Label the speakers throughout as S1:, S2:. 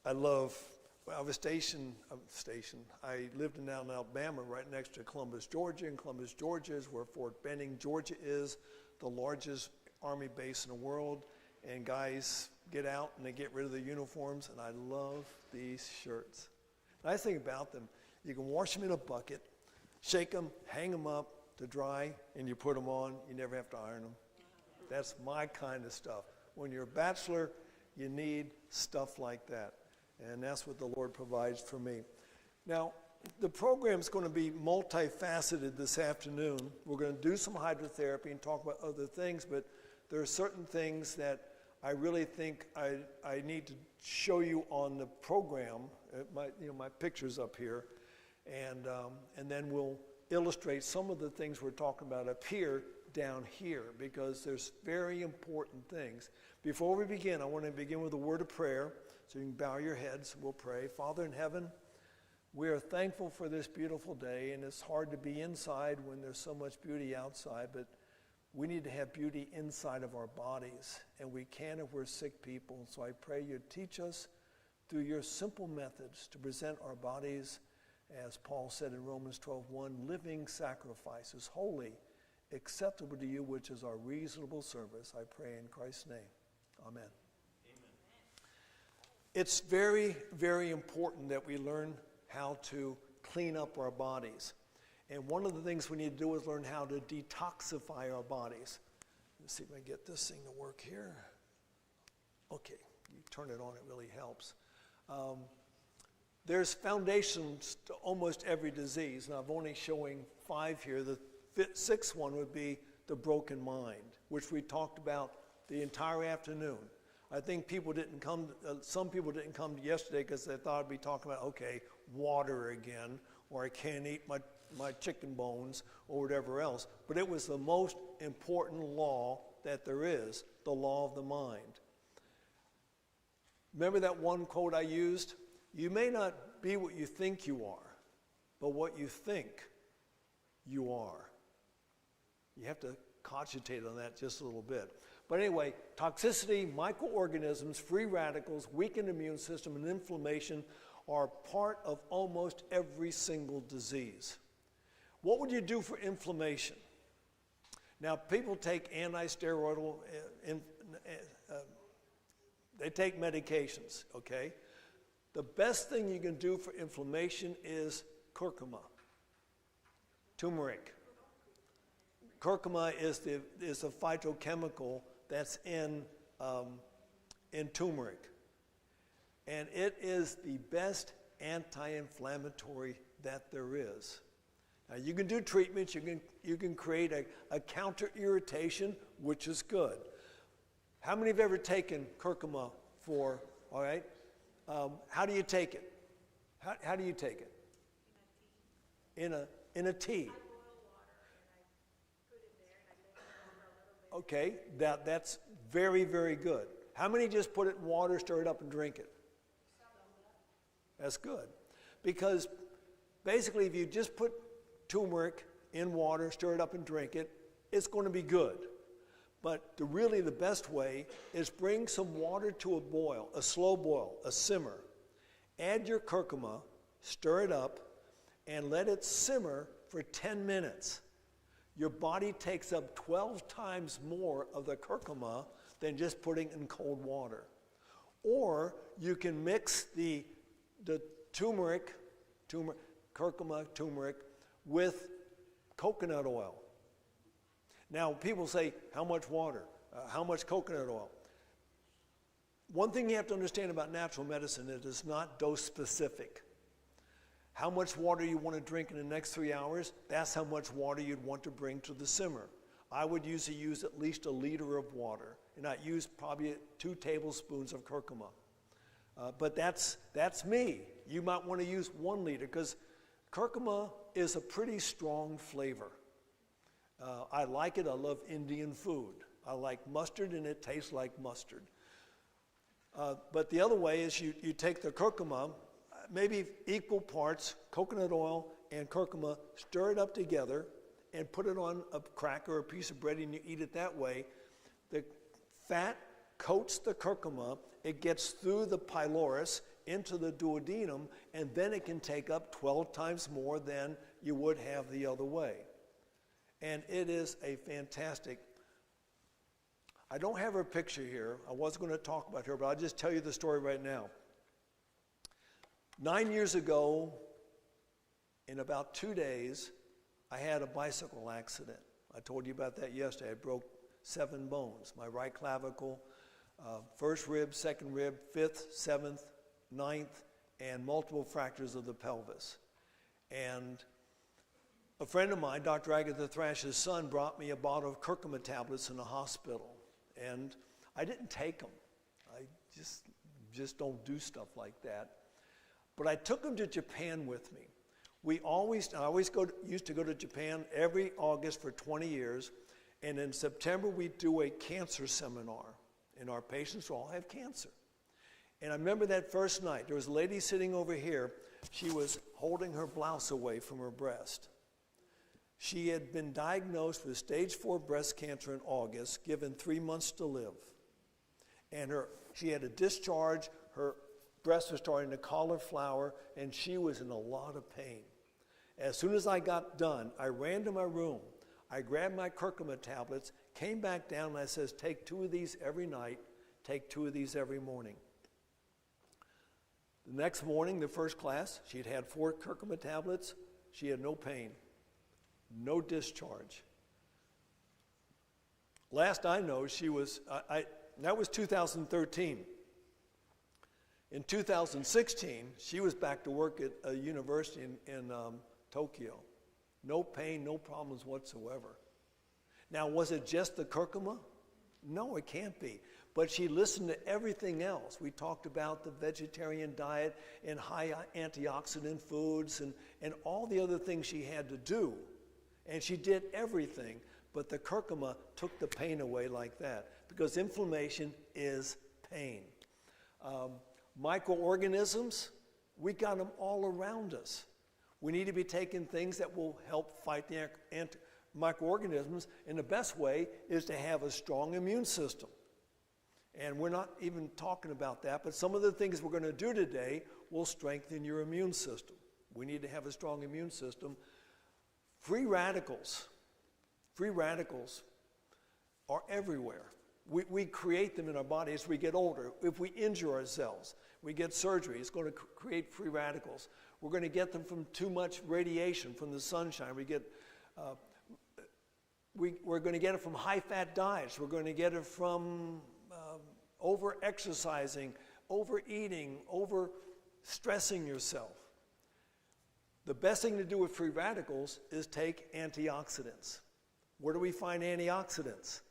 S1: I love, well, I lived in Alabama right next to Columbus, Georgia, and Columbus, Georgia is where Fort Benning, Georgia is, the largest Army base in the world, and guys get out and they get rid of their uniforms, and I love these shirts. The nice thing about them, you can wash them in a bucket, shake them, hang them up to dry, and you put them on. You never have to iron them. That's my kind of stuff. When you're a bachelor, you need stuff like that. And that's what the Lord provides for me. Now, the program's going to be multifaceted this afternoon. We're going to do some hydrotherapy and talk about other things, but there are certain things that I really think I need to show you on the program. My picture's up here. And then we'll illustrate some of the things we're talking about up here down here, because there's very important things. Before we begin, I want to begin with a word of prayer, so you can bow your heads. We'll pray. Father in heaven, we are thankful for this beautiful day, and it's hard to be inside when there's so much beauty outside, but we need to have beauty inside of our bodies, and we can if we're sick people. So I pray you teach us through your simple methods to present our bodies, as Paul said in Romans 12:1, living sacrifices, holy, acceptable to you, which is our reasonable service. I pray in Christ's name. Amen. Amen. It's very, very important that we learn how to clean up our bodies. And one of the things we need to do is learn how to detoxify our bodies. Let's see if I can get this thing to work here. Okay, you turn it on, it really helps. There's foundations to almost every disease, and I'm only showing 5 here. The sixth one would be the broken mind, which we talked about the entire afternoon. I think people didn't come, some people didn't come yesterday because they thought I'd be talking about, okay, water again, or I can't eat my chicken bones, or whatever else. But it was the most important law that there is, the law of the mind. Remember that one quote I used? You may not be what you think you are, but what you think you are. You have to cogitate on that just a little bit. But anyway, toxicity, microorganisms, free radicals, weakened immune system, and inflammation are part of almost every single disease. What would you do for inflammation? Now, people take anti-steroidal, they take medications, okay? The best thing you can do for inflammation is curcuma, turmeric. Curcuma is a phytochemical that's in turmeric. And it is the best anti-inflammatory that there is. Now, you can do treatments, you can create a counter-irritation, which is good. How many have ever taken curcuma for, all right? How do you take it? How do you take it? In a tea. Okay, that's very, very good. How many just put it in water, stir it up, and drink it? That's good. Because basically, if you just put turmeric in water, stir it up, and drink it, it's going to be good. But really the best way is bring some water to a boil, a slow boil, a simmer. Add your curcuma, stir it up, and let it simmer for 10 minutes. Your body takes up 12 times more of the curcuma than just putting it in cold water. Or you can mix the curcuma, turmeric, with coconut oil. Now, people say, how much water? How much coconut oil? One thing you have to understand about natural medicine, it is not dose specific. How much water you want to drink in the next 3 hours, that's how much water you'd want to bring to the simmer. I would usually use at least 1 liter of water, and I use probably 2 tablespoons of curcuma. But that's me. You might want to use 1 liter, because curcuma is a pretty strong flavor. I like it. I love Indian food. I like mustard, and it tastes like mustard. But the other way is you take the curcuma, maybe equal parts coconut oil and curcuma, stir it up together, and put it on a cracker or a piece of bread, and you eat it that way. The fat coats the curcuma. It gets through the pylorus into the duodenum, and then it can take up 12 times more than you would have the other way. And it is a fantastic, I don't have her picture here. I was going to talk about her, but I'll just tell you the story right now. 9 years ago, in about 2 days, I had a bicycle accident. I told you about that yesterday. I broke 7 bones. My right clavicle, first rib, second rib, 5th, 7th, 9th, and multiple fractures of the pelvis. And a friend of mine, Dr. Agatha Thrash's son, brought me a bottle of curcuma tablets in the hospital. And I didn't take them. I just don't do stuff like that. But I took them to Japan with me. I used to go to Japan every August for 20 years. And in September, we do a cancer seminar. And our patients all have cancer. And I remember that first night, there was a lady sitting over here. She was holding her blouse away from her breast. She had been diagnosed with stage 4 breast cancer in August, given 3 months to live. And she had a discharge, her breast was starting to cauliflower, and she was in a lot of pain. As soon as I got done, I ran to my room. I grabbed my curcuma tablets, came back down, and I says, take 2 of these every night, take 2 of these every morning. The next morning, the first class, she'd had 4 curcuma tablets. She had no pain, no discharge. Last I know, that was 2013. In 2016, she was back to work at a university in Tokyo. No pain, no problems whatsoever. Now, was it just the curcuma? No, it can't be. But she listened to everything else. We talked about the vegetarian diet and high antioxidant foods and all the other things she had to do. And she did everything, but the curcuma took the pain away like that, because inflammation is pain. Microorganisms, we got them all around us. We need to be taking things that will help fight the microorganisms, and the best way is to have a strong immune system. And we're not even talking about that, but some of the things we're going to do today will strengthen your immune system. We need to have a strong immune system. Free radicals are everywhere. We create them in our body as we get older. If we injure ourselves, we get surgery, it's going to create free radicals. We're going to get them from too much radiation from the sunshine. We're going to get it from high-fat diets. We're going to get it from over-exercising, overeating, over-stressing yourself. The best thing to do with free radicals is take antioxidants. Where do we find antioxidants?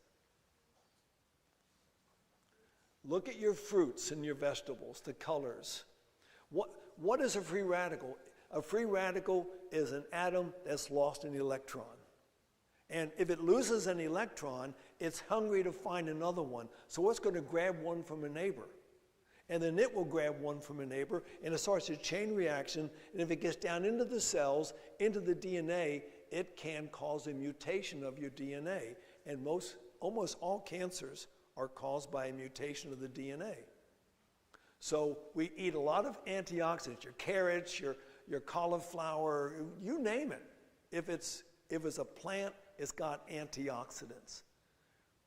S1: Look at your fruits and your vegetables, the colors. What is a free radical? A free radical is an atom that's lost an electron. And if it loses an electron, it's hungry to find another one. So it's going to grab one from a neighbor. And then it will grab one from a neighbor, and it starts a chain reaction. And if it gets down into the cells, into the DNA, it can cause a mutation of your DNA. And almost all cancers are caused by a mutation of the DNA. So we eat a lot of antioxidants, your carrots, your cauliflower, you name it. If it's a plant, it's got antioxidants.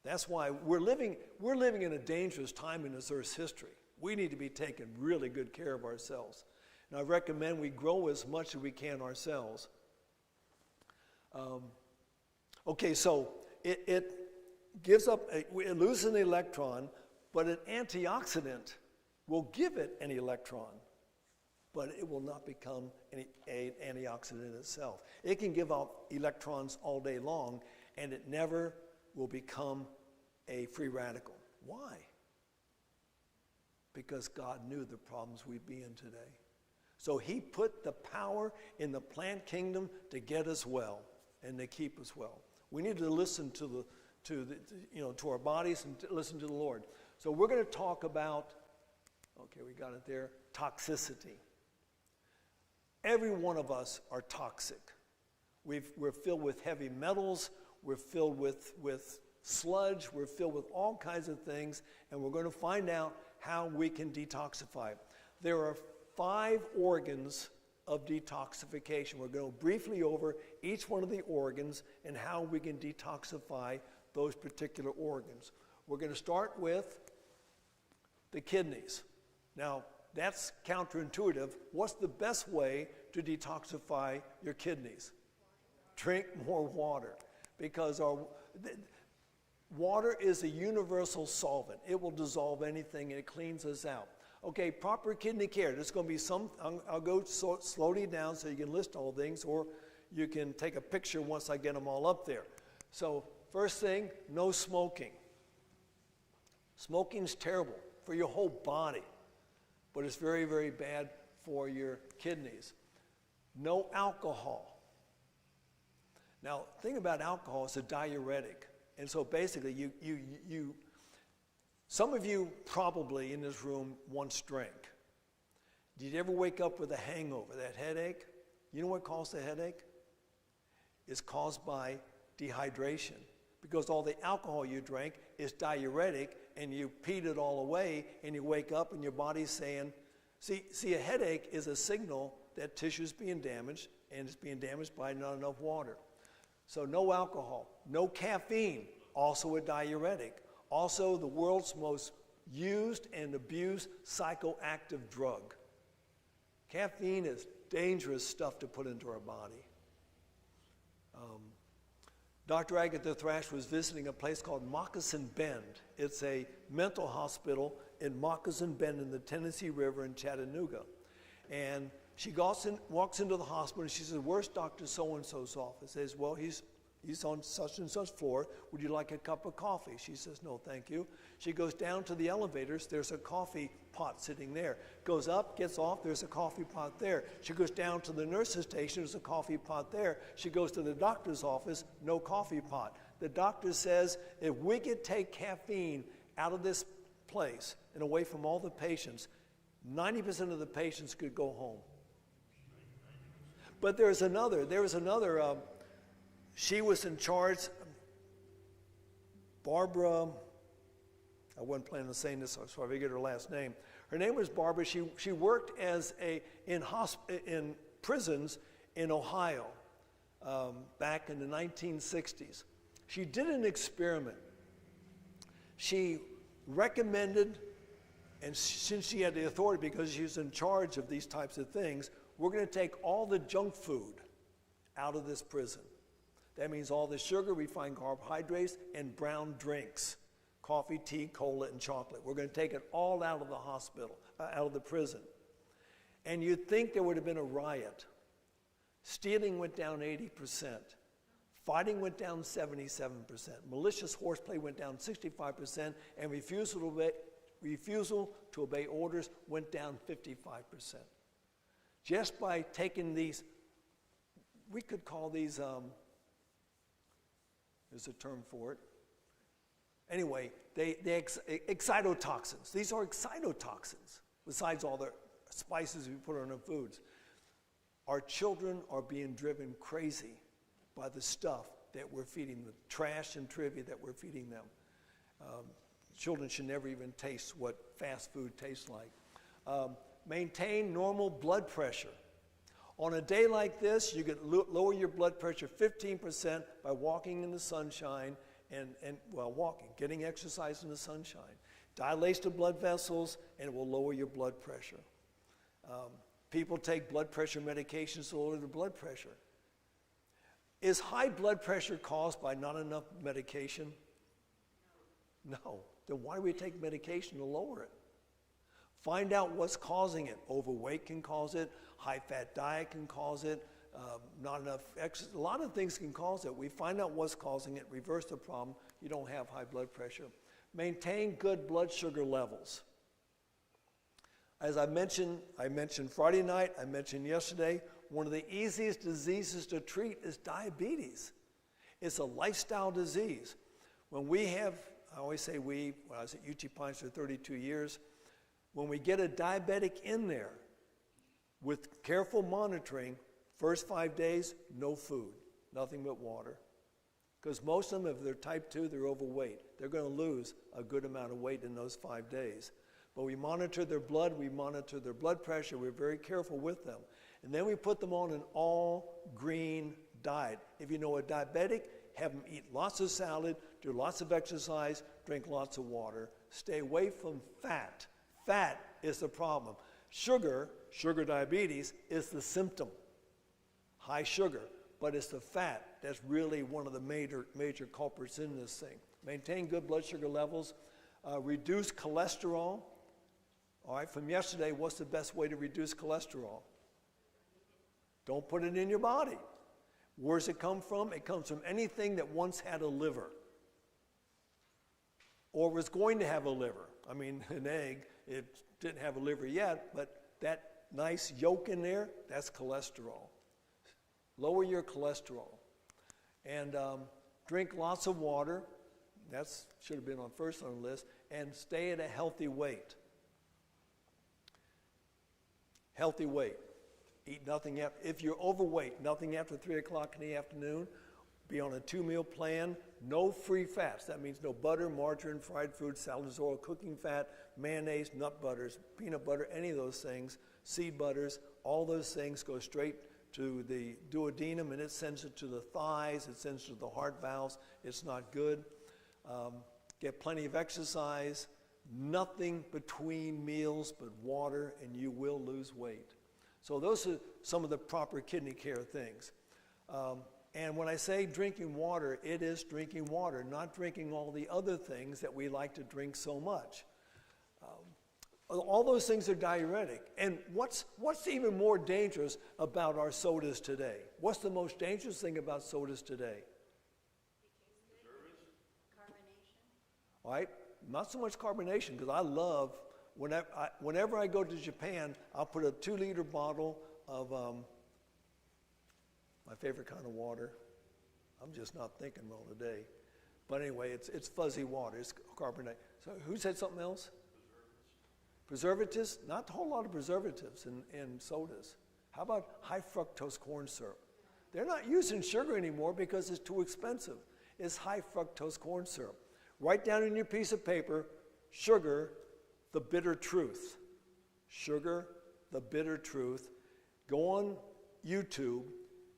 S1: That's why we're living in a dangerous time in this Earth's history. We need to be taking really good care of ourselves. And I recommend we grow as much as we can ourselves. Okay, so it gives up, it loses an electron, but an antioxidant will give it an electron, but it will not become an antioxidant itself. It can give out electrons all day long, and it never will become a free radical. Why? Because God knew the problems we'd be in today. So he put the power in the plant kingdom to get us well and to keep us well. We need to listen to our bodies and to listen to the Lord. So we're going to talk about, okay, we got it there, toxicity. Every one of us are toxic. We're filled with heavy metals. We're filled with sludge. We're filled with all kinds of things, and we're going to find out how we can detoxify. There are 5 organs of detoxification. We're going to briefly over each one of the organs and how we can detoxify those particular organs. We're going to start with the kidneys. Now, that's counterintuitive. What's the best way to detoxify your kidneys? Drink more water, because water is a universal solvent. It will dissolve anything and it cleans us out. Okay, proper kidney care. There's going to be some, I'll go slowly down so you can list all things, or you can take a picture once I get them all up there. So first thing, no smoking. Smoking's terrible for your whole body, but it's very, very bad for your kidneys. No alcohol. Now, the thing about alcohol, it's a diuretic. And so basically, some of you probably in this room once drank. Did you ever wake up with a hangover, that headache? You know what caused the headache? It's caused by dehydration, because all the alcohol you drank is diuretic, and you peed it all away, and you wake up and your body's saying, see, a headache is a signal that tissue's being damaged, and it's being damaged by not enough water. So no alcohol, no caffeine, also a diuretic. Also the world's most used and abused psychoactive drug. Caffeine is dangerous stuff to put into our body. Dr. Agatha Thrash was visiting a place called Moccasin Bend. It's a mental hospital in Moccasin Bend in the Tennessee River in Chattanooga. And she walks into the hospital and she says, "Where's Dr. So-and-so's office?" Says, "Well, he's on such and such floor. Would you like a cup of coffee?" She says, "No, thank you." She goes down to the elevators. There's a coffee pot sitting there. Goes up, gets off, there's a coffee pot there. She goes down to the nurse's station, there's a coffee pot there. She goes to the doctor's office, no coffee pot. The doctor says, if we could take caffeine out of this place and away from all the patients, 90% of the patients could go home. But there was another, she was in charge, Barbara, I wasn't planning on saying this, so I forget her last name. Her name was Barbara. She worked in prisons in Ohio back in the 1960s. She did an experiment. She recommended, and since she had the authority because she was in charge of these types of things, we're going to take all the junk food out of this prison. That means all the sugar, refined carbohydrates, and brown drinks. Coffee, tea, cola, and chocolate. We're going to take it all out of the hospital, out of the prison. And you'd think there would have been a riot. Stealing went down 80%. Fighting went down 77%. Malicious horseplay went down 65%. And refusal to obey orders went down 55%. Just by taking these, we could call these, there's a term for it. Anyway, they excitotoxins. These are excitotoxins, besides all the spices we put on our foods. Our children are being driven crazy by the stuff that we're feeding them, trash and trivia that we're feeding them. Children should never even taste what fast food tastes like. Maintain normal blood pressure. On a day like this, you can lower your blood pressure 15% by walking in the sunshine and walking, getting exercise in the sunshine. Dilates the blood vessels, and it will lower your blood pressure. People take blood pressure medications to lower their blood pressure. Is high blood pressure caused by not enough medication? No. Then why do we take medication to lower it? Find out what's causing it. Overweight can cause it. High-fat diet can cause it. Not enough exercise. A lot of things can cause it. We find out what's causing it, reverse the problem, you don't have high blood pressure. Maintain good blood sugar levels. As I mentioned Friday night, I mentioned yesterday, one of the easiest diseases to treat is diabetes. It's a lifestyle disease. When we have, I always say we, when I was at UT Pines for 32 years, when we get a diabetic in there, with careful monitoring, first 5 days, no food, nothing but water. Because most of them, if they're type 2, they're overweight. They're going to lose a good amount of weight in those 5 days. But we monitor their blood, we monitor their blood pressure, we're very careful with them. And then we put them on an all-green diet. If you know a diabetic, have them eat lots of salad, do lots of exercise, drink lots of water. Stay away from fat. Fat is the problem. Sugar diabetes, is the symptom. High sugar, but it's the fat that's really one of the major culprits in this thing. Maintain good blood sugar levels, reduce cholesterol. All right, from yesterday, what's the best way to reduce cholesterol? Don't put it in your body. Where's it come from? It comes from anything that once had a liver or was going to have a liver. I mean, an egg, it didn't have a liver yet, but that nice yolk in there, that's cholesterol. Lower your cholesterol. And drink lots of water. That should have been on first on the list. And stay at a healthy weight. Healthy weight. Eat nothing after, if you're overweight, nothing after 3 o'clock in the afternoon. Be on a 2-meal plan. No free fats. That means no butter, margarine, fried food, salad oil, cooking fat, mayonnaise, nut butters, peanut butter, any of those things, seed butters, all those things go straight to the duodenum, and it sends it to the thighs, it sends it to the heart valves. It's not good. Get plenty of exercise. Nothing between meals but water, and you will lose weight. So those are some of the proper kidney care things. And when I say drinking water, it is drinking water, not drinking all the other things that we like to drink so much. All those things are diuretic. And what's even more dangerous about our sodas today? What's the most dangerous thing about sodas today? Carbonation. All right, not so much carbonation, because I love, whenever I go to Japan, I'll put a 2-liter bottle of my favorite kind of water. I'm just not thinking well today. But anyway, it's fuzzy water, it's carbonated. So who said something else? Preservatives? Not a whole lot of preservatives in sodas. How about high fructose corn syrup? They're not using sugar anymore because it's too expensive. It's high fructose corn syrup. Write down in your piece of paper, sugar, the bitter truth. Sugar, the bitter truth. Go on YouTube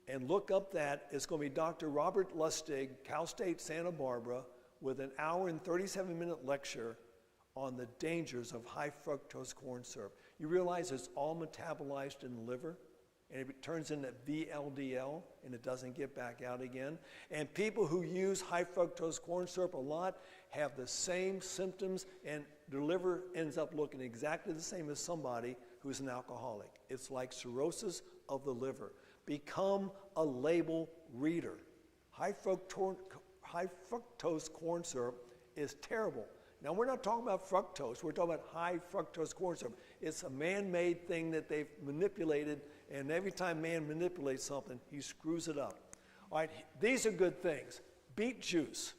S1: and look up that. It's going to be Dr. Robert Lustig, Cal State Santa Barbara, with an 1 hour and 37-minute lecture on the dangers of high fructose corn syrup. You realize it's all metabolized in the liver, and it turns into VLDL, and it doesn't get back out again. And people who use high fructose corn syrup a lot have the same symptoms, and their liver ends up looking exactly the same as somebody who's an alcoholic. It's like cirrhosis of the liver. Become a label reader. High fructose corn syrup is terrible. Now, we're not talking about fructose. We're talking about high fructose corn syrup. It's a man-made thing that they've manipulated, and every time man manipulates something, he screws it up. All right, these are good things. Beet juice,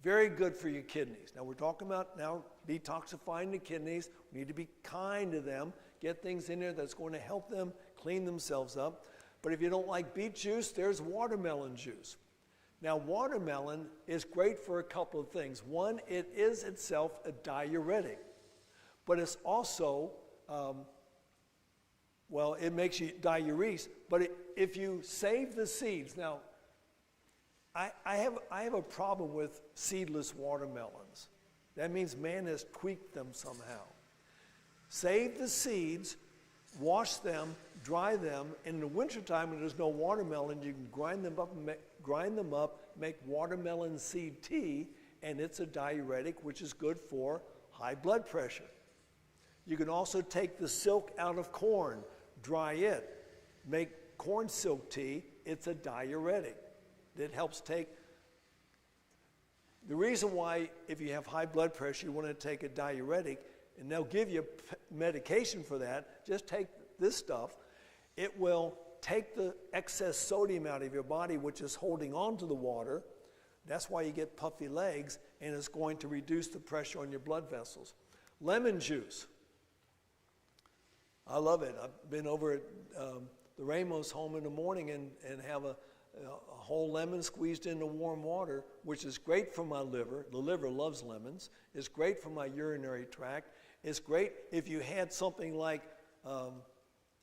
S1: very good for your kidneys. Now, we're talking about now detoxifying the kidneys. We need to be kind to them, get things in there that's going to help them clean themselves up. But if you don't like beet juice, there's watermelon juice. Now, watermelon is great for a couple of things. One, it is itself a diuretic, but it's also, it makes you diurese, but if you save the seeds, now, I have a problem with seedless watermelons. That means man has tweaked them somehow. Save the seeds, wash them, dry them. In the wintertime, when there's no watermelon, you can grind them up, make watermelon seed tea, and it's a diuretic, which is good for high blood pressure. You can also take the silk out of corn, dry it, make corn silk tea. It's a diuretic. It helps take. The reason why, if you have high blood pressure, you want to take a diuretic, and they'll give you medication for that, just take this stuff. It will take the excess sodium out of your body, which is holding on to the water. That's why you get puffy legs, and it's going to reduce the pressure on your blood vessels. Lemon juice. I love it. I've been over at the Ramos home in the morning and have a whole lemon squeezed into warm water, which is great for my liver. The liver loves lemons. It's great for my urinary tract. It's great if you had something like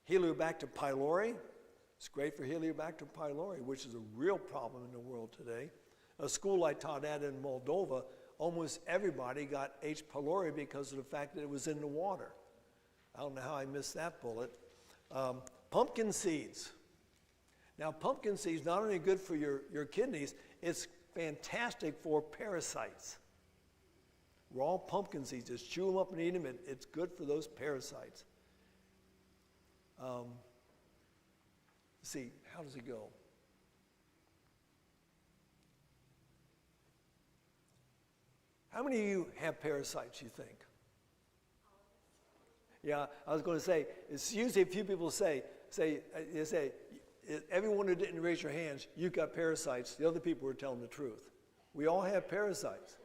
S1: Helicobacter pylori. It's great for Helicobacter pylori, which is a real problem in the world today. A school I taught at in Moldova, almost everybody got H. pylori because of the fact that it was in the water. I don't know how I missed that bullet. Pumpkin seeds. Now, pumpkin seeds not only good for your kidneys, it's fantastic for parasites. Raw pumpkin seeds, just chew them up and eat them. It's good for those parasites. Let's see, how does it go? How many of you have parasites, you think? Yeah, I was going to say, it's usually a few people say, everyone who didn't raise your hands, you got parasites. The other people were telling the truth. We all have parasites.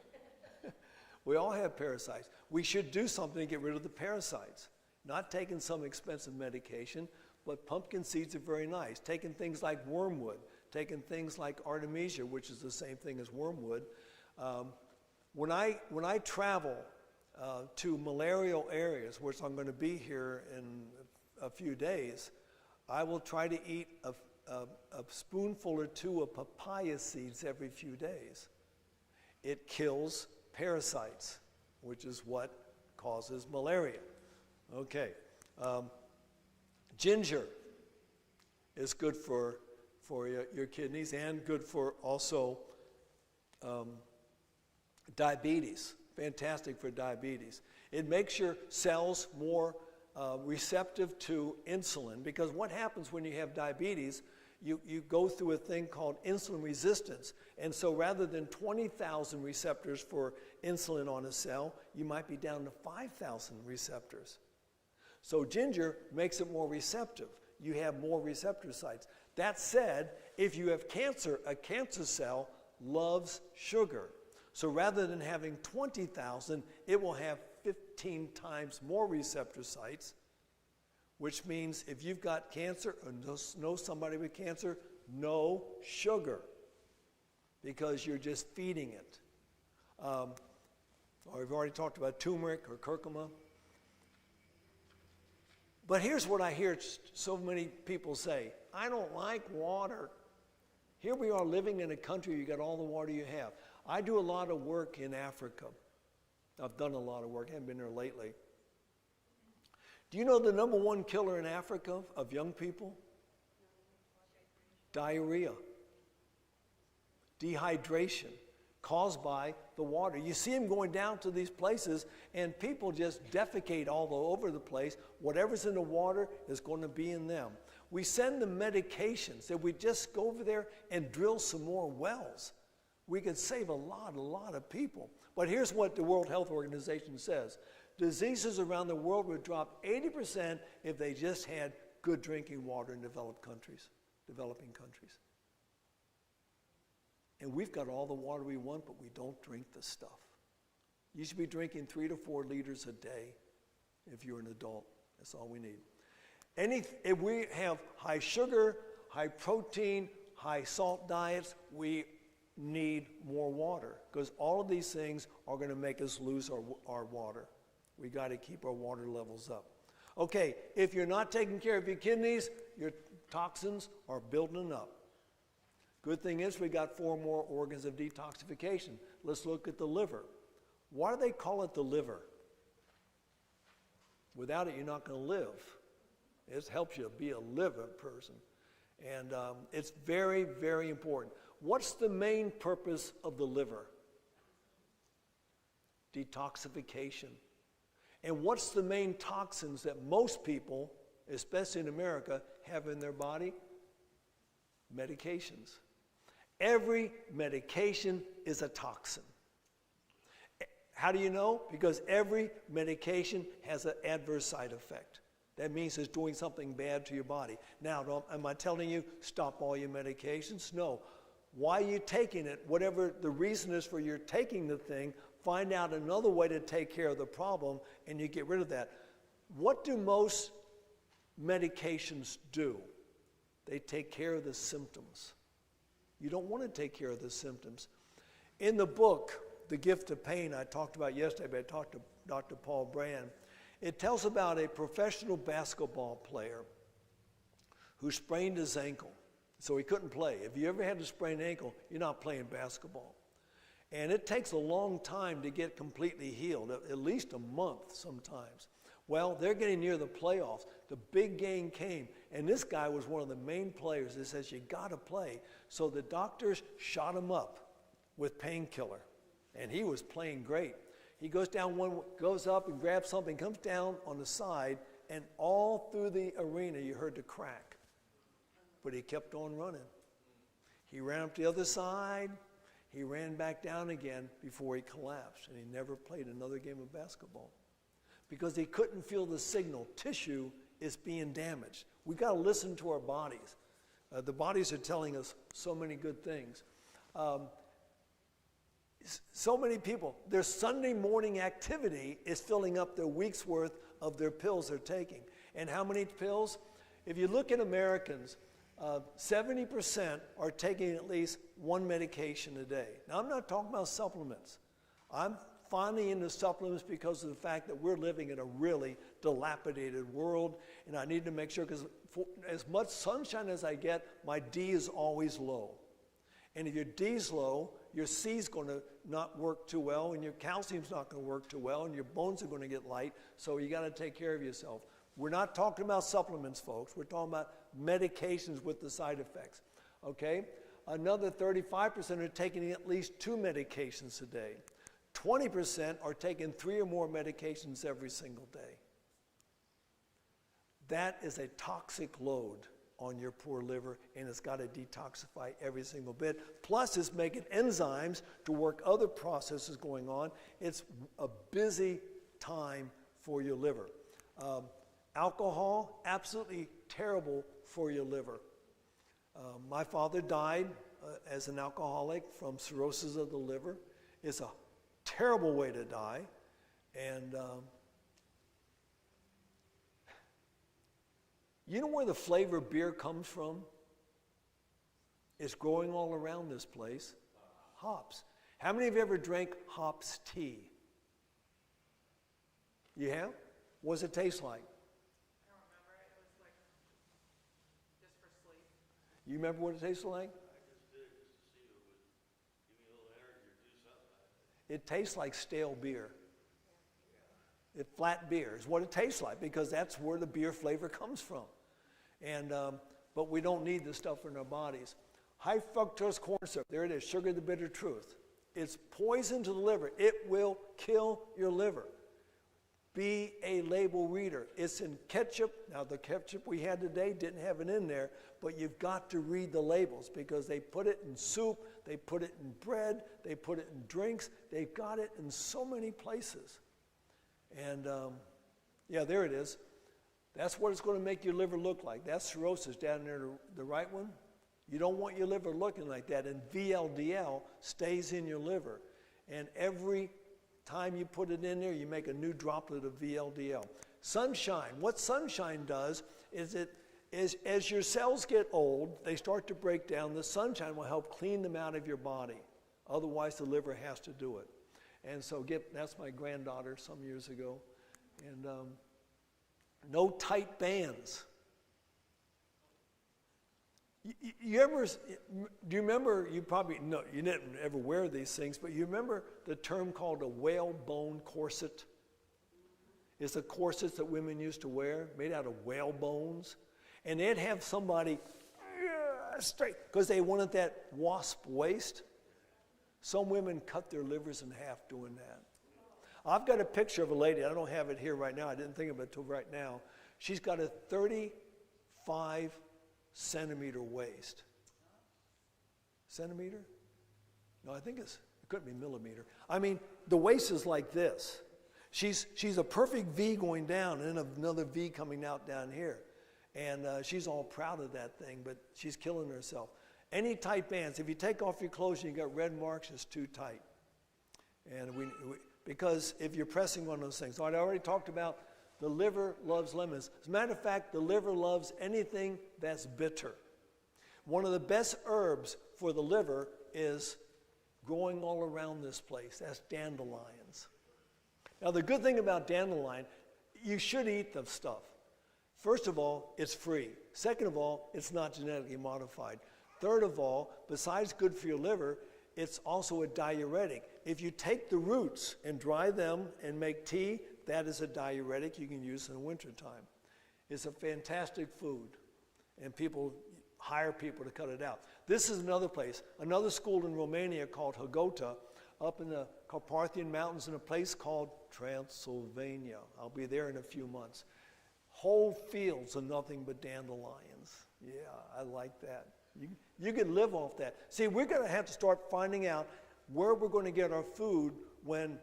S1: We all have parasites. We should do something to get rid of the parasites. Not taking some expensive medication, but pumpkin seeds are very nice. Taking things like wormwood, taking things like artemisia, which is the same thing as wormwood. When I travel to malarial areas, which I'm going to be here in a few days, I will try to eat a spoonful or two of papaya seeds every few days. It kills parasites, which is what causes malaria. Okay. Ginger is good for your kidneys and good for also diabetes. Fantastic for diabetes. It makes your cells more receptive to insulin, because what happens when you have diabetes, you go through a thing called insulin resistance. And so rather than 20,000 receptors for insulin on a cell, you might be down to 5,000 receptors. So ginger makes it more receptive. You have more receptor sites. That said, if you have cancer, a cancer cell loves sugar. So rather than having 20,000, it will have 15 times more receptor sites, which means if you've got cancer or know somebody with cancer, no sugar, because you're just feeding it. Or we've already talked about turmeric or curcuma. But here's what I hear so many people say: I don't like water. Here we are living in a country, you got all the water you have. I do a lot of work in Africa. I've done a lot of work, I haven't been there lately. Do you know the number one killer in Africa of young people? Diarrhea. Dehydration, caused by the water. You see them going down to these places, and people just defecate all over the place. Whatever's in the water is going to be in them. We send them medications. If we just go over there and drill some more wells, we could save a lot of people. But here's what the World Health Organization says. Diseases around the world would drop 80% if they just had good drinking water in developing countries. And we've got all the water we want, but we don't drink the stuff. You should be drinking 3 to 4 liters a day if you're an adult. That's all we need. If we have high sugar, high protein, high salt diets, we need more water, because all of these things are going to make us lose our water. We got to keep our water levels up. Okay, if you're not taking care of your kidneys, your toxins are building up. Good thing is we got 4 more organs of detoxification. Let's look at the liver. Why do they call it the liver? Without it, you're not going to live. It helps you be a liver person. And it's very, very important. What's the main purpose of the liver? Detoxification. And what's the main toxins that most people, especially in America, have in their body? Medications. Every medication is a toxin. How do you know? Because every medication has an adverse side effect. That means it's doing something bad to your body. Now, am I telling you stop all your medications? No. Why are you taking it? Whatever the reason is for your taking the thing, find out another way to take care of the problem, and you get rid of that. What do most medications do? They take care of the symptoms. You don't want to take care of the symptoms. In the book, The Gift of Pain, I talked about yesterday, but I talked to Dr. Paul Brand. It tells about a professional basketball player who sprained his ankle, so he couldn't play. If you ever had a sprained ankle, you're not playing basketball. And it takes a long time to get completely healed, at least a month sometimes. Well, they're getting near the playoffs. The big game came, and this guy was one of the main players that says, you got to play. So the doctors shot him up with painkiller, and he was playing great. He goes up and grabs something, comes down on the side, and all through the arena you heard the crack. But he kept on running. He ran up the other side. He ran back down again before he collapsed, and he never played another game of basketball because he couldn't feel the signal. Tissue is being damaged. We got to listen to our bodies. The bodies are telling us so many good things. So many people, their Sunday morning activity is filling up their week's worth of their pills they're taking. And how many pills? If you look at Americans, 70% are taking at least one medication a day. Now, I'm not talking about supplements. I'm finally into supplements because of the fact that we're living in a really dilapidated world, and I need to make sure, because as much sunshine as I get, my D is always low. And if your D's low, your C's going to not work too well, and your calcium's not going to work too well, and your bones are going to get light, so you got to take care of yourself. We're not talking about supplements, folks. We're talking about medications with the side effects, okay? Another 35% are taking at least 2 medications a day. 20% are taking 3 or more medications every single day. That is a toxic load on your poor liver, and it's got to detoxify every single bit. Plus, it's making enzymes to work other processes going on. It's a busy time for your liver. Alcohol, absolutely terrible for your liver. My father died as an alcoholic from cirrhosis of the liver. It's a terrible way to die. And you know where the flavor of beer comes from? It's growing all around this place. Hops. How many of you ever drank hops tea? You have? What does it taste like?
S2: I don't remember it. It was like just for sleep.
S1: You remember what it tasted like?
S3: I just did, just to see if it would give me a little energy or do something.
S1: It tastes like stale beer. Flat beer is what it tastes like, because that's where the beer flavor comes from. And but we don't need this stuff in our bodies. High fructose corn syrup, there it is, sugar the bitter truth. It's poison to the liver. It will kill your liver. Be a label reader. It's in ketchup. Now, the ketchup we had today didn't have it in there, but you've got to read the labels, because they put it in soup, they put it in bread, they put it in drinks. They've got it in so many places. And yeah, there it is. That's what it's going to make your liver look like. That's cirrhosis down there, the right one. You don't want your liver looking like that. And VLDL stays in your liver. And every time you put it in there, you make a new droplet of VLDL. Sunshine. What sunshine does is as your cells get old, they start to break down. The sunshine will help clean them out of your body. Otherwise, the liver has to do it. And so that's my granddaughter some years ago. And no tight bands. Do you remember, you probably, no, you didn't ever wear these things, but you remember the term called a whalebone corset? It's a corset that women used to wear, made out of whale bones. And they'd have somebody straight, because they wanted that wasp waist. Some women cut their livers in half doing that. I've got a picture of a lady. I don't have it here right now. I didn't think of it until right now. She's got a 35-centimeter waist. Centimeter? No, I think it couldn't be millimeter. I mean, the waist is like this. She's a perfect V going down, and then another V coming out down here. And she's all proud of that thing, but she's killing herself. Any tight bands, if you take off your clothes and you got red marks, it's too tight. And because if you're pressing on those things. So I already talked about the liver loves lemons. As a matter of fact, the liver loves anything that's bitter. One of the best herbs for the liver is growing all around this place. That's dandelions. Now, the good thing about dandelion, you should eat the stuff. First of all, it's free. Second of all, it's not genetically modified. Third of all, besides good for your liver, it's also a diuretic. If you take the roots and dry them and make tea, that is a diuretic you can use in the wintertime. It's a fantastic food, and people hire people to cut it out. This is another place, another school in Romania called Hagota, up in the Carpathian Mountains in a place called Transylvania. I'll be there in a few months. Whole fields of nothing but dandelions. Yeah, I like that. You can live off that. See, we're going to have to start finding out where we're going to get our food when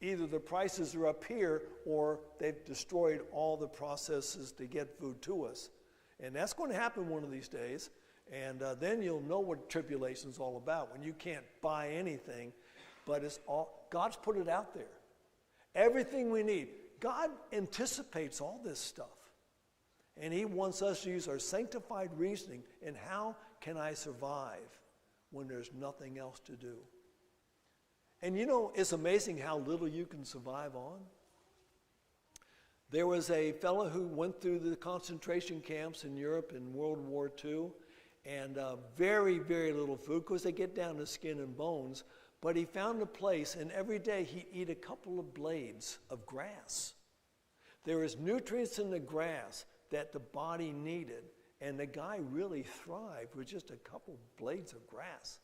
S1: either the prices are up here or they've destroyed all the processes to get food to us. And that's going to happen one of these days. And then you'll know what tribulation's all about, when you can't buy anything, but it's all, God's put it out there. Everything we need. God anticipates all this stuff. And he wants us to use our sanctified reasoning in how can I survive when there's nothing else to do. And you know, it's amazing how little you can survive on. There was a fellow who went through the concentration camps in Europe in World War II, and very, very little food, because they get down to skin and bones. But he found a place, and every day he'd eat a couple of blades of grass. There is nutrients in the grass that the body needed, and the guy really thrived with just a couple blades of grass.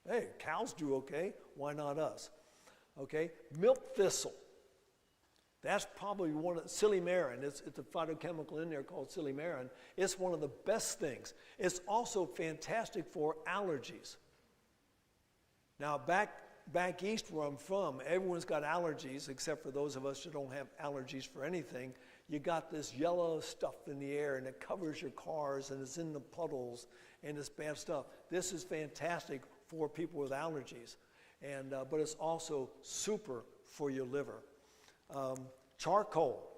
S1: Hey, cows do okay, why not us? Okay, milk thistle. That's probably one of, Cilia, it's a phytochemical in there called Cilia. It's one of the best things. It's also fantastic for allergies. Now, back east where I'm from, everyone's got allergies, except for those of us who don't have allergies for anything. You got this yellow stuff in the air, and it covers your cars, and it's in the puddles, and it's bad stuff. This is fantastic for people with allergies, and but it's also super for your liver. Charcoal.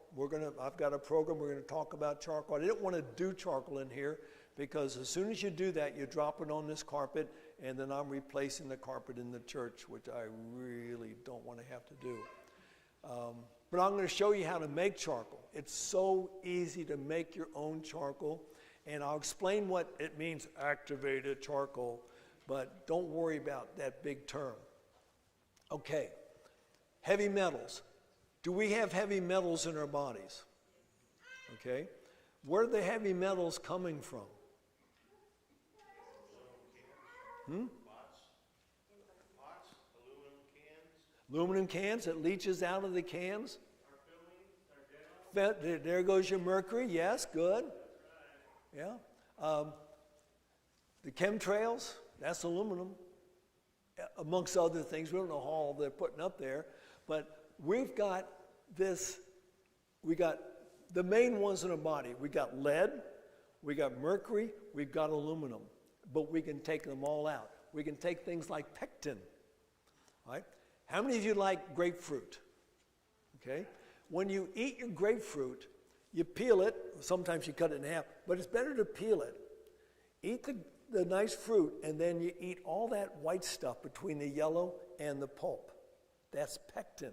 S1: I've got a program, we're going to talk about charcoal. I didn't want to do charcoal in here, because as soon as you do that, you drop it on this carpet, and then I'm replacing the carpet in the church, which I really don't want to have to do. But I'm going to show you how to make charcoal. It's so easy to make your own charcoal, and I'll explain what it means, activated charcoal, but don't worry about that big term. Okay, heavy metals. Do we have heavy metals in our bodies? Okay, where are the heavy metals coming from?
S3: Pots, aluminum cans.
S1: Aluminum cans, it leaches out of the cans. There goes your mercury, yes, good. Yeah. The chemtrails, that's aluminum, amongst other things. We don't know how all they're putting up there, but we've got the main ones in our body. We got lead, we got mercury, we've got aluminum, but we can take them all out. We can take things like pectin, right? How many of you like grapefruit? Okay, when you eat your grapefruit, you peel it, sometimes you cut it in half, but it's better to peel it. Eat the nice fruit, and then you eat all that white stuff between the yellow and the pulp. That's pectin.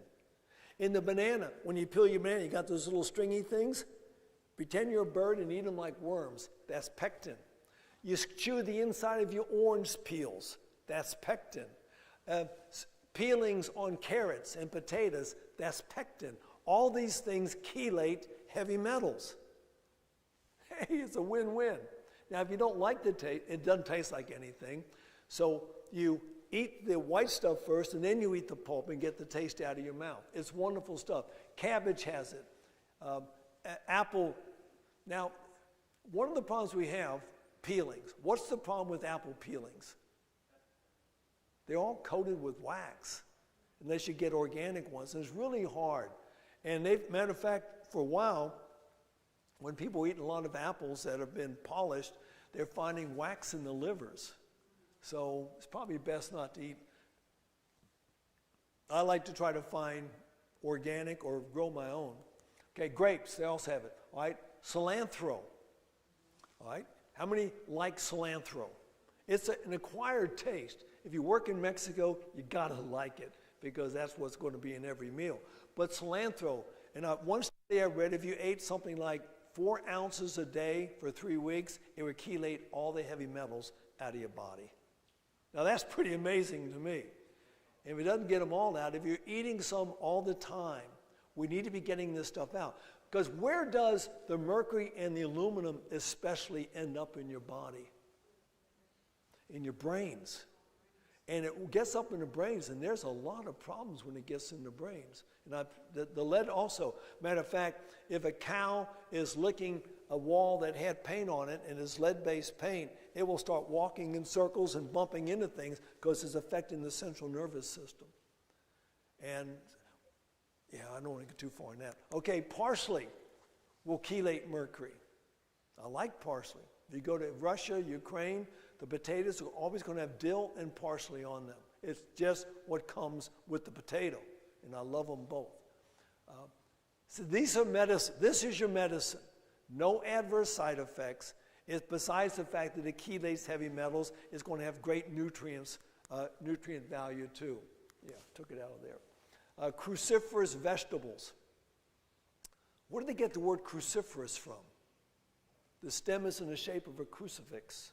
S1: In the banana, when you peel your banana, you got those little stringy things. Pretend you're a bird and eat them like worms. That's pectin. You chew the inside of your orange peels. That's pectin. Peelings on carrots and potatoes. That's pectin. All these things chelate heavy metals. Hey, it's a win-win. Now, if you don't like the taste, it doesn't taste like anything. So you eat the white stuff first, and then you eat the pulp and get the taste out of your mouth. It's wonderful stuff. Cabbage has it. Apple. Now, one of the problems we have, peelings. What's the problem with apple peelings? They're all coated with wax, unless you get organic ones. And it's really hard. And matter of fact, for a while, when people eat a lot of apples that have been polished, they're finding wax in the livers. So it's probably best not to eat. I like to try to find organic or grow my own. Okay, grapes, they also have it. All right, cilantro. All right, how many like cilantro? It's an acquired taste. If you work in Mexico, you gotta like it, because that's what's going to be in every meal. But cilantro, and one study I read if you ate something like 4 ounces a day for 3 weeks, it would chelate all the heavy metals out of your body. Now that's pretty amazing to me. If it doesn't get them all out, if you're eating some all the time, we need to be getting this stuff out. Because where does the mercury and the aluminum especially end up in your body? In your brains. And it gets up in the brains, and there's a lot of problems when it gets in the brains. And the lead also. Matter of fact, if a cow is licking a wall that had paint on it and is lead-based paint, it will start walking in circles and bumping into things because it's affecting the central nervous system. And yeah, I don't want to get too far in that. Okay, parsley will chelate mercury. I like parsley. If you go to Russia, Ukraine, the potatoes are always going to have dill and parsley on them. It's just what comes with the potato, and I love them both. So these are medicine. This is your medicine. No adverse side effects. Besides the fact that it chelates heavy metals, it's going to have great nutrients, nutrient value too. Yeah, took it out of there. Cruciferous vegetables. Where do they get the word cruciferous from? The stem is in the shape of a crucifix.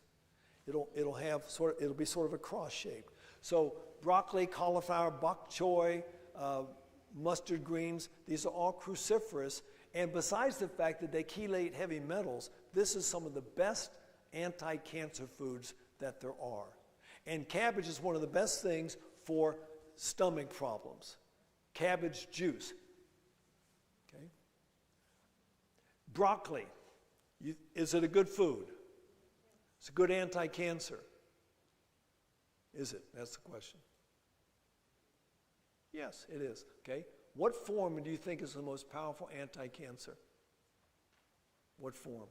S1: It'll be sort of a cross shape. So broccoli, cauliflower, bok choy, mustard greens, these are all cruciferous. And besides the fact that they chelate heavy metals, this is some of the best anti-cancer foods that there are. And cabbage is one of the best things for stomach problems. Cabbage juice. Okay. Broccoli. Is it a good food? It's a good anti-cancer. Is it? That's the question. Yes, it is. Okay. What form do you think is the most powerful anti-cancer? What form?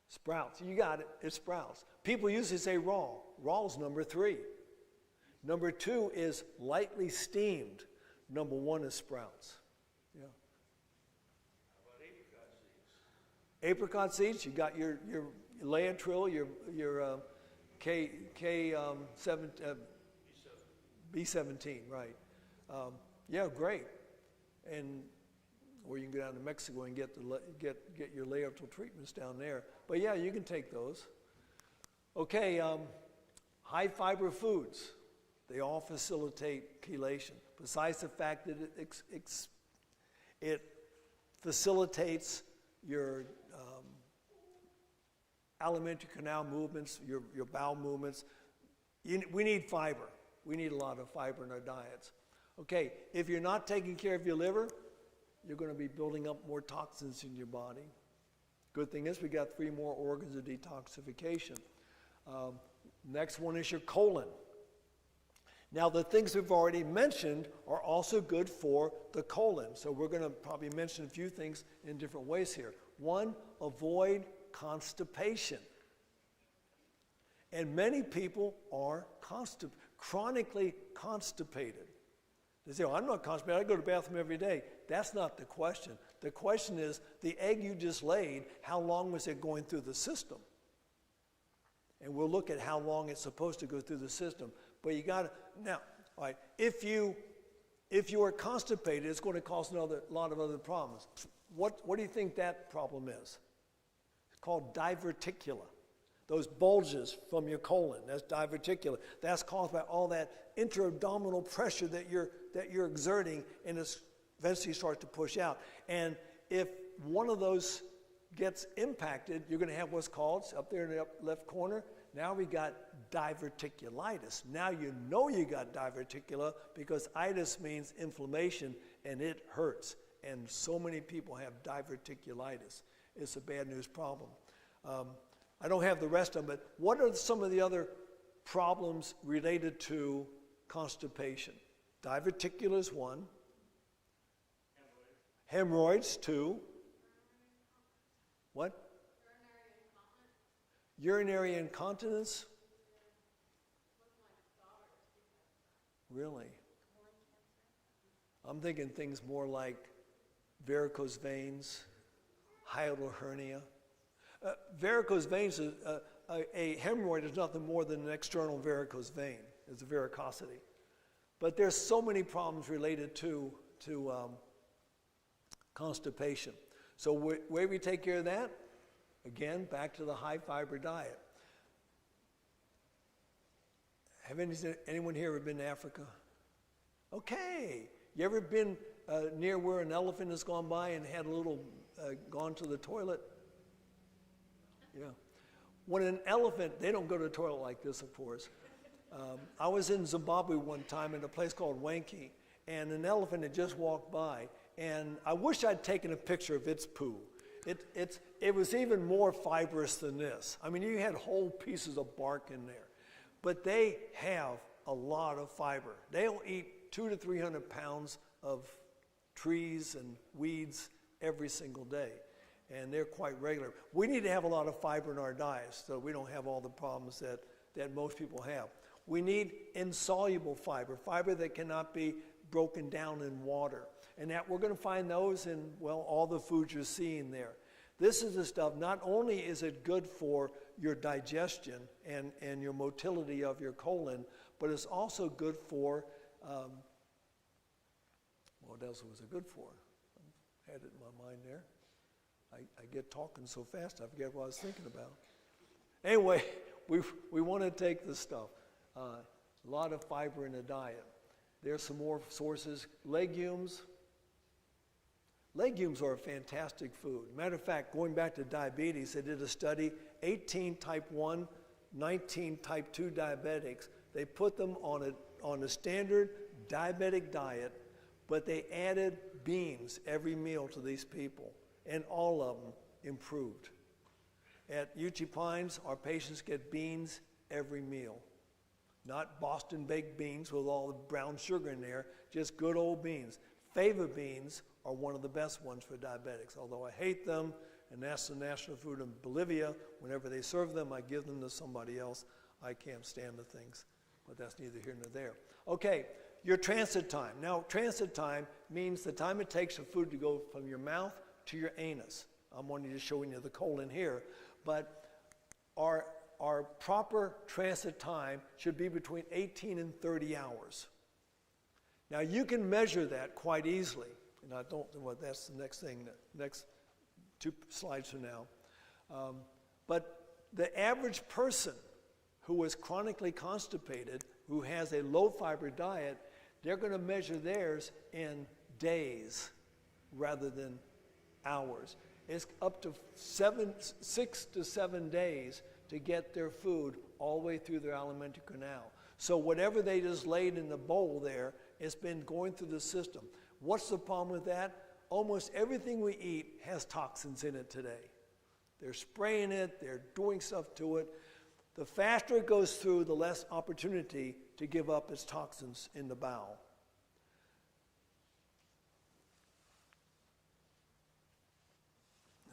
S1: Sprouts. You got it. It's sprouts. People usually say raw. Raw is number 3. Number 2 is lightly steamed. Number 1 is sprouts. Yeah.
S3: How about apricot seeds?
S1: Apricot seeds. You got your Cilantril, your B17, right. Yeah, great. And or you can go down to Mexico and get your Cilantril treatments down there. But yeah, you can take those. Okay, high fiber foods. They all facilitate chelation. Besides the fact that it facilitates your alimentary canal movements, your bowel movements. We need fiber. We need a lot of fiber in our diets. Okay, if you're not taking care of your liver, you're going to be building up more toxins in your body. Good thing is we got 3 more organs of detoxification. Next one is your colon. Now the things we've already mentioned are also good for the colon. So we're going to probably mention a few things in different ways here. 1, avoid constipation. And many people are chronically constipated. They say, oh, I'm not constipated, I go to the bathroom every day. That's not the question. The question is, the egg you just laid, how long was it going through the system? And we'll look at how long it's supposed to go through the system. But you got to, now, all right, if you are constipated, it's going to cause a lot of other problems. What do you think that problem is? It's called diverticula. Those bulges from your colon, that's diverticula. That's caused by all that intra-abdominal pressure that you're exerting, and it eventually starts to push out. And if one of those gets impacted, you're going to have what's called, up there in the left corner, now we got diverticulitis. Now you know you got diverticula because itis means inflammation, and it hurts. And so many people have diverticulitis. It's a bad news problem. I don't have the rest of them, but what are some of the other problems related to constipation? Diverticula is 1. Hemorrhoids 2. What? Urinary incontinence? Really? I'm thinking things more like varicose veins, hiatal hernia. Varicose veins, a hemorrhoid is nothing more than an external varicose vein. It's a varicosity. But there's so many problems related to constipation. So where we take care of that? Again, back to the high fiber diet. Have anyone here ever been to Africa? Okay. You ever been near where an elephant has gone by and had a little gone to the toilet? Yeah. When an elephant, they don't go to the toilet like this, of course. I was in Zimbabwe one time in a place called Wankie, and an elephant had just walked by, and I wish I'd taken a picture of its poo. It was even more fibrous than this. I mean, you had whole pieces of bark in there. But they have a lot of fiber. They'll eat 200 to 300 pounds of trees and weeds every single day, and they're quite regular. We need to have a lot of fiber in our diets so we don't have all the problems that most people have. We need insoluble fiber, fiber that cannot be broken down in water, and that we're going to find those in, well, all the foods you're seeing there. This is the stuff, not only is it good for your digestion and your motility of your colon, but it's also good for, what else was it good for? I had it in my mind there. I get talking so fast I forget what I was thinking about. Anyway, we want to take this stuff. A lot of fiber in the diet. There's some more sources. Legumes. Legumes are a fantastic food. Matter of fact, going back to diabetes, they did a study, 18 type 1, 19 type 2 diabetics. They put them on a standard diabetic diet, but they added beans every meal to these people, and all of them improved. At UT Pines, our patients get beans every meal. Not Boston baked beans with all the brown sugar in there, just good old beans. Fava beans are one of the best ones for diabetics, although I hate them, and that's the national food in Bolivia. Whenever they serve them, I give them to somebody else. I can't stand the things, but that's neither here nor there. Okay, your transit time. Now, transit time means the time it takes for food to go from your mouth to your anus. I'm only just showing you the colon here, but our proper transit time should be between 18 and 30 hours. Now, you can measure that quite easily, and I don't know what that's the next thing, next 2 slides from now. But the average person who is chronically constipated, who has a low-fiber diet, they're going to measure theirs in days rather than hours. It's up to 6 to 7 days to get their food all the way through their alimentary canal. So whatever they just laid in the bowl there, it's been going through the system. What's the problem with that? Almost everything we eat has toxins in it today. They're spraying it, they're doing stuff to it. The faster it goes through, the less opportunity to give up its toxins in the bowel.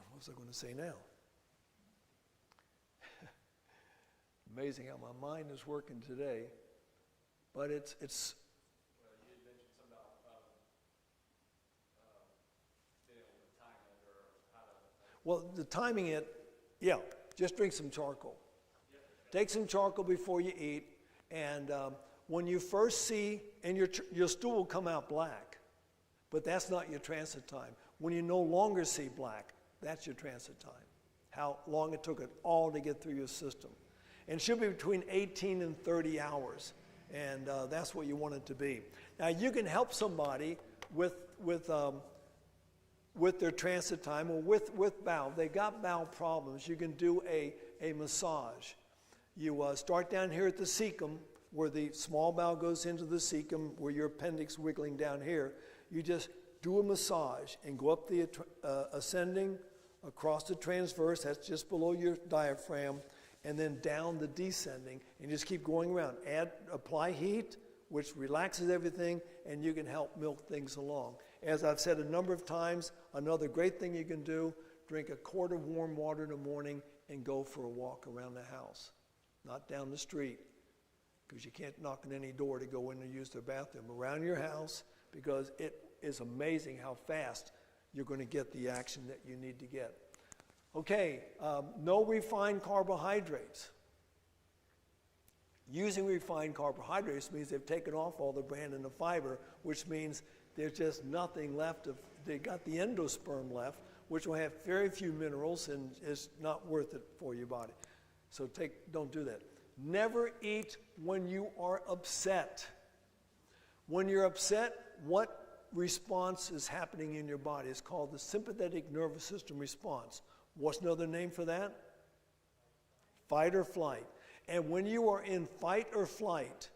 S1: What was I going to say now? Amazing how my mind is working today, but it's.
S4: Well, you had mentioned something about being able to time it or how to.
S1: Well, the timing it, yeah, just drink some charcoal. Yep. Take some charcoal before you eat, and when you first see, and your stool will come out black, but that's not your transit time. When you no longer see black, that's your transit time. How long it took it all to get through your system. And it should be between 18 and 30 hours, and that's what you want it to be. Now, you can help somebody with their transit time or with bowel. They got bowel problems. You can do a massage. You start down here at the cecum, where the small bowel goes into the cecum, where your appendix wiggling down here. You just do a massage and go up the ascending, across the transverse, that's just below your diaphragm, and then down the descending, and just keep going around. Apply heat, which relaxes everything, and you can help milk things along. As I've said a number of times, another great thing you can do, drink a quart of warm water in the morning and go for a walk around the house, not down the street, because you can't knock on any door to go in and use their bathroom. Around your house, because it is amazing how fast you're going to get the action that you need to get. Okay, no refined carbohydrates. Using refined carbohydrates means they've taken off all the bran and the fiber, which means There's just nothing left they got the endosperm left, which will have very few minerals and is not worth it for your body. So don't do that. Never eat when you are upset. When you're upset, what response is happening in your body? It's called the sympathetic nervous system response. What's another name for that? Fight or flight. And when you are in fight or flight,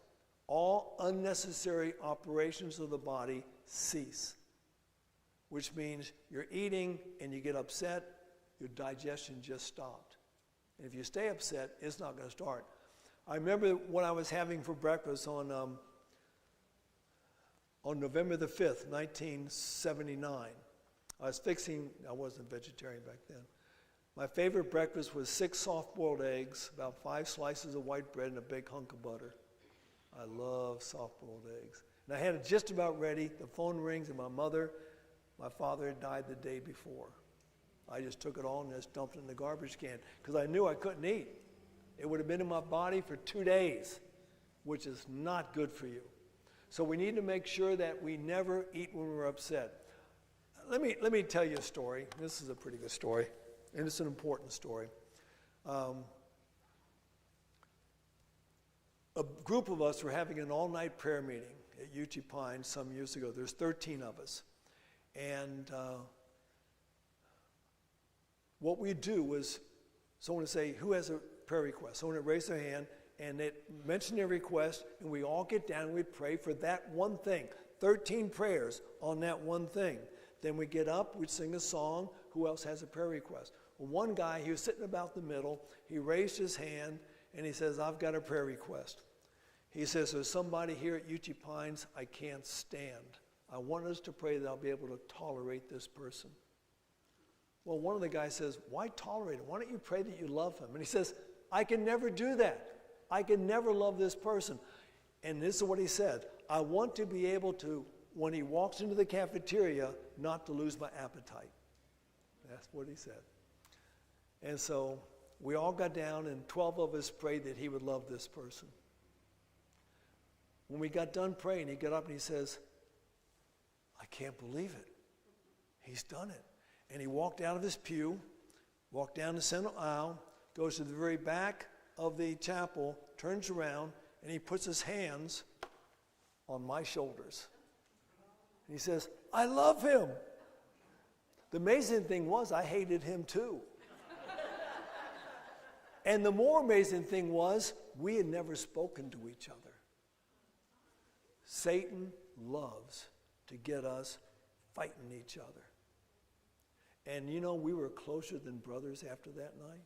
S1: all unnecessary operations of the body cease, which means you're eating and you get upset, your digestion just stopped. And if you stay upset, it's not going to start. I remember what I was having for breakfast on November the 5th, 1979. I wasn't vegetarian back then. My favorite breakfast was 6 soft-boiled eggs, about 5 slices of white bread, and a big hunk of butter. I love soft-boiled eggs. And I had it just about ready. The phone rings, and my father had died the day before. I just took it all and just dumped it in the garbage can because I knew I couldn't eat. It would have been in my body for 2 days, which is not good for you. So we need to make sure that we never eat when we're upset. Let me tell you a story. This is a pretty good story, and it's an important story. A group of us were having an all-night prayer meeting at UT Pines some years ago. There's 13 of us. And what we do was someone would say, who has a prayer request? Someone would raise their hand, and they'd mention their request, and we all get down and we'd pray for that one thing. 13 prayers on that one thing. Then we get up, we'd sing a song. Who else has a prayer request? Well, one guy, he was sitting about the middle. He raised his hand, and he says, I've got a prayer request. He says, there's somebody here at UT Pines I can't stand. I want us to pray that I'll be able to tolerate this person. Well, one of the guys says, why tolerate him? Why don't you pray that you love him? And he says, I can never do that. I can never love this person. And this is what he said. I want to be able to, when he walks into the cafeteria, not to lose my appetite. That's what he said. And so we all got down, and 12 of us prayed that he would love this person. When we got done praying, he got up and he says, I can't believe it. He's done it. And he walked out of his pew, walked down the center aisle, goes to the very back of the chapel, turns around, and he puts his hands on my shoulders. And he says, I love him. The amazing thing was I hated him too. And the more amazing thing was we had never spoken to each other. Satan loves to get us fighting each other. And you know, we were closer than brothers after that night.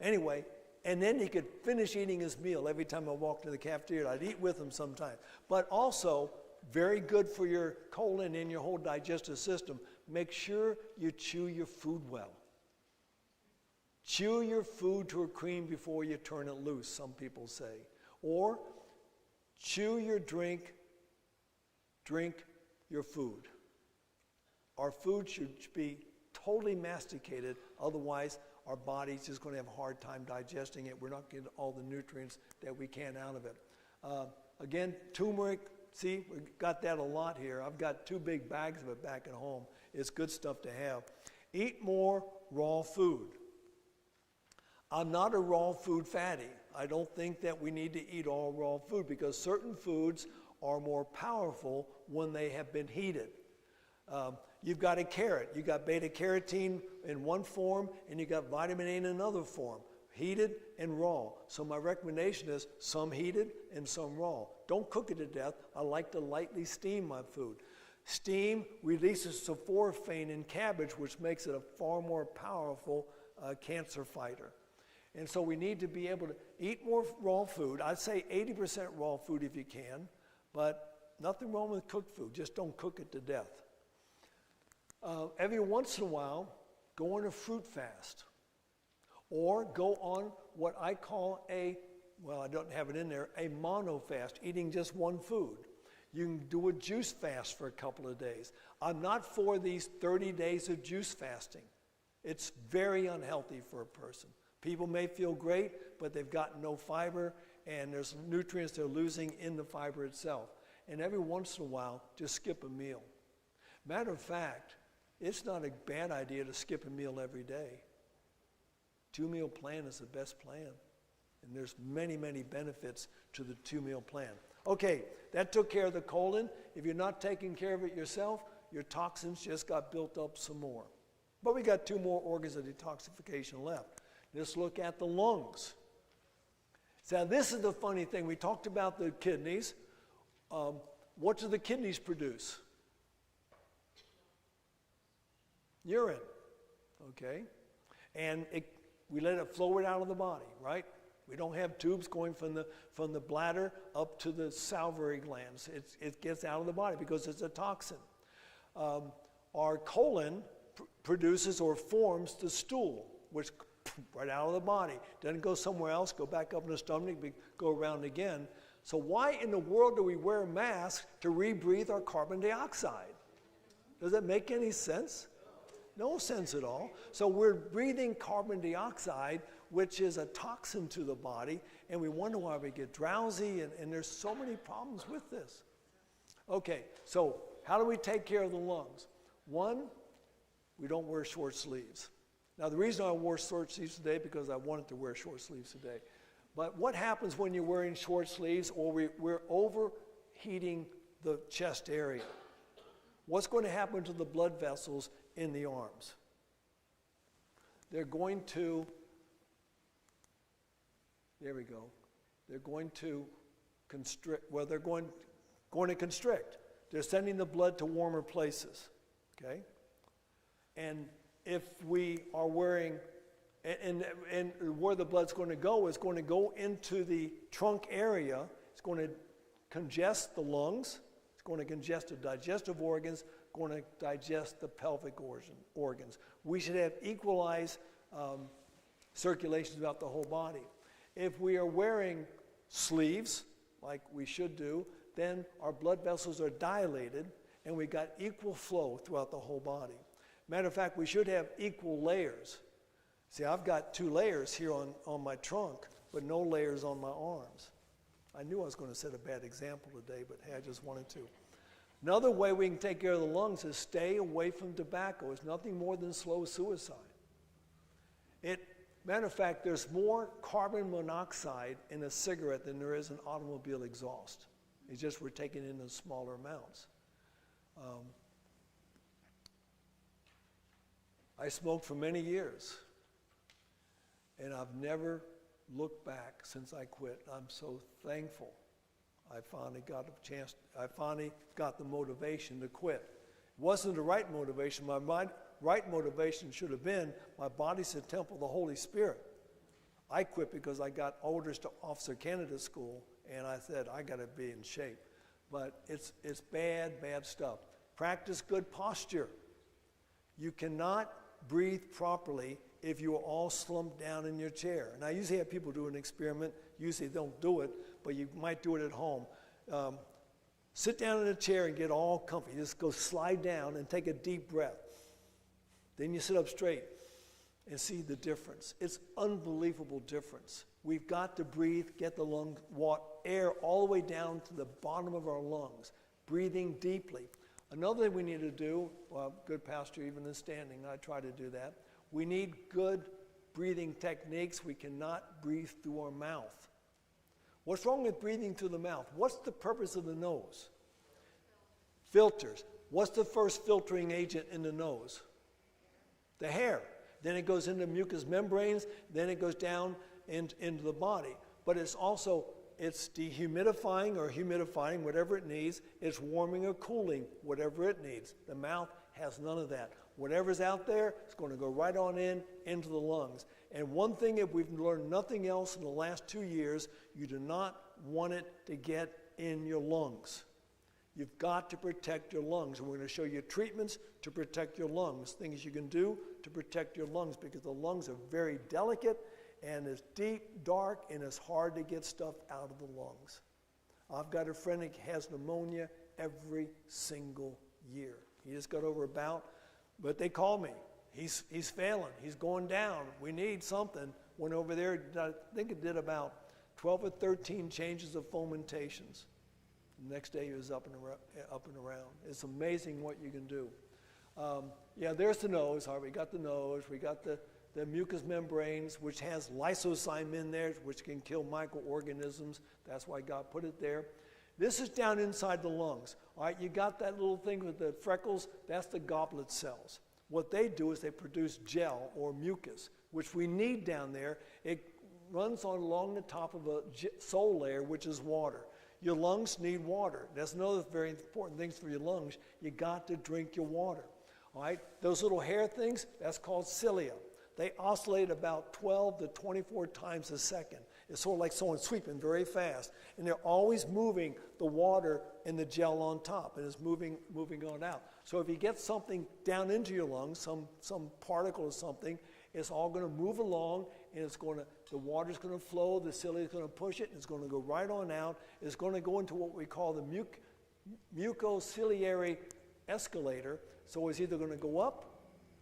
S1: Anyway, and then he could finish eating his meal every time I walked to the cafeteria. I'd eat with him sometimes. But also, very good for your colon and your whole digestive system. Make sure you chew your food well. Chew your food to a cream before you turn it loose, some people say. Or chew your drink your food. Our food should be totally masticated, otherwise our body's just going to have a hard time digesting it. We're not getting all the nutrients that we can out of it. Again, turmeric, see, we got that a lot here. I've got 2 big bags of it back at home. It's good stuff to have. Eat more raw food. I'm not a raw food fatty. I don't think that we need to eat all raw food because certain foods are more powerful when they have been heated. You've got a carrot. You've got beta-carotene in one form, and you've got vitamin A in another form, heated and raw. So my recommendation is some heated and some raw. Don't cook it to death. I like to lightly steam my food. Steam releases sulforaphane in cabbage, which makes it a far more powerful cancer fighter. And so we need to be able to eat more raw food. I'd say 80% raw food if you can, but nothing wrong with cooked food. Just don't cook it to death. Every once in a while, go on a fruit fast. Or go on what I call I don't have it in there, a mono fast, eating just one food. You can do a juice fast for a couple of days. I'm not for these 30 days of juice fasting. It's very unhealthy for a person. People may feel great, but they've got no fiber, and there's nutrients they're losing in the fiber itself. and every once in a while, just skip a meal. Matter of fact, it's not a bad idea to skip a meal every day. 2-meal plan is the best plan. And there's many, many benefits to the 2-meal plan. Okay, that took care of the colon. If you're not taking care of it yourself, your toxins just got built up some more. But we got 2 more organs of detoxification left. Let's look at the lungs. So this is the funny thing. We talked about the kidneys. What do the kidneys produce? Urine. Okay? And we let it flow it out of the body, right? We don't have tubes going from the bladder up to the salivary glands. It gets out of the body because it's a toxin. Our colon produces or forms the stool, which right out of the body. Doesn't go somewhere else, go back up in the stomach, go around again. So why in the world do we wear masks to rebreathe our carbon dioxide? Does that make any sense? No sense at all. So we're breathing carbon dioxide, which is a toxin to the body, and we wonder why we get drowsy, and there's so many problems with this. Okay, so how do we take care of the lungs? One, we don't wear short sleeves. Now, the reason I wore short sleeves today, because I wanted to wear short sleeves today. But what happens when you're wearing short sleeves or we're overheating the chest area? What's going to happen to the blood vessels in the arms? They're going to, there we go, they're going to constrict, well, they're going to constrict. They're sending the blood to warmer places, okay? And if we are wearing, and where the blood's going to go is going to go into the trunk area. It's going to congest the lungs. It's going to congest the digestive organs, going to digest the pelvic organs. We should have equalized circulation throughout the whole body. If we are wearing sleeves, like we should do, then our blood vessels are dilated and we got equal flow throughout the whole body. Matter of fact, we should have equal layers. See, I've got 2 layers here on my trunk, but no layers on my arms. I knew I was going to set a bad example today, but hey, I just wanted to. Another way we can take care of the lungs is stay away from tobacco. It's nothing more than slow suicide. Matter of fact, there's more carbon monoxide in a cigarette than there is in automobile exhaust. It's just we're taking it in smaller amounts. I smoked for many years, and I've never looked back since I quit. I'm so thankful. I finally got a chance, I finally got the motivation to quit. It wasn't the right motivation. My right motivation should have been, my body's a temple of the Holy Spirit. I quit because I got orders to officer candidate school, and I said, I got to be in shape. But it's bad, bad stuff. Practice good posture. You cannot breathe properly if you are all slumped down in your chair. And I usually have people do an experiment. Usually they don't do it, but you might do it at home. Sit down in a chair and get all comfy. Just go slide down and take a deep breath. Then you sit up straight and see the difference. It's unbelievable difference. We've got to breathe, get the air all the way down to the bottom of our lungs, breathing deeply. Another thing we need to do, well, good pastor, even in standing, I try to do that. We need good breathing techniques. We cannot breathe through our mouth. What's wrong with breathing through the mouth? What's the purpose of the nose? Filters. What's the first filtering agent in the nose? The hair. Then it goes into mucous membranes, then it goes down into the body. But it's also, it's dehumidifying or humidifying, whatever it needs. It's warming or cooling, whatever it needs. The mouth has none of that. Whatever's out there, it's going to go right on into the lungs. And one thing, if we've learned nothing else in the last 2 years, you do not want it to get in your lungs. You've got to protect your lungs. And we're going to show you treatments to protect your lungs, things you can do to protect your lungs, because the lungs are very delicate and it's deep, dark, and it's hard to get stuff out of the lungs. I've got a friend that has pneumonia every single year. He just got over a bout, but they called me. He's failing. He's going down. We need something. Went over there, I think it did about 12 or 13 changes of fomentations. The next day he was up and around. It's amazing what you can do. Yeah, there's the nose. All right, we got the nose. We got the mucous membranes, which has lysozyme in there, which can kill microorganisms. That's why God put it there. This is down inside the lungs. All right, you got that little thing with the freckles. That's the goblet cells. What they do is they produce gel or mucus, which we need down there. It runs on along the top of a soil layer, which is water. Your lungs need water. That's another very important thing for your lungs. You got to drink your water. All right, those little hair things, that's called cilia. They oscillate about 12 to 24 times a second. It's sort of like someone sweeping very fast. And they're always moving the water and the gel on top, and it's moving on out. So if you get something down into your lungs, some particle or something, it's all going to move along, and the water's going to flow, the cilia is going to push it, and it's going to go right on out. It's going to go into what we call the mucociliary escalator. So it's either going to go up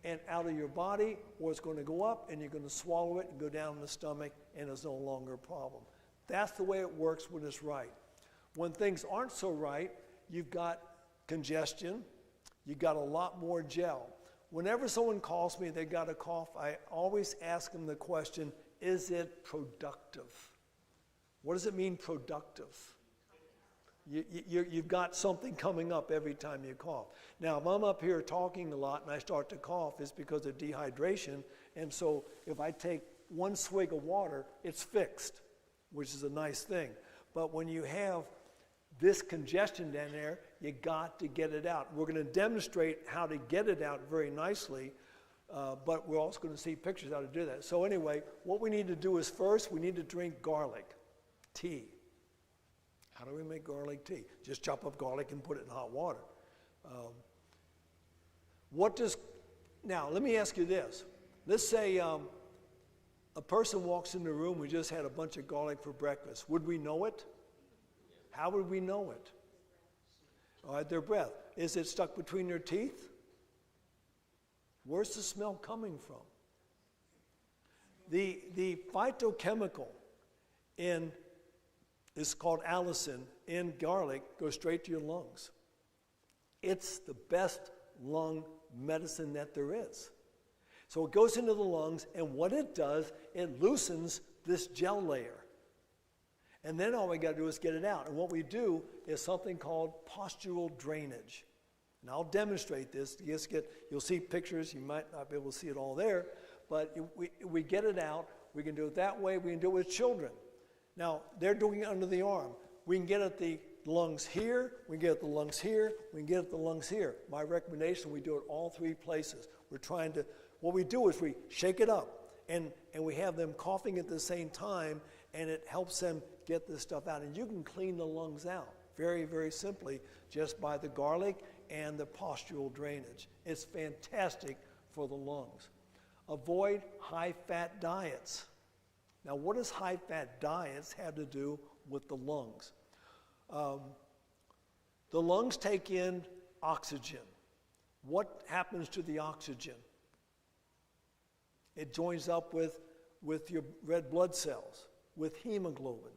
S1: and out of your body, or it's going to go up and you're going to swallow it and go down in the stomach, and it's no longer a problem. That's the way it works when it's right. When things aren't so right, you've got congestion, you've got a lot more gel. Whenever someone calls me, they got a cough, I always ask them the question, is it productive? What does it mean, productive? You've got something coming up every time you cough. Now, if I'm up here talking a lot and I start to cough, it's because of dehydration. And so if I take one swig of water, it's fixed, which is a nice thing. But when you have this congestion down there, you got to get it out. We're going to demonstrate how to get it out very nicely, but we're also going to see pictures how to do that. So anyway, what we need to do is first, we need to drink garlic tea. How do we make garlic tea? Just chop up garlic and put it in hot water. Now, let me ask you this. Let's say a person walks in the room, we just had a bunch of garlic for breakfast. Would we know it? How would we know it? All right, their breath. Is it stuck between their teeth? Where's the smell coming from? The phytochemical is called allicin in garlic, goes straight to your lungs. It's the best lung medicine that there is. So it goes into the lungs, and what it does, it loosens this gel layer. And then all we got to do is get it out. And what we do is something called postural drainage. And I'll demonstrate this. You'll see pictures. You might not be able to see it all there. But we get it out. We can do it that way. We can do it with children. Now, they're doing it under the arm. We can get at the lungs here. We can get at the lungs here. We can get at the lungs here. My recommendation, we do it all three places. What we do is we shake it up. And we have them coughing at the same time, and it helps them get this stuff out. And you can clean the lungs out very, very simply just by the garlic and the postural drainage. It's fantastic for the lungs. Avoid high-fat diets. Now, what does high-fat diets have to do with the lungs? The lungs take in oxygen. What happens to the oxygen? It joins up with your red blood cells, with hemoglobin.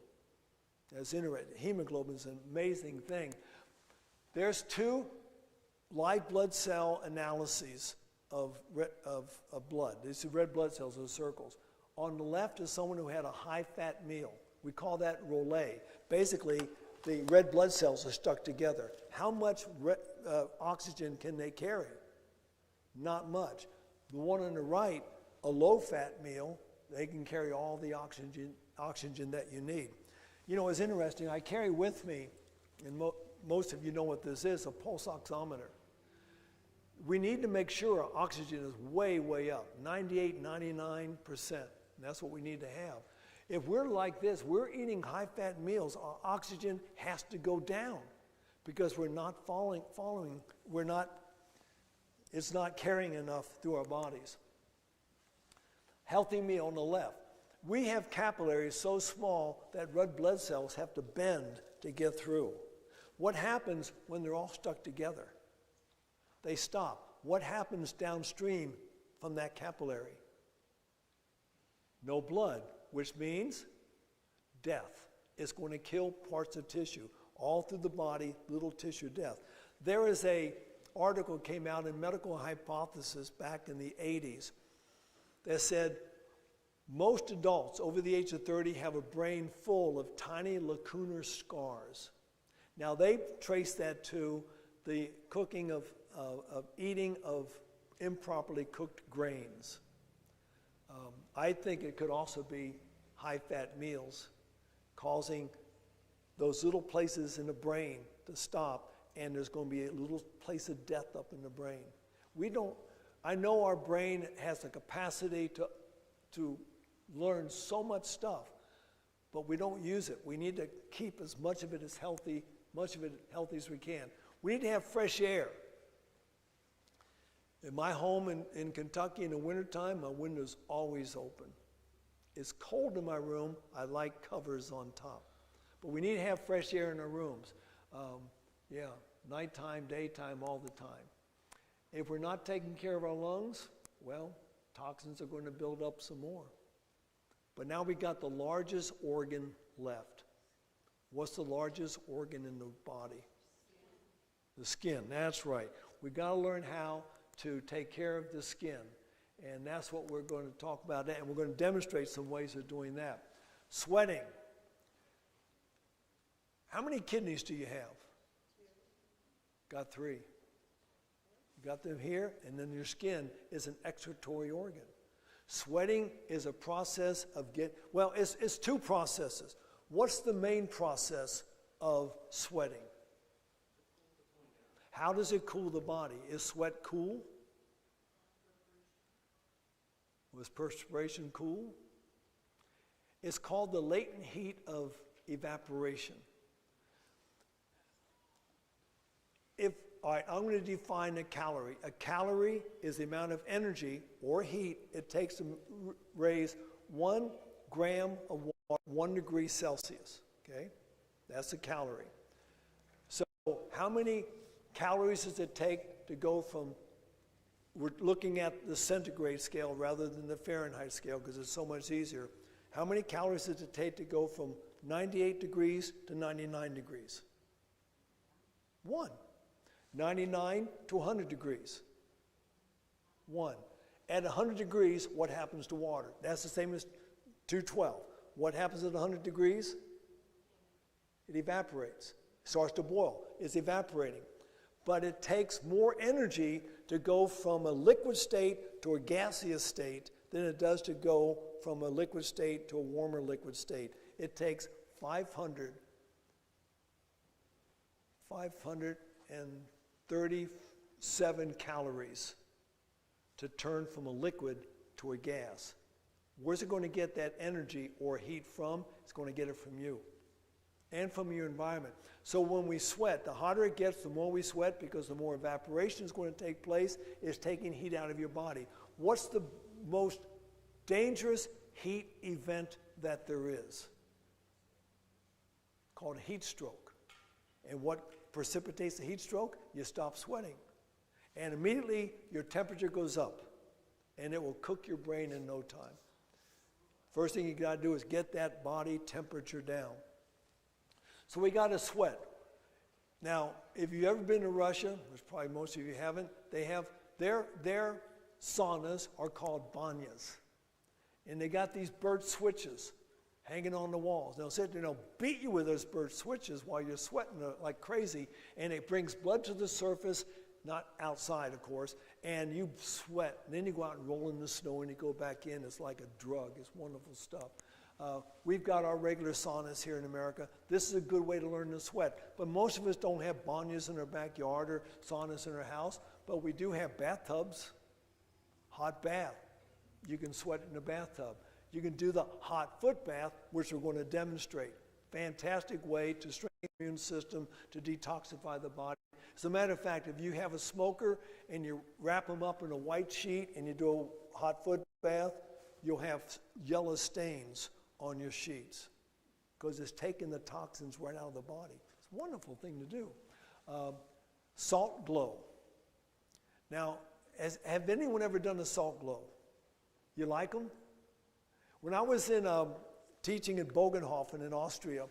S1: That's interesting. Hemoglobin is an amazing thing. There's two live blood cell analyses of blood. These are red blood cells, those circles. On the left is someone who had a high-fat meal. We call that Rollet. Basically, the red blood cells are stuck together. How much oxygen can they carry? Not much. The one on the right, a low-fat meal, they can carry all the oxygen that you need. You know, it's interesting. I carry with me, and most of you know what this is, a pulse oximeter. We need to make sure our oxygen is way, way up, 98, 99%. And that's what we need to have. If we're like this, we're eating high-fat meals, our oxygen has to go down because we're not it's not carrying enough through our bodies. Healthy meal on the left. We have capillaries so small that red blood cells have to bend to get through. What happens when they're all stuck together? They stop. What happens downstream from that capillary? No blood, which means death. It's going to kill parts of tissue. all through the body, little tissue death. There is a article came out in Medical Hypothesis back in the 80s that said most adults over the age of 30 have a brain full of tiny lacunar scars. Now they trace that to the cooking of eating of improperly cooked grains. I think it could also be high-fat meals causing those little places in the brain to stop, and there's going to be a little place of death up in the brain. I know our brain has the capacity to learn so much stuff, but we don't use it. We need to keep as much of it as healthy as we can. We need to have fresh air. In my home in Kentucky in the wintertime, my window's always open. It's cold in my room. I like covers on top. But we need to have fresh air in our rooms. Nighttime, daytime, all the time. If we're not taking care of our lungs, well, toxins are going to build up some more. But now we got the largest organ left. What's the largest organ in the body? The skin, that's right. We got to learn how to take care of the skin. And that's what we're going to talk about, and we're going to demonstrate some ways of doing that. Sweating. How many kidneys do you have? Got 3. You got them here, and then your skin is an excretory organ. Sweating is a process of it's 2 processes. What's the main process of sweating? How does it cool the body? Is sweat cool? Was perspiration cool? It's called the latent heat of evaporation. All right, I'm going to define a calorie. A calorie is the amount of energy or heat it takes to raise 1 gram of water, 1 degree Celsius. Okay, that's a calorie. So how many calories does it take to go from, we're looking at the centigrade scale rather than the Fahrenheit scale because it's so much easier. How many calories does it take to go from 98 degrees to 99 degrees? 1. 99 to 100 degrees. 1. At 100 degrees, what happens to water? That's the same as 212. What happens at 100 degrees? It evaporates. It starts to boil. It's evaporating. But it takes more energy to go from a liquid state to a gaseous state than it does to go from a liquid state to a warmer liquid state. It takes 537 calories to turn from a liquid to a gas. Where's it going to get that energy or heat from? It's going to get it from you and from your environment. So when we sweat, the hotter it gets, the more we sweat because the more evaporation is going to take place. It's taking heat out of your body. What's the most dangerous heat event that there is? Called a heat stroke. And what precipitates the heat stroke? You stop sweating. And immediately your temperature goes up. And it will cook your brain in no time. First thing you got to do is get that body temperature down. So we got to sweat. Now, if you've ever been to Russia, which probably most of you haven't, they have their saunas are called banyas. And they got these bird switches hanging on the walls. They'll sit there and they'll beat you with those bird switches while you're sweating like crazy, and it brings blood to the surface, not outside, of course, and you sweat. And then you go out and roll in the snow and you go back in. It's like a drug. It's wonderful stuff. We've got our regular saunas here in America. This is a good way to learn to sweat. But most of us don't have banyas in our backyard or saunas in our house, but we do have bathtubs, hot bath. You can sweat in a bathtub. You can do the hot foot bath, which we're going to demonstrate. Fantastic way to strengthen the immune system, to detoxify the body. As a matter of fact, if you have a smoker and you wrap them up in a white sheet and you do a hot foot bath, you'll have yellow stains on your sheets because it's taking the toxins right out of the body. It's a wonderful thing to do. Salt glow. Now, have anyone ever done a salt glow? You like them? When I was in teaching at Bogenhofen in Austria,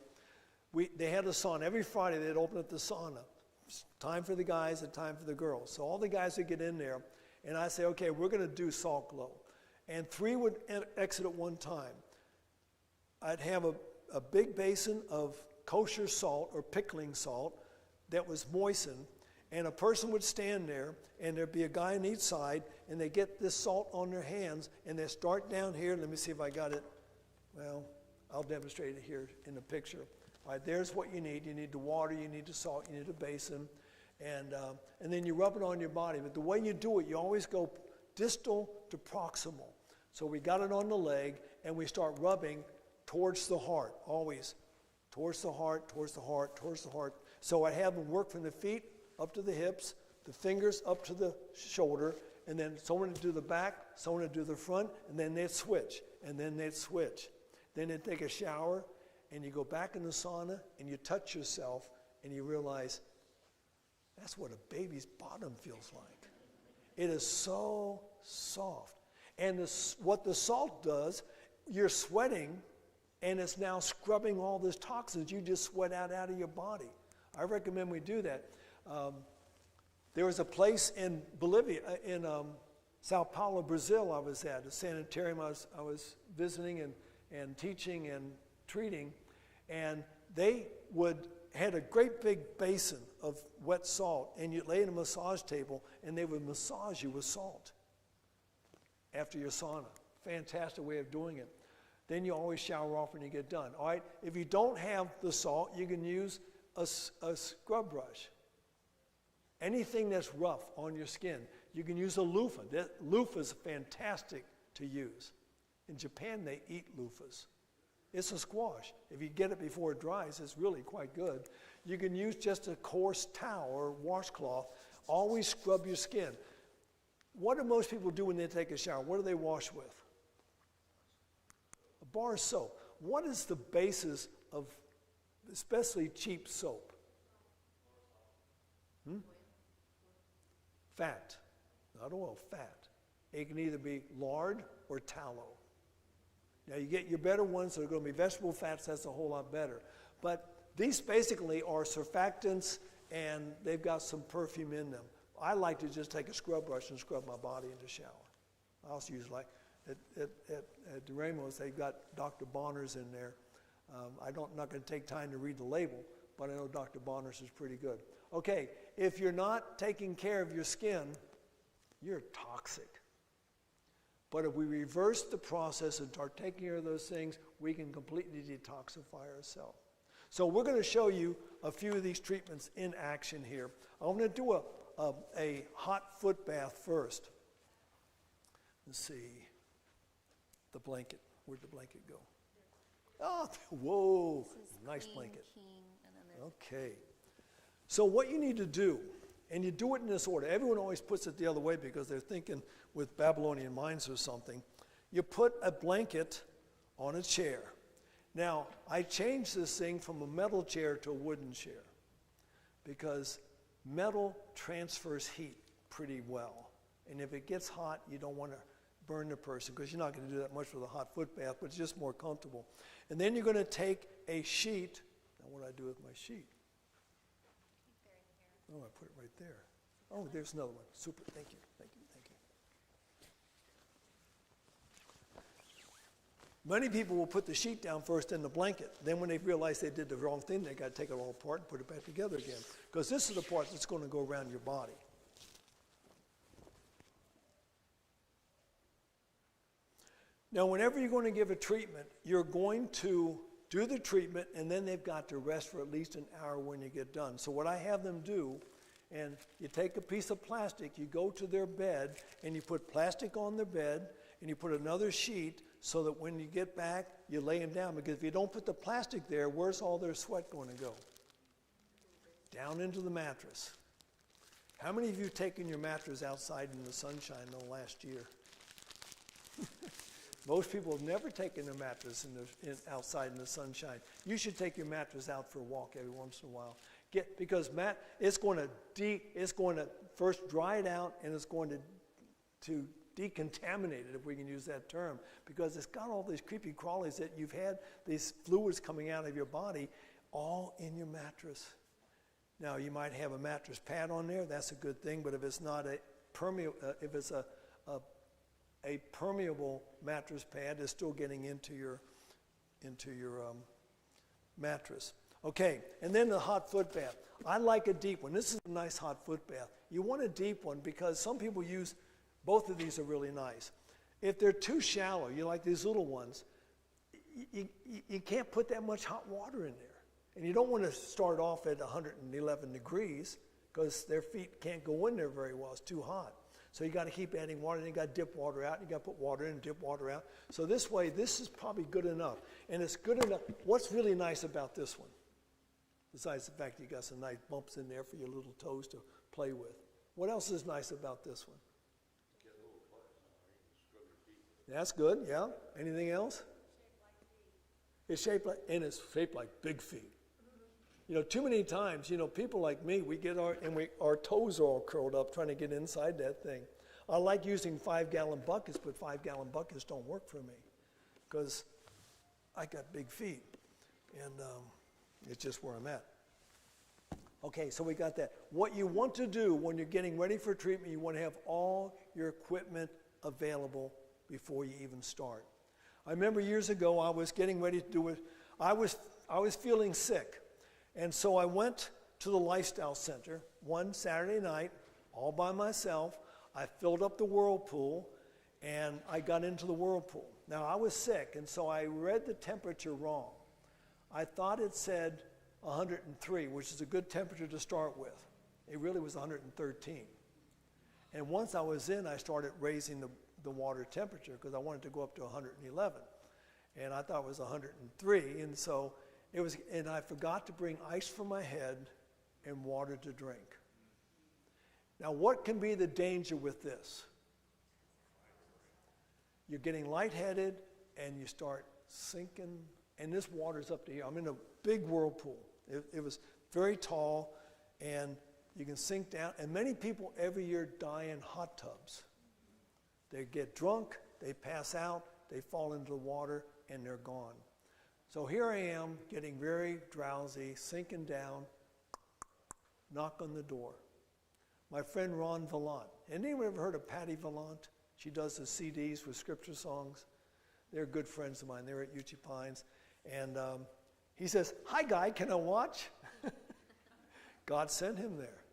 S1: They had a sauna. Every Friday they'd open up the sauna. Time for the guys and time for the girls. So all the guys would get in there, and I'd say, okay, we're going to do salt glow. And 3 would exit at one time. I'd have a big basin of kosher salt or pickling salt that was moistened, and a person would stand there, and there'd be a guy on each side, and they get this salt on their hands, and they start down here. Let me see if I got it. Well, I'll demonstrate it here in the picture. All right, there's what you need. You need the water, you need the salt, you need a basin, and then you rub it on your body. But the way you do it, you always go distal to proximal. So we got it on the leg, and we start rubbing towards the heart, always towards the heart, towards the heart, towards the heart. So I have them work from the feet up to the hips, the fingers up to the shoulder, and then someone to do the back, someone to do the front, and then they'd switch, and then they'd switch. Then they'd take a shower, and you go back in the sauna, and you touch yourself, and you realize that's what a baby's bottom feels like. It is so soft. And what the salt does, you're sweating, and it's now scrubbing all those toxins you just sweat out of your body. I recommend we do that. There was a place in Bolivia, in Sao Paulo, Brazil, I was at, a sanitarium I was visiting and teaching and treating, and they had a great big basin of wet salt, and you'd lay in a massage table, and they would massage you with salt after your sauna. Fantastic way of doing it. Then you always shower off when you get done. All right, if you don't have the salt, you can use a scrub brush. Anything that's rough on your skin, you can use a loofah. Loofah is fantastic to use. In Japan, they eat loofahs. It's a squash. If you get it before it dries, it's really quite good. You can use just a coarse towel or washcloth. Always scrub your skin. What do most people do when they take a shower? What do they wash with? A bar of soap. What is the basis of especially cheap soap? Fat. Not oil, fat. It can either be lard or tallow. Now you get your better ones that are going to be vegetable fats, that's a whole lot better. But these basically are surfactants, and they've got some perfume in them. I like to just take a scrub brush and scrub my body in the shower. I also use, like at Ramos, they've got Dr. Bonner's in there. I'm not going to take time to read the label, but I know Dr. Bonner's is pretty good. Okay, if you're not taking care of your skin, you're toxic. But if we reverse the process and start taking care of those things, we can completely detoxify ourselves. So we're going to show you a few of these treatments in action here. I'm going to do a hot foot bath first. Let's see. The blanket. Where'd the blanket go? Oh, whoa. Nice blanket. Okay. So what you need to do, and you do it in this order. Everyone always puts it the other way because they're thinking with Babylonian minds or something. You put a blanket on a chair. Now, I changed this thing from a metal chair to a wooden chair because metal transfers heat pretty well. And if it gets hot, you don't want to burn the person because you're not going to do that much with a hot foot bath, but it's just more comfortable. And then you're going to take a sheet. Now, what do I do with my sheet? Oh, I put it right there. Oh, there's another one. Super. Thank you. Thank you. Thank you. Many people will put the sheet down first in the blanket. Then when they realize they did the wrong thing, they got to take it all apart and put it back together again. Because this is the part that's going to go around your body. Now, whenever you're going to give a treatment, you're going to do the treatment, and then they've got to rest for at least an hour when you get done. So what I have them do, and you take a piece of plastic, you go to their bed, and you put plastic on their bed, and you put another sheet so that when you get back, you lay them down. Because if you don't put the plastic there, where's all their sweat going to go? Down into the mattress. How many of you have taken your mattress outside in the sunshine in the last year? Most people have never taken their mattress outside in the sunshine. You should take your mattress out for a walk every once in a while. Because it's going to first dry it out, and it's going to decontaminate it, if we can use that term, because it's got all these creepy crawlies that you've had these fluids coming out of your body. all in your mattress. Now, you might have a mattress pad on there. That's a good thing. But if it's not a if it's a permeable mattress pad, it's still getting into your mattress. Okay, and then the hot foot bath. I like a deep one. This is a nice hot foot bath. You want a deep one because some people use, both of these are really nice. If they're too shallow, you like these little ones, you can't put that much hot water in there. And you don't want to start off at 111 degrees because their feet can't go in there very well. It's too hot. So you got to keep adding water, and you got to dip water out, and you got to put water in, dip water out. So this way, this is probably good enough. And it's good enough. What's really nice about this one? Besides the fact that you got some nice bumps in there for your little toes to play with. What else is nice about this one?
S3: Get a little flex on it, you can scrub your feet.
S1: That's good, yeah. Anything else? It's shaped like, and it's shaped like big feet. You know, too many times, you know, people like me, we get our toes are all curled up trying to get inside that thing. I like using 5-gallon buckets, but 5-gallon buckets don't work for me because I got big feet, and it's just where I'm at. Okay, so we got that. What you want to do when you're getting ready for treatment, you want to have all your equipment available before you even start. I remember years ago, I was getting ready to do it. I was feeling sick. And so I went to the lifestyle center one Saturday night, all by myself. I filled up the whirlpool, and I got into the whirlpool. Now, I was sick, and so I read the temperature wrong. I thought it said 103, which is a good temperature to start with. It really was 113. And once I was in, I started raising the water temperature because I wanted to go up to 111. And I thought it was 103, and so it was, and I forgot to bring ice for my head and water to drink. Now, what can be the danger with this? You're getting lightheaded, and you start sinking, and this water's up to here. I'm in a big whirlpool. It was very tall, and you can sink down. And many people every year die in hot tubs. They get drunk, they pass out, they fall into the water, and they're gone. So here I am, getting very drowsy, sinking down, knock on the door. My friend Ron Vallant. Anyone ever heard of Patty Vallant? She does the CDs with scripture songs. They're good friends of mine. They're at UT Pines. And he says, "Hi, Guy, can I watch?" God sent him there.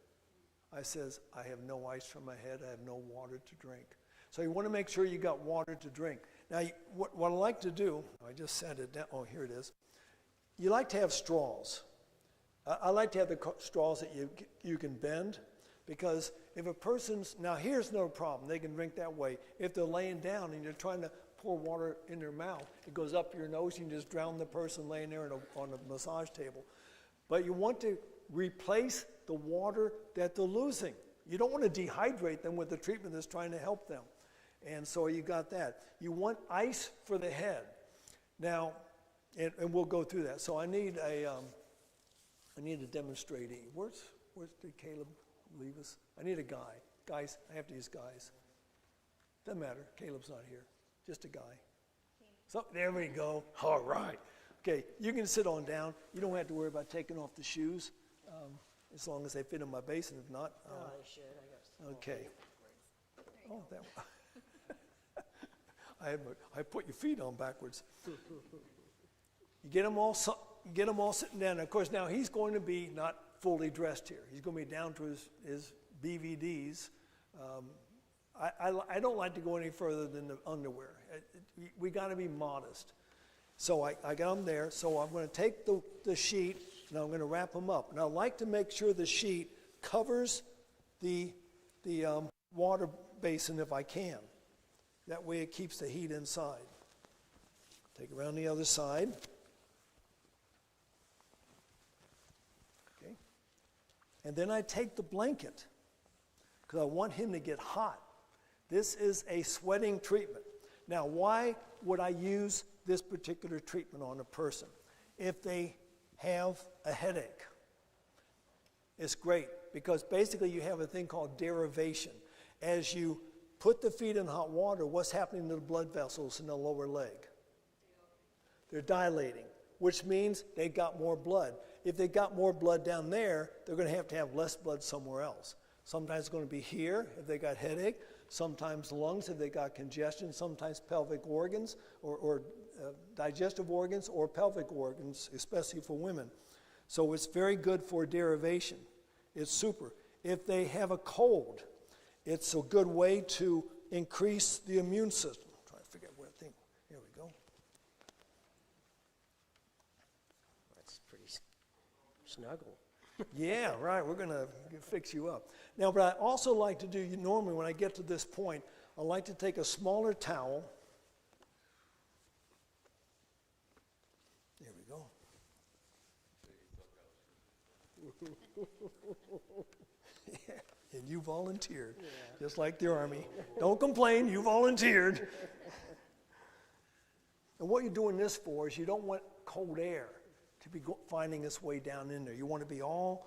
S1: I says, "I have no ice for my head. I have no water to drink." So you want to make sure you got water to drink. Now, what I like to do, I just sent it down. Oh, here it is. You like to have straws. I like to have the straws that you can bend, because if a person's, now here's no problem. They can drink that way. If they're laying down and you're trying to pour water in their mouth, it goes up your nose, you can just drown the person laying there on a massage table. But you want to replace the water that they're losing. You don't want to dehydrate them with the treatment that's trying to help them. And so you got that. You want ice for the head. Now, and we'll go through that. So I need a demonstratee. Where's did Caleb leave us? I need a guy. Guys, I have to use guys. Doesn't matter. Caleb's not here. Just a guy. So there we go. All right. Okay, you can sit on down. You don't have to worry about taking off the shoes, as long as they fit in my basin. If not,
S5: I should. I got
S1: okay. Oh, that. I put your feet on backwards. You get them all sitting down. Of course, now he's going to be not fully dressed here. He's going to be down to his BVDs. I don't like to go any further than the underwear. We got to be modest. So I got them there. So I'm going to take the sheet and I'm going to wrap them up. And I like to make sure the sheet covers the water basin if I can. That way it keeps the heat inside. Take it around the other side. Okay. And then I take the blanket because I want him to get hot. This is a sweating treatment. Now, why would I use this particular treatment on a person? If they have a headache, it's great because basically you have a thing called derivation. As you put the feet in hot water, what's happening to the blood vessels in the lower leg? They're dilating, which means they got more blood. if they got more blood down there, they're going to have less blood somewhere else. Sometimes it's going to be here if they got headache, sometimes lungs if they got congestion, sometimes pelvic organs or digestive organs or pelvic organs, especially for women. So it's very good for derivation. It's super. If they have a cold, it's a good way to increase the immune system. I'm trying to figure out where I think. Here we go.
S5: That's pretty snuggle.
S1: Yeah, right. We're going to fix you up. Now, but I also like to do, normally when I get to this point, I like to take a smaller towel. There we go. Yeah, and you volunteered, just like the Army. Don't complain, you volunteered. And what you're doing this for is you don't want cold air to be finding its way down in there. You want to be all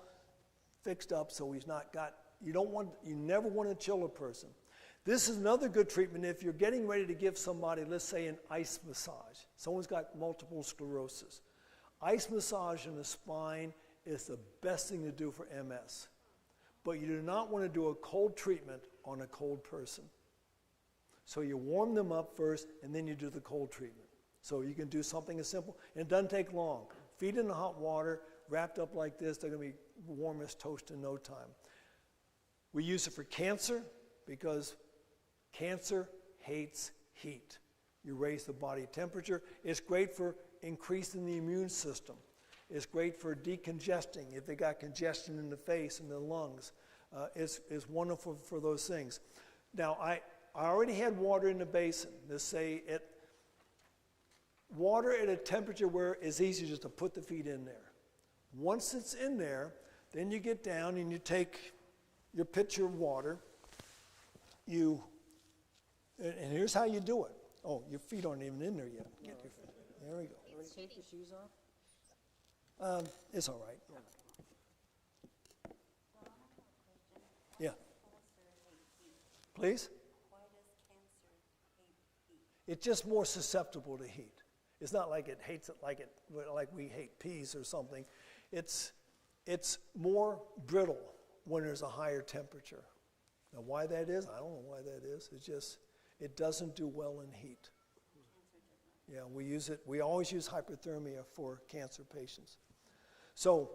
S1: fixed up so he's not got, you never want to chill a person. This is another good treatment if you're getting ready to give somebody, let's say, an ice massage. Someone's got multiple sclerosis. Ice massage in the spine is the best thing to do for MS. But you do not want to do a cold treatment on a cold person. So you warm them up first, and then you do the cold treatment. So you can do something as simple, and it doesn't take long. Feet in the hot water, wrapped up like this, they're going to be warm as toast in no time. We use it for cancer because cancer hates heat. You raise the body temperature. It's great for increasing the immune system. It's great for decongesting if they got congestion in the face and the lungs. It's wonderful for those things. Now, I already had water in the basin. Let's say water at a temperature where it's easy just to put the feet in there. Once it's in there, then you get down and you take your pitcher of water. And here's how you do it. Oh, your feet aren't even in there yet. Get your feet. There we go.
S5: You want to take your shoes off?
S1: It's all right. Yeah. Please?
S6: Why does cancer hate heat?
S1: It's just more susceptible to heat. It's not like it hates it like we hate peas or something. It's more brittle when there's a higher temperature. Now, why that is, I don't know why that is. It's just it doesn't do well in heat. Yeah, we always use hyperthermia for cancer patients. So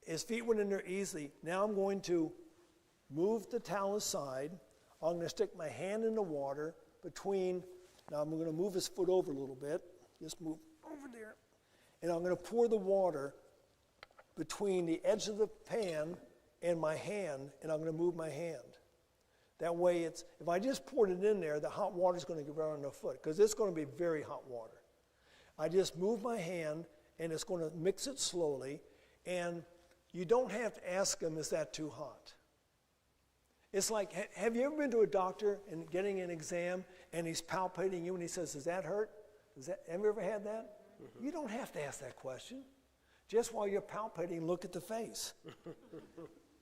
S1: his feet went in there easily. Now I'm going to move the towel aside. I'm going to stick my hand in the water now I'm going to move his foot over a little bit. Just move over there. And I'm going to pour the water between the edge of the pan and my hand, and I'm going to move my hand. That way if I just poured it in there, the hot water is going to get right on the foot because it's going to be very hot water. I just move my hand, and it's going to mix it slowly, and you don't have to ask him, is that too hot? It's like, have you ever been to a doctor and getting an exam, and he's palpating you, and he says, does that hurt? Have you ever had that? Mm-hmm. You don't have to ask that question. Just while you're palpating, look at the face.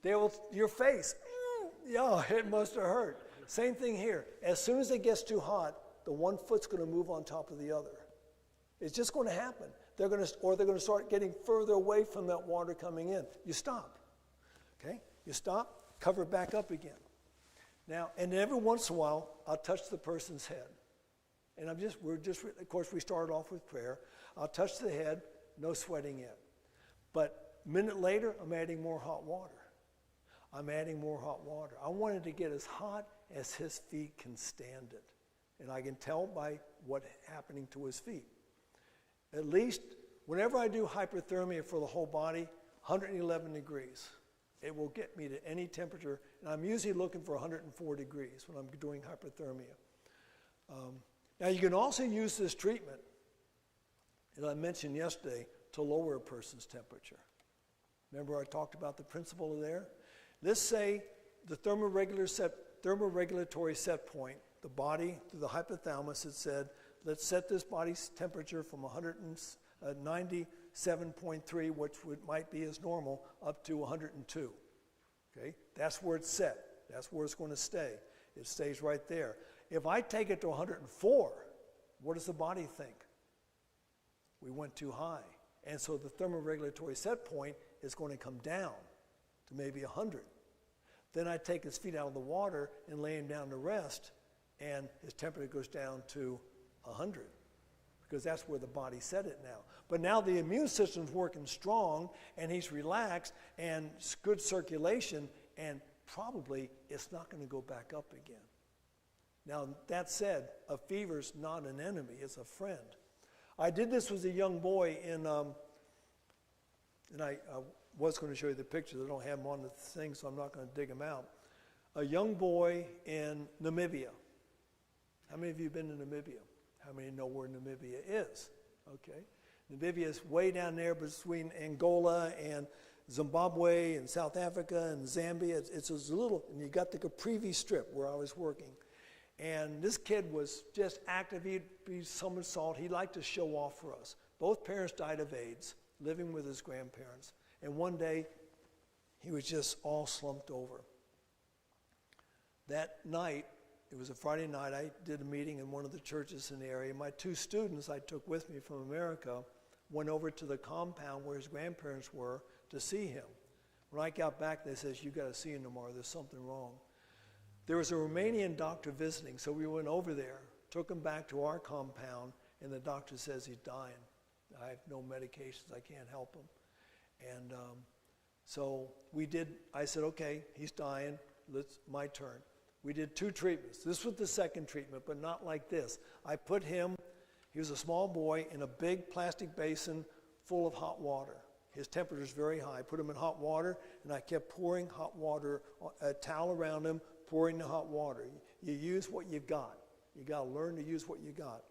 S1: Your face, yeah, it must have hurt. Same thing here. As soon as it gets too hot, the one foot's going to move on top of the other. It's just going to happen. They're going to start getting further away from that water coming in. You stop. Okay? You stop, cover it back up again. Now, and every once in a while, I'll touch the person's head. And of course, we started off with prayer. I'll touch the head, no sweating yet. But a minute later, I'm adding more hot water. I'm adding more hot water. I wanted to get as hot as his feet can stand it. And I can tell by what's happening to his feet. At least, whenever I do hyperthermia for the whole body, 111 degrees. It will get me to any temperature, and I'm usually looking for 104 degrees when I'm doing hyperthermia. Now, you can also use this treatment, as I mentioned yesterday, to lower a person's temperature. Remember I talked about the principle there? Let's say the thermoregulatory set point, the body through the hypothalamus, it said, let's set this body's temperature from 197.3, which might be as normal, up to 102. Okay? That's where it's set. That's where it's going to stay. It stays right there. If I take it to 104, what does the body think? We went too high. And so the thermoregulatory set point is going to come down to maybe 100. Then I take his feet out of the water and lay him down to rest, and his temperature goes down to 100, because that's where the body set it now. But now the immune system's working strong, and he's relaxed, and good circulation, and probably it's not going to go back up again. Now, that said, a fever's not an enemy, it's a friend. I did this with a young boy in, and I was going to show you the pictures. I don't have them on the thing, so I'm not going to dig them out. A young boy in Namibia. How many of you have been to Namibia? How many know where Namibia is? Okay. Namibia is way down there between Angola and Zimbabwe and South Africa and Zambia. It's a little, and you got the Caprivi Strip where I was working. And this kid was just active. He'd be somersault. He liked to show off for us. Both parents died of AIDS, living with his grandparents. And one day, he was just all slumped over. That night, it was a Friday night, I did a meeting in one of the churches in the area. My 2 students I took with me from America went over to the compound where his grandparents were to see him. When I got back, they said, "You got to see him tomorrow. There's something wrong." There was a Romanian doctor visiting, so we went over there, took him back to our compound, and the doctor says he's dying. I have no medications. I can't help him. And so I said, okay, he's dying. My turn. We did 2 treatments. This was the second treatment, but not like this. I put him, he was a small boy, in a big plastic basin full of hot water. His temperature is very high. I put him in hot water, and I kept pouring hot water, a towel around him, pouring the hot water. You use what you got. You got to learn to use what you got.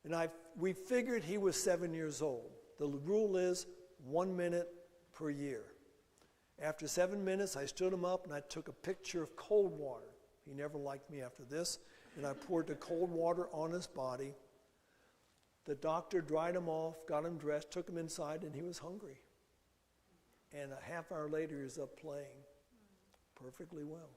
S1: And we figured he was 7 years old. The rule is 1 minute per year. After 7 minutes, I stood him up and I took a picture of cold water. He never liked me after this. And I poured the cold water on his body. The doctor dried him off, got him dressed, took him inside, and he was hungry. And a half hour later, he was up playing perfectly well.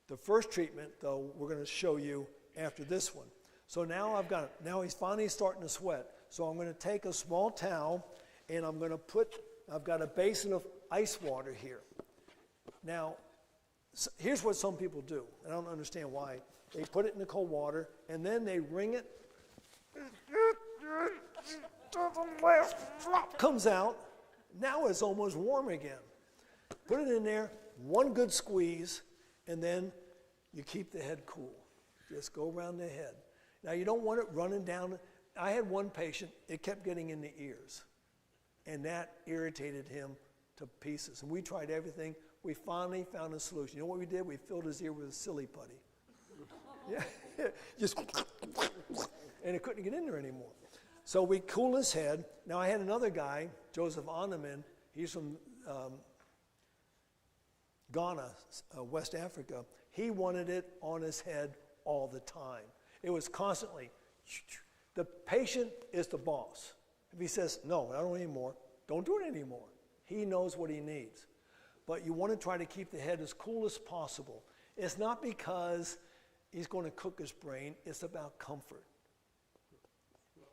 S1: The first treatment, though, we're going to show you after this one. So now now he's finally starting to sweat. So I'm going to take a small towel, and I've got a basin of ice water here. Now, here's what some people do. I don't understand why. They put it in the cold water, and then they wring it. Comes out. Now it's almost warm again. Put it in there, one good squeeze, and then you keep the head cool. Just go around the head. Now, you don't want it running down. I had one patient, it kept getting in the ears, and that irritated him to pieces. And we tried everything. We finally found a solution. You know what we did? We filled his ear with a silly putty. Yeah, just, and it couldn't get in there anymore. So we cool his head. Now, I had another guy, Joseph Onaman. He's from Ghana, West Africa. He wanted it on his head all the time. It was constantly. The patient is the boss. If he says, no, I don't want any more, don't do it anymore. He knows what he needs. But you want to try to keep the head as cool as possible. It's not because he's going to cook his brain. It's about comfort.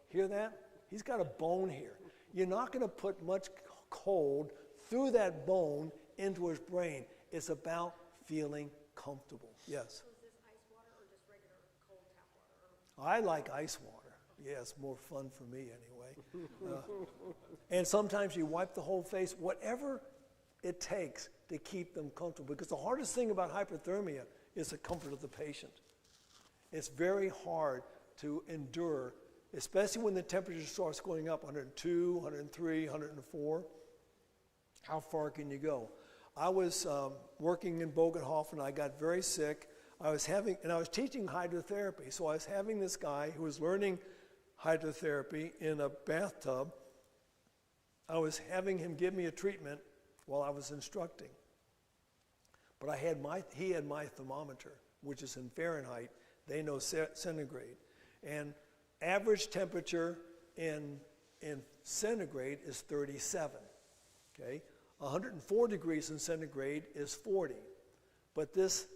S1: Hear that? He's got a bone here. You're not going to put much cold through that bone into his brain. It's about feeling comfortable. Yes?
S6: So is this ice water or just regular cold tap water?
S1: I like ice water. Yeah, it's more fun for me anyway. And sometimes you wipe the whole face, whatever it takes to keep them comfortable. Because the hardest thing about hypothermia is the comfort of the patient. It's very hard to endure, especially when the temperature starts going up 102, 103, 104. How far can you go? I was working in Bogenhofen. I got very sick. I was teaching hydrotherapy. So I was having this guy who was learning hydrotherapy in a bathtub. I was having him give me a treatment while I was instructing. But he had my thermometer, which is in Fahrenheit. They know centigrade. And average temperature in centigrade is 37. Okay? 104 degrees in centigrade is 40. But this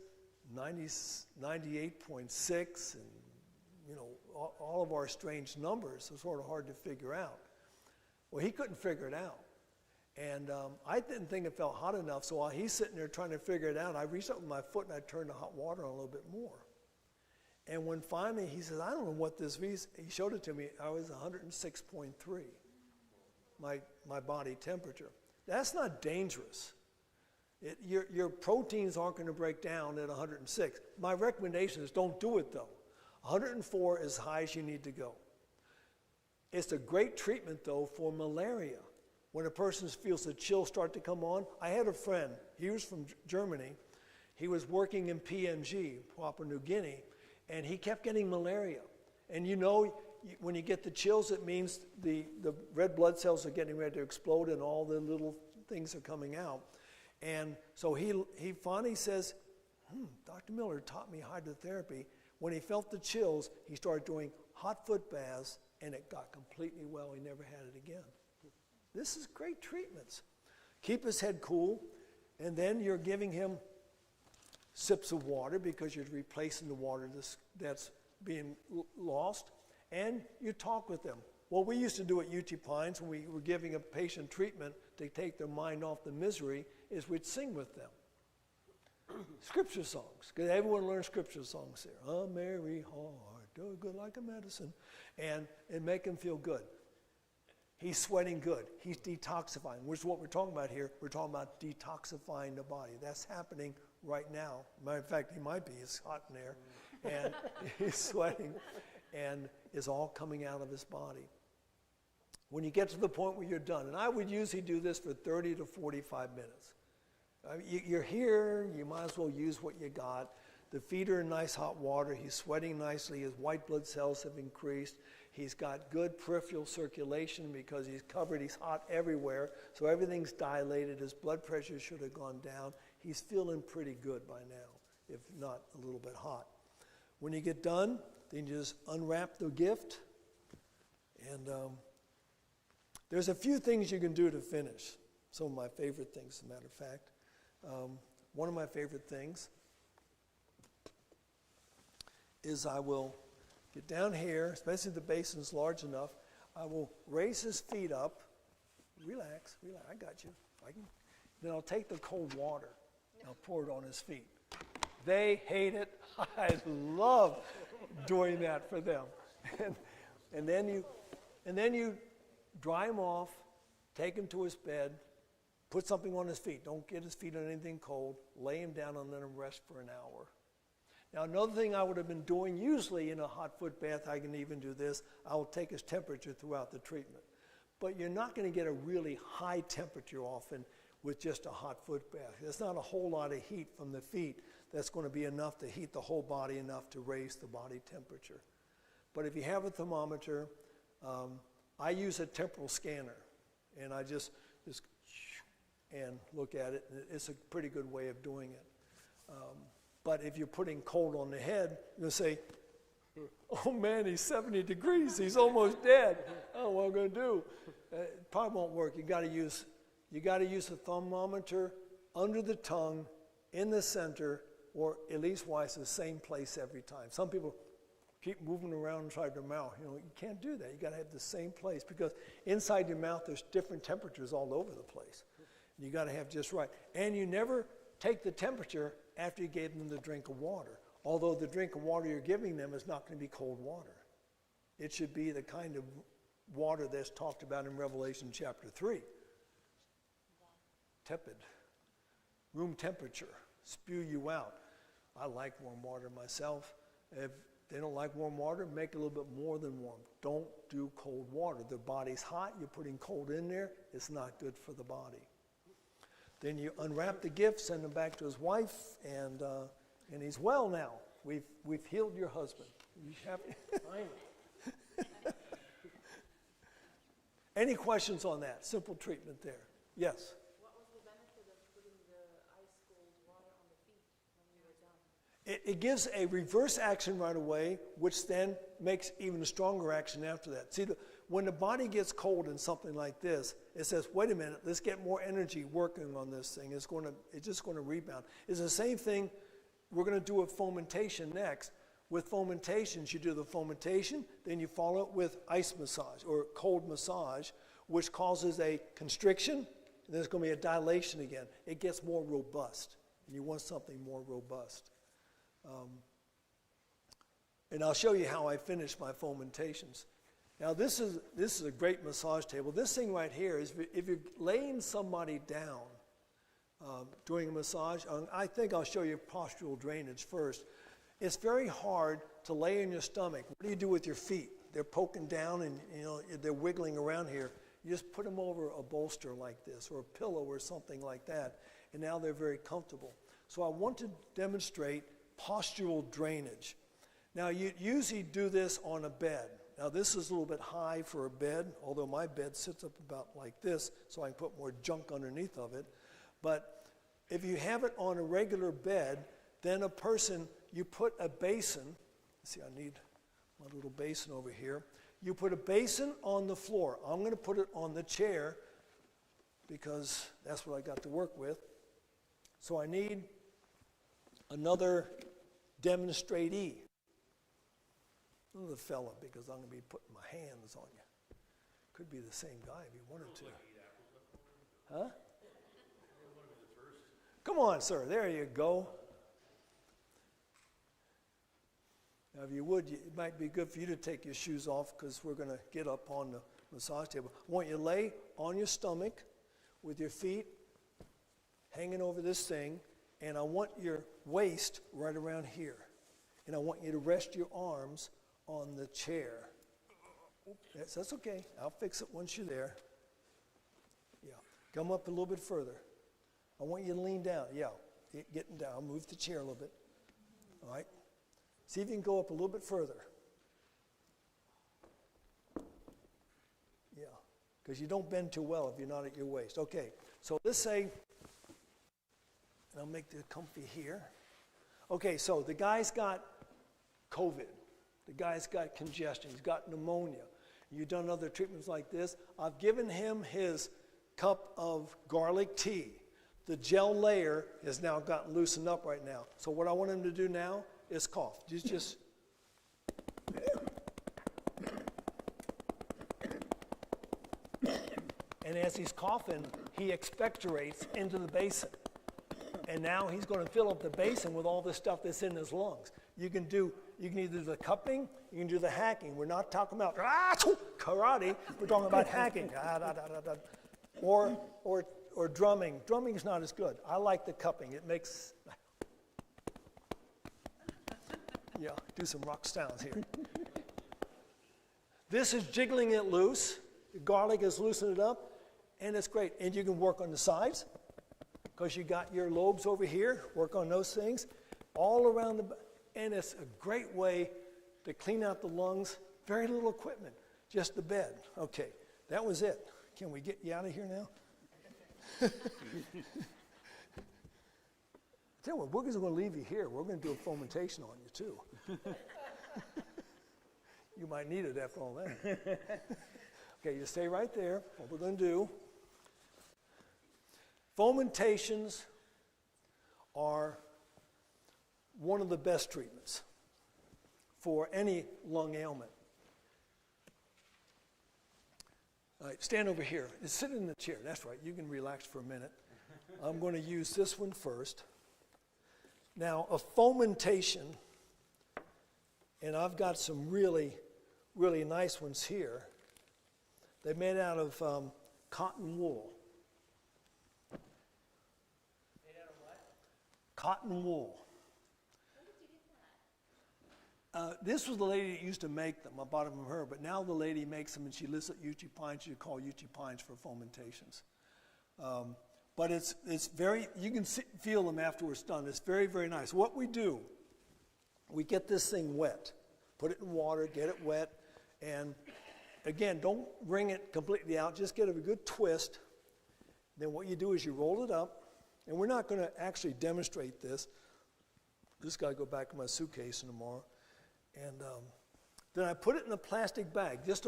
S1: 98.6 and all of our strange numbers are sort of hard to figure out. Well, he couldn't figure it out. And I didn't think it felt hot enough, so while he's sitting there trying to figure it out, I reached up with my foot and I turned the hot water on a little bit more. And when finally he says, I don't know what this is, he showed it to me, I was 106.3, my body temperature. That's not dangerous. Your proteins aren't going to break down at 106. My recommendation is don't do it though. 104 is as high as you need to go. It's a great treatment though for malaria. When a person feels the chills start to come on, I had a friend, he was from Germany, he was working in PNG, Papua New Guinea, and he kept getting malaria. And you know, when you get the chills, it means the red blood cells are getting ready to explode and all the little things are coming out. And so he finally says, Dr. Miller taught me hydrotherapy. When he felt the chills, he started doing hot foot baths, and it got completely well. He never had it again. This is great treatments. Keep his head cool, and then you're giving him sips of water because you're replacing the water that's being lost, and you talk with them. What we used to do at UT Pines when we were giving a patient treatment to take their mind off the misery is we'd sing with them. Scripture songs, because everyone learns scripture songs there. A merry heart, do good like a medicine, and make them feel good. He's sweating good. He's detoxifying, which is what we're talking about here. We're talking about detoxifying the body. That's happening right now. Matter of fact, he might be. It's hot in there. And he's sweating, and it's all coming out of his body. When you get to the point where you're done, and I would usually do this for 30 to 45 minutes. You're here, you might as well use what you got. The feet are in nice hot water. He's sweating nicely. His white blood cells have increased. He's got good peripheral circulation because he's covered. He's hot everywhere, so everything's dilated. His blood pressure should have gone down. He's feeling pretty good by now, if not a little bit hot. When you get done, then you just unwrap the gift. And there's a few things you can do to finish. Some of my favorite things, as a matter of fact. One of my favorite things is I will get down here, especially if the basin's large enough, I will raise his feet up. Relax, I got you. Then I'll take the cold water and I'll pour it on his feet. They hate it. I love doing that for them. And then you dry him off, take him to his bed, put something on his feet. Don't get his feet on anything cold. Lay him down and let him rest for an hour. Now, another thing I would have been doing, usually in a hot foot bath, I can even do this, I will take his temperature throughout the treatment. But you're not going to get a really high temperature often with just a hot foot bath. There's not a whole lot of heat from the feet that's going to be enough to heat the whole body enough to raise the body temperature. But if you have a thermometer, I use a temporal scanner, and I just and look at it. It's a pretty good way of doing it. But if you're putting cold on the head, you'll say, oh man, he's 70 degrees. He's almost dead. Oh, what am I going to do? It probably won't work. You got to use a thermometer under the tongue, in the center, or at least why it's the same place every time. Some people keep moving around inside their mouth. You can't do that. You got to have the same place because inside your mouth there's different temperatures all over the place. You got to have just right. And you never take the temperature after you gave them the drink of water. Although the drink of water you're giving them is not going to be cold water. It should be the kind of water that's talked about in Revelation chapter 3. Tepid, room temperature, spew you out. I like warm water myself. If they don't like warm water, make it a little bit more than warm. Don't do cold water. The body's hot, you're putting cold in there, it's not good for the body. Then you unwrap the gift, send him back to his wife, and he's well now. We've healed your husband. You happy?
S5: Finally.
S1: Any questions on that? Simple treatment there. Yes?
S6: What was the benefit of putting the ice cold water on the feet when you were done?
S1: It gives a reverse action right away, which then makes even a stronger action after that. See, when the body gets cold in something like this, it says, wait a minute, let's get more energy working on this thing. It's just going to rebound. It's the same thing. We're going to do a fomentation next. With fomentations, you do the fomentation, then you follow it with ice massage or cold massage, which causes a constriction, and there's going to be a dilation again. It gets more robust, and you want something more robust. And I'll show you how I finish my fomentations. Now this is a great massage table. This thing right here is if you're laying somebody down during a massage, I think I'll show you postural drainage first. It's very hard to lay in your stomach. What do you do with your feet? They're poking down and they're wiggling around here. You just put them over a bolster like this or a pillow or something like that, and now they're very comfortable. So I want to demonstrate postural drainage. Now you usually do this on a bed. Now this is a little bit high for a bed, although my bed sits up about like this, so I can put more junk underneath of it. But if you have it on a regular bed, then you put a basin. See, I need my little basin over here. You put a basin on the floor. I'm going to put it on the chair because that's what I got to work with. So I need another demonstratee. Another fella, because I'm going to be putting my hands on you. Could be the same guy if you wanted to. Huh? Come on, sir. There you go. Now, if you would, it might be good for you to take your shoes off because we're going to get up on the massage table. I want you to lay on your stomach with your feet hanging over this thing, and I want your waist right around here. And I want you to rest your arms on the chair. Yes, that's okay. I'll fix it once you're there. Yeah. Come up a little bit further. I want you to lean down. Yeah. Getting down. Move the chair a little bit. All right. See if you can go up a little bit further. Yeah. Because you don't bend too well if you're not at your waist. Okay. So let's say, and I'll make the comfy here. Okay. So the guy's got COVID. The guy's got congestion. He's got pneumonia. You've done other treatments like this. I've given him his cup of garlic tea. The gel layer has now gotten loosened up right now. So what I want him to do now is cough. Just and as he's coughing, he expectorates into the basin. And now he's going to fill up the basin with all the stuff that's in his lungs. You can either do the cupping, you can do the hacking. We're not talking about karate, we're talking about hacking. Or drumming. Drumming is not as good. I like the cupping. It makes, do some rock styles here. This is jiggling it loose. The garlic is loosening it up, and it's great. And you can work on the sides, because you got your lobes over here. Work on those things. All around and it's a great way to clean out the lungs. Very little equipment, just the bed. Okay, that was it. Can we get you out of here now? Tell you what, we're just going to leave you here. We're going to do a fomentation on you too. You might need it after all that. Okay, you stay right there. What we're going to do, fomentations are one of the best treatments for any lung ailment. All right, stand over here. Sit in the chair. That's right. You can relax for a minute. I'm going to use this one first. Now, a fomentation, and I've got some really, really nice ones here. They're made out of cotton wool.
S4: Made out of what?
S1: Cotton wool.
S6: When did you get that?
S1: This was the lady that used to make them. I bought them from her, but now the lady makes them, and she lives at Uchi Pines. She call Uchi Pines for fomentations. But it's very, you can feel them after it's done. It's very, very nice. What we do, we get this thing wet. Put it in water, get it wet, and again, don't wring it completely out. Just get a good twist. Then what you do is you roll it up, and we're not going to actually demonstrate this. This got to go back in my suitcase tomorrow. And then I put it in a plastic bag, just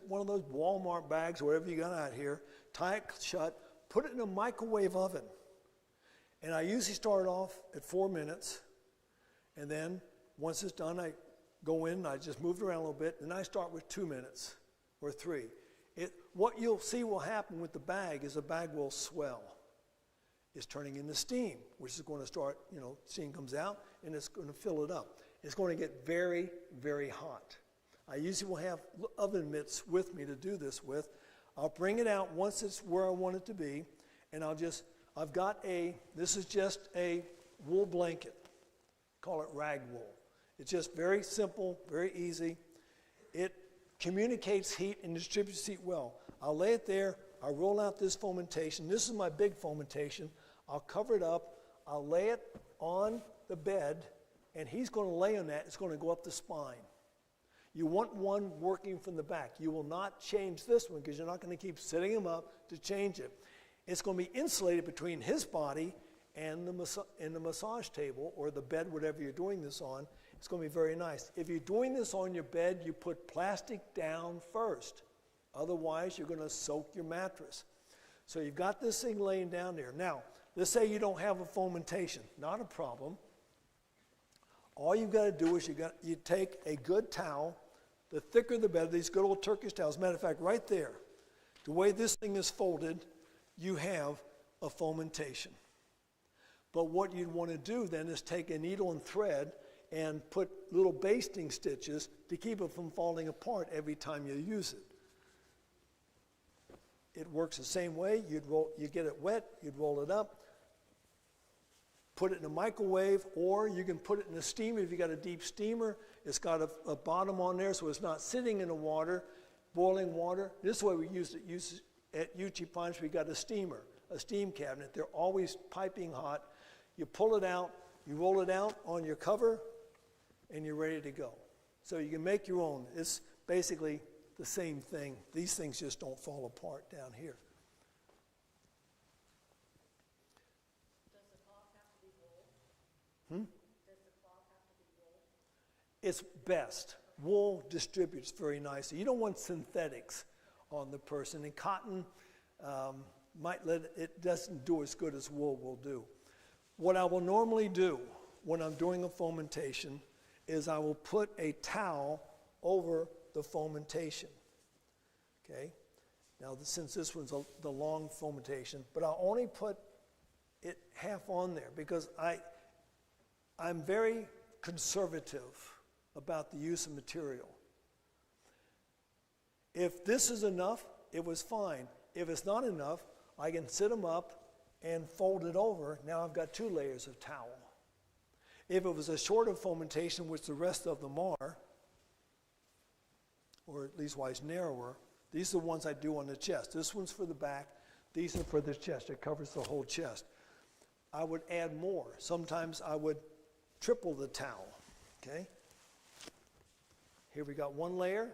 S1: one of those Walmart bags, or whatever you got out here, tie it shut, put it in a microwave oven. And I usually start off at 4 minutes, and then once it's done, I go in, I just move it around a little bit, and I start with 2 minutes or 3. What you'll see will happen with the bag is the bag will swell. It's turning into steam, which is going to start, steam comes out, and it's going to fill it up. It's going to get very, very hot. I usually will have oven mitts with me to do this with. I'll bring it out once it's where I want it to be, and this is just a wool blanket. Call it rag wool. It's just very simple, very easy. It communicates heat and distributes heat well. I'll lay it there. I'll roll out this fomentation. This is my big fomentation. I'll cover it up. I'll lay it on the bed, and he's going to lay on that. It's going to go up the spine. You want one working from the back. You will not change this one because you're not going to keep setting him up to change it. It's going to be insulated between his body and the massage table or the bed, whatever you're doing this on. It's going to be very nice. If you're doing this on your bed, you put plastic down first. Otherwise, you're going to soak your mattress. So you've got this thing laying down there. Now, let's say you don't have a fomentation. Not a problem. All you've got to do is you take a good towel. The thicker the better. These good old Turkish towels. Matter of fact, right there, the way this thing is folded, you have a fomentation. But what you'd want to do then is take a needle and thread and put little basting stitches to keep it from falling apart every time you use it. It works the same way. You get it wet, you'd roll it up, put it in a microwave, or you can put it in a steamer if you got a deep steamer. It's got a bottom on there so it's not sitting in the water, boiling water. This way we use it at Uchi Pines. We got a steamer, a steam cabinet. They're always piping hot. You pull it out, you roll it out on your cover, and you're ready to go. So you can make your own. It's basically the same thing. These things just don't fall apart down here.
S6: Does the cloth have to be wool? Does the cloth have to be wool?
S1: It's best. Wool distributes very nicely. You don't want synthetics on the person. And cotton it doesn't do as good as wool will do. What I will normally do when I'm doing a fomentation is I will put a towel over the fomentation. Okay? Now, since this one's the long fomentation, but I'll only put it half on there because I'm very conservative about the use of material. If this is enough, it was fine. If it's not enough, I can sit them up and fold it over. Now I've got 2 layers of towel. If it was a shorter fomentation, which the rest of them are, or at least wise narrower, these are the ones I do on the chest. This one's for the back. These are for the chest. It covers the whole chest. I would add more. Sometimes I would triple the towel. Okay? Here we got 1 layer.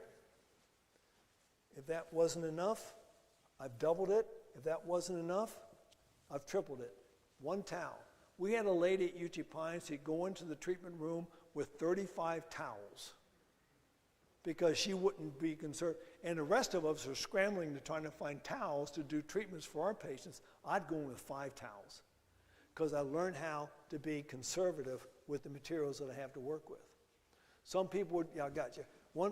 S1: If that wasn't enough, I've doubled it. If that wasn't enough, I've tripled it. 1 towel. We had a lady at Uchi Pines who'd go into the treatment room with 35 towels because she wouldn't be concerned. And the rest of us are scrambling to trying to find towels to do treatments for our patients. I'd go in with 5 towels because I learned how to be conservative with the materials that I have to work with. Some people would, yeah, I got you.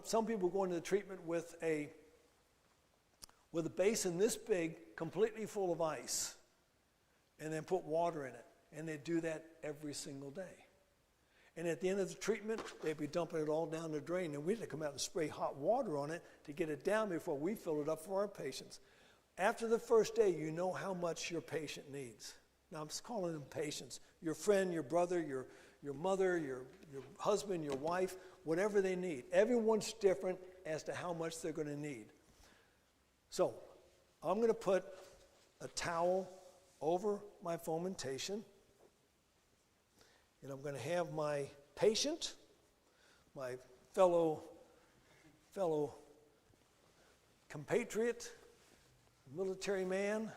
S1: Some people go into the treatment with a basin this big, completely full of ice, and then put water in it. And they do that every single day. And at the end of the treatment, they'd be dumping it all down the drain. And we had to come out and spray hot water on it to get it down before we fill it up for our patients. After the first day, you know how much your patient needs. Now, I'm just calling them patients. Your friend, your brother, your mother, your husband, your wife, whatever they need. Everyone's different as to how much they're going to need. So, I'm going to put a towel over my fomentation. And I'm going to have my patient, my fellow compatriot, military man,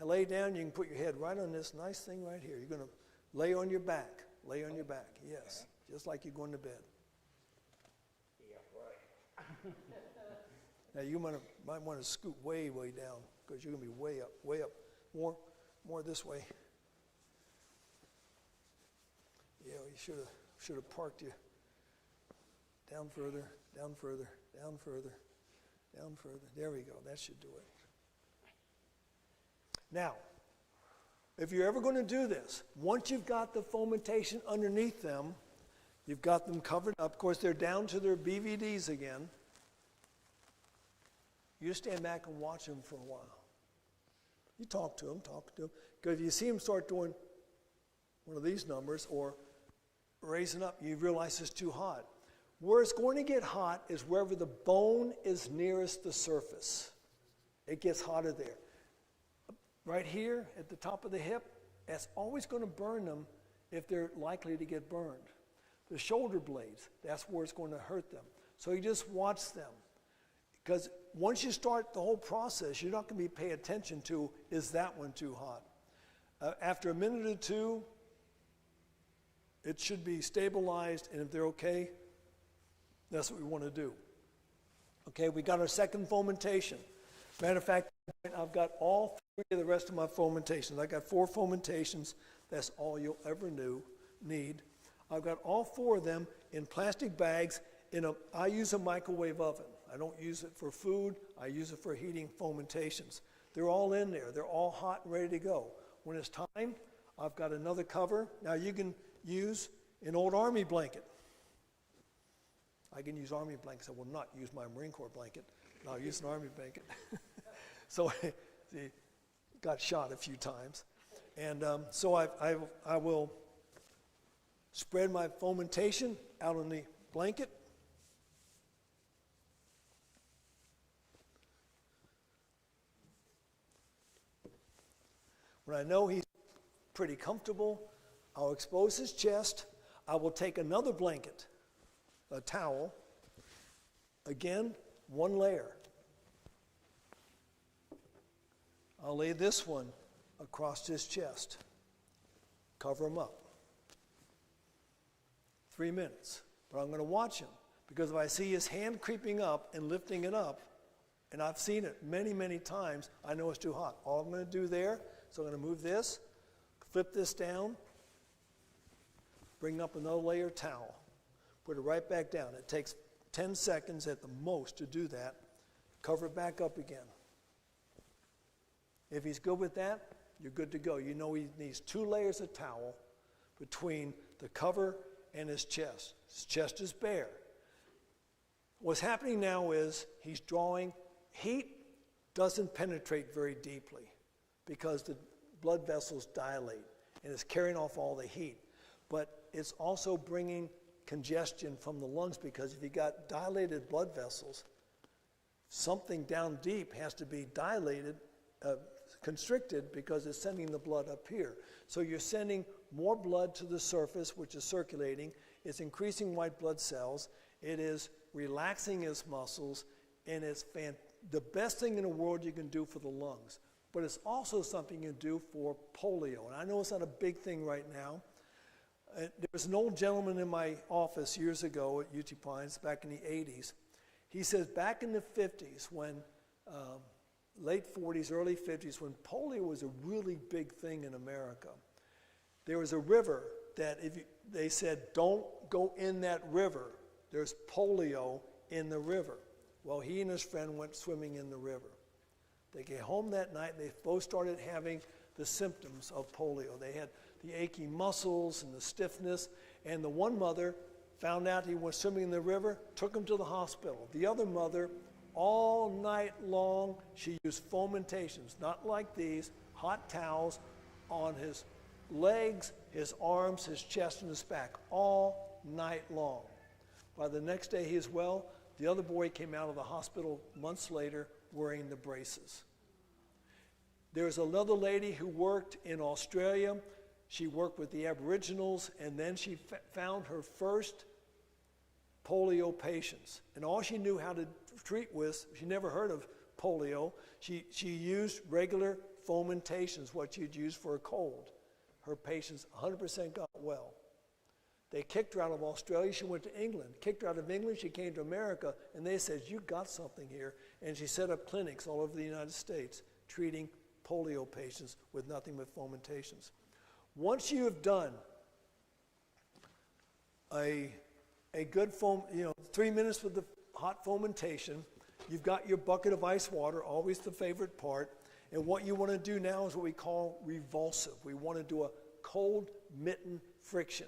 S1: lay down. You can put your head right on this nice thing right here. You're going to lay on your back. Lay on your back, yes. Just like you're going to bed.
S4: Yeah, right.
S1: Now you might want to scoot way, way down because you're going to be way up. More this way. Yeah, you should have parked you down further, down further, down further, Down further. There we go. That should do it. Now, if you're ever going to do this, once you've got the fomentation underneath them, you've got them covered up. Of course, they're down to their BVDs again. You just stand back and watch them for a while. You talk to them. Because if you see them start doing one of these numbers or raising up, you realize it's too hot. Where it's going to get hot is wherever the bone is nearest the surface. It gets hotter there. Right here at the top of the hip, that's always going to burn them if they're likely to get burned. The shoulder blades, that's where it's going to hurt them. So you just watch them. Because once you start the whole process, you're not going to be paying attention to, is that one too hot? After a minute or two, it should be stabilized, and if they're okay, that's what we want to do. Okay, we got our second fomentation. Matter of fact, I've got all three of the rest of my fomentations. I got 4 fomentations. That's all you'll ever need. I've got all 4 of them in plastic bags. I use a microwave oven. I don't use it for food. I use it for heating fomentations. They're all in there. They're all hot and ready to go. When it's time, I've got another cover. Now you can use an old Army blanket. I can use Army blankets. I will not use my Marine Corps blanket. I'll use an Army blanket. So I got shot a few times. And so I will spread my fomentation out on the blanket. When I know he's pretty comfortable, I'll expose his chest. I will take another blanket, a towel, again, 1 layer. I'll lay this one across his chest, cover him up. 3 minutes, but I'm going to watch him, because if I see his hand creeping up and lifting it up, and I've seen it many, many times, I know it's too hot. All I'm going to do there, so I'm going to move this, flip this down, bring up another layer of towel, put it right back down. It takes 10 seconds at the most to do that. Cover it back up again. If he's good with that, you're good to go. You know he needs 2 layers of towel between the cover and his chest. His chest is bare. What's happening now is he's drawing. Heat doesn't penetrate very deeply because the blood vessels dilate and it's carrying off all the heat. But it's also bringing congestion from the lungs, because if you got dilated blood vessels, something down deep has to be dilated, constricted, because it's sending the blood up here. So you're sending more blood to the surface, which is circulating. It's increasing white blood cells. It is relaxing his muscles, and it's the best thing in the world you can do for the lungs. But it's also something you do for polio. And I know it's not a big thing right now. There was an old gentleman in my office years ago at UT Pines, back in the 80s. He says back in the 50s, when late 40s, early 50s, when polio was a really big thing in America, there was a river that they said, don't go in that river. There's polio in the river. Well, he and his friend went swimming in the river. They came home that night, they both started having the symptoms of polio. They had the achy muscles and the stiffness, and the one mother found out he was swimming in the river, took him to the hospital. The other mother, all night long, she used fomentations, not like these, hot towels on his legs, his arms, his chest, and his back, all night long. By the next day he is well. The other boy came out of the hospital months later wearing the braces. There's another lady who worked in Australia. She worked with the Aboriginals, and then she found her first polio patients. And all she knew how to treat with, she never heard of polio, she used regular fomentations, what you'd use for a cold. Her patients 100% got well. They kicked her out of Australia. She went to England. Kicked her out of England. She came to America, and they said, you got something here. And she set up clinics all over the United States treating polio patients with nothing but fomentations. Once you have done a good 3 minutes with the hot fomentation, You've got your bucket of ice water, always the favorite part. And what you want to do now is what we call revulsive. We want to do a cold mitten friction.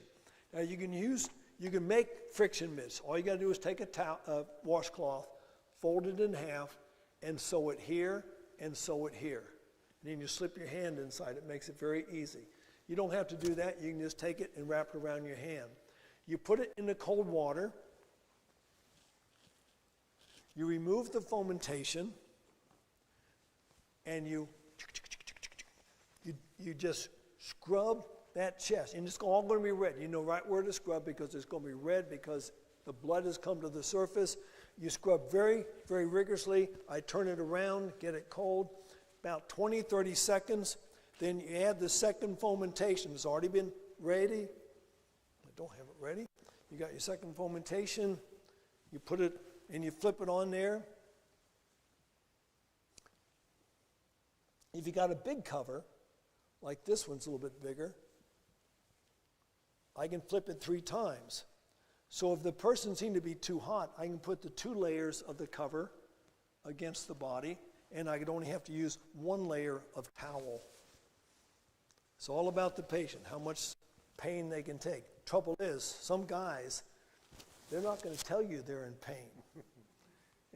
S1: Now you can make friction mitts. All you got to do is take a washcloth, fold it in half, and sew it here and sew it here. And then you slip your hand inside. It makes it very easy. You don't have to do that. You can just take it and wrap it around your hand. You put it in the cold water. You remove the fomentation, and you just scrub that chest. And it's all going to be red. You know right where to scrub because it's going to be red because the blood has come to the surface. You scrub very, very rigorously. I turn it around, get it cold, about 20, 30 seconds. Then you add the second fomentation. It's already been ready. I don't have it ready. You got your second fomentation. You put it and you flip it on there. If you got a big cover, like this one's a little bit bigger, I can flip it 3 times. So if the person seemed to be too hot, I can put the 2 layers of the cover against the body, and I could only have to use 1 layer of towel. It's all about the patient, how much pain they can take. Trouble is, some guys, they're not going to tell you they're in pain.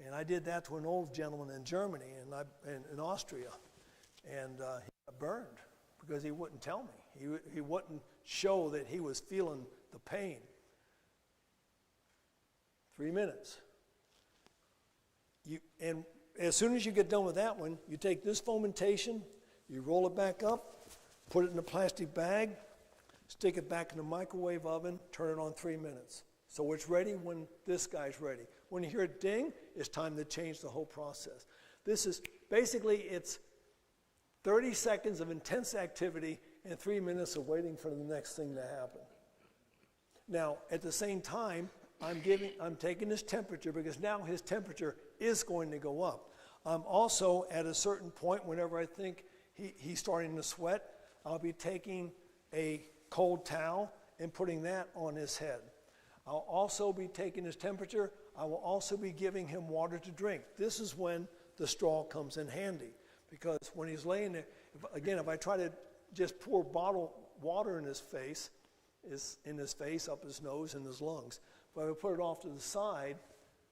S1: And I did that to an old gentleman in Germany and in Austria, and he got burned because he wouldn't tell me. He wouldn't show that he was feeling the pain. 3 minutes. And as soon as you get done with that one, you take this fomentation, you roll it back up, put it in a plastic bag, stick it back in the microwave oven, turn it on 3 minutes. So it's ready when this guy's ready. When you hear it ding, it's time to change the whole process. This is basically, it's 30 seconds of intense activity and 3 minutes of waiting for the next thing to happen. Now, at the same time, I'm taking his temperature because now his temperature is going to go up. I'm also at a certain point, whenever I think he's starting to sweat, I'll be taking a cold towel and putting that on his head. I'll also be taking his temperature. I will also be giving him water to drink. This is when the straw comes in handy, because when he's laying there, if I try to just pour bottled water in his face, up his nose, and his lungs, but if I put it off to the side,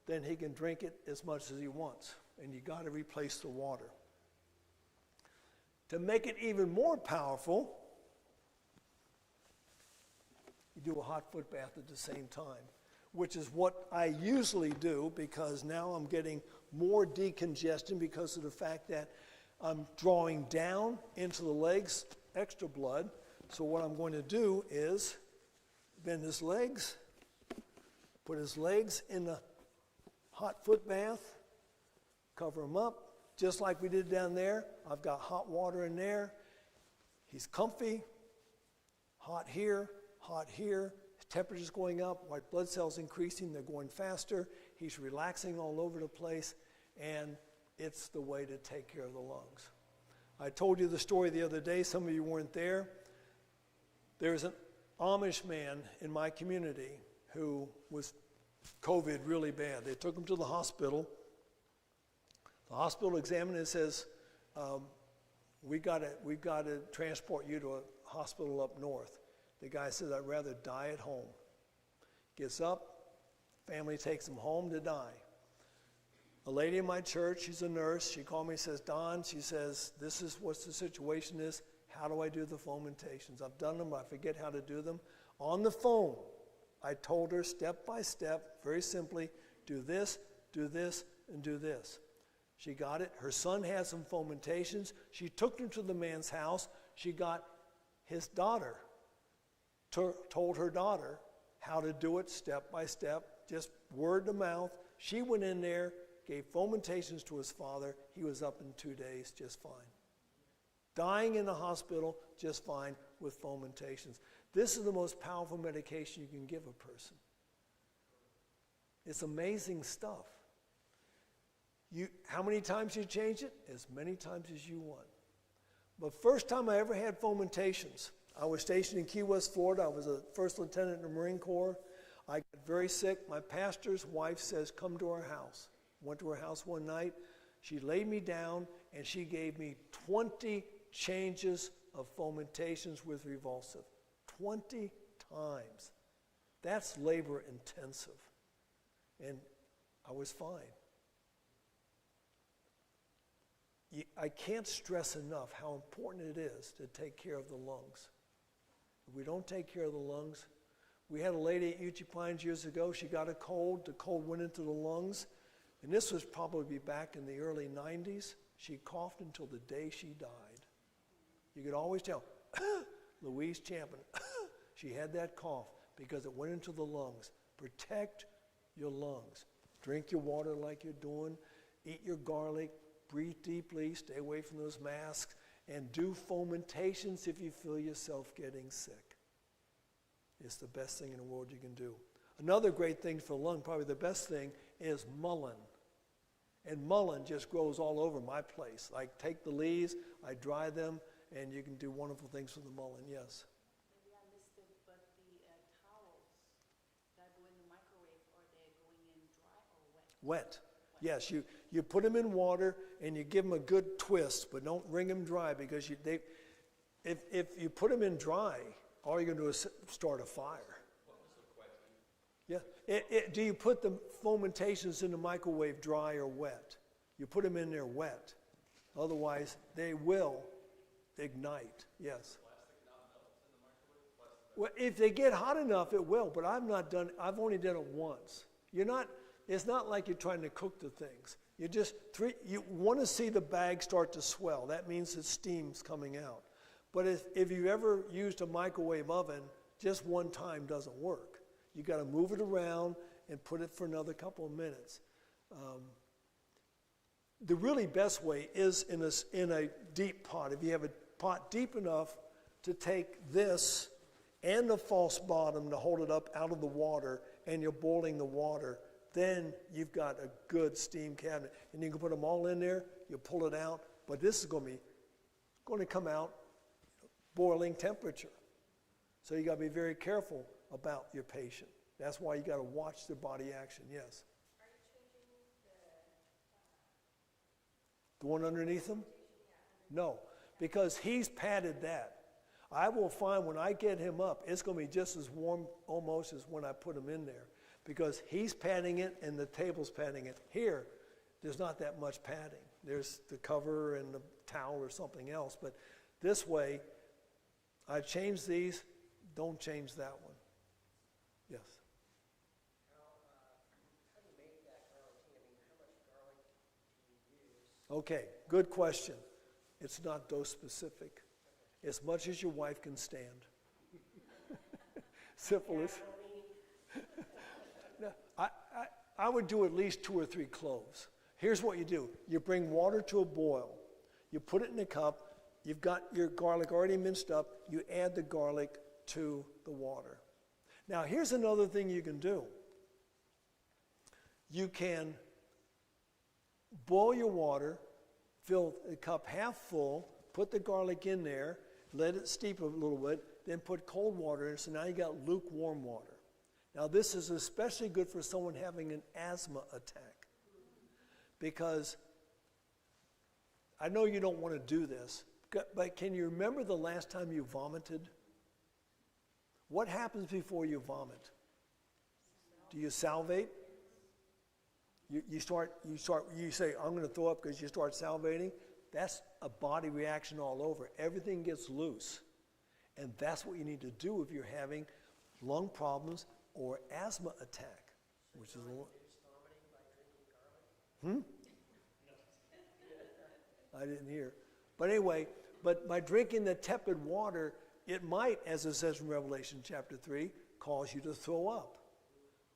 S1: then he can drink it as much as he wants, and you got to replace the water. To make it even more powerful, you do a hot foot bath at the same time, which is what I usually do because now I'm getting more decongestion because of the fact that I'm drawing down into the legs extra blood. So what I'm going to do is bend his legs, put his legs in the hot foot bath, cover him up, just like we did down there. I've got hot water in there. He's comfy, hot here, his temperature's going up, white blood cells increasing, they're going faster, he's relaxing all over the place, and it's the way to take care of the lungs. I told you the story the other day, some of you weren't there. There's an Amish man in my community who was COVID really bad. They took him to the hospital. The hospital examined it and says, we got to transport you to a hospital up north. The guy says, I'd rather die at home. Gets up, family takes him home to die. A lady in my church, she's a nurse, she called me and says, Don, she says, this is what the situation is. How do I do the fomentations? I've done them, but I forget how to do them. On the phone, I told her step by step, very simply, do this, and do this. She got it. Her son had some fomentations. She took them to the man's house. She got his daughter, told her daughter how to do it step by step, just word to mouth. She went in there, gave fomentations to his father. He was up in 2 days just fine. Dying in the hospital just fine with fomentations. This is the most powerful medication you can give a person. It's amazing stuff. How many times you change it? As many times as you want. But first time I ever had fomentations, I was stationed in Key West, Florida. I was a first lieutenant in the Marine Corps. I got very sick. My pastor's wife says, come to our house. Went to her house one night. She laid me down and she gave me 20 changes of fomentations with Revulsive. 20 times. That's labor intensive. And I was fine. I can't stress enough how important it is to take care of the lungs. If we don't take care of the lungs, we had a lady at UT Pines years ago, she got a cold, the cold went into the lungs, and this was probably back in the early 90s. She coughed until the day she died. You could always tell, Louise Champion, she had that cough because it went into the lungs. Protect your lungs. Drink your water like you're doing, eat your garlic, breathe deeply, stay away from those masks, and do fomentations if you feel yourself getting sick. It's the best thing in the world you can do. Another great thing for the lung, probably the best thing, is mullein. And mullein just grows all over my place. I take the leaves, I dry them, and you can do wonderful things with the mullein, yes.
S6: Maybe I missed it, but the towels that go in the microwave, are they going in dry or wet?
S1: Wet. Yes, you put them in water and you give them a good twist, but don't wring them dry because if you put them in dry, all you're going to do is start a fire. Yeah. Do you put the fomentations in the microwave dry or wet? You put them in there wet. Otherwise, they will ignite. Yes. Well, if they get hot enough, it will. But I've only done it once. It's not like you're trying to cook the things. You want to see the bag start to swell. That means the steam's coming out. But if you've ever used a microwave oven, just one time doesn't work. You got to move it around and put it for another couple of minutes. The really best way is in a deep pot. If you have a pot deep enough to take this and the false bottom to hold it up out of the water, and you're boiling the water, then you've got a good steam cabinet. And you can put them all in there, you pull it out, but this is going to come out boiling temperature. So you got to be very careful about your patient. That's why you got to watch their body action, yes.
S6: Are you changing
S1: The one underneath them? No, because he's padded that. I will find when I get him up, it's going to be just as warm almost as when I put him in there, because he's padding it and the table's padding it. Here, there's not that much padding. There's the cover and the towel or something else, but this way, I've changed these, don't change that one. Yes.
S4: How do you make that garlic tea? I mean, how much garlic do you use?
S1: Okay, good question. It's not dose specific. As much as your wife can stand. Simple as. No, I would do at least 2 or 3 cloves. Here's what you do. You bring water to a boil. You put it in a cup. You've got your garlic already minced up. You add the garlic to the water. Now, here's another thing you can do. You can boil your water, fill the cup half full, put the garlic in there, let it steep a little bit, then put cold water in, so now you got lukewarm water. Now, this is especially good for someone having an asthma attack, because I know you don't want to do this, but can you remember the last time you vomited? What happens before you vomit? Do you salivate? You say, I'm going to throw up because you start salivating. That's a body reaction all over. Everything gets loose. And that's what you need to do if you're having lung problems or asthma attack, which is a little. I didn't hear. But anyway, by drinking the tepid water, it might, as it says in Revelation chapter 3, cause you to throw up,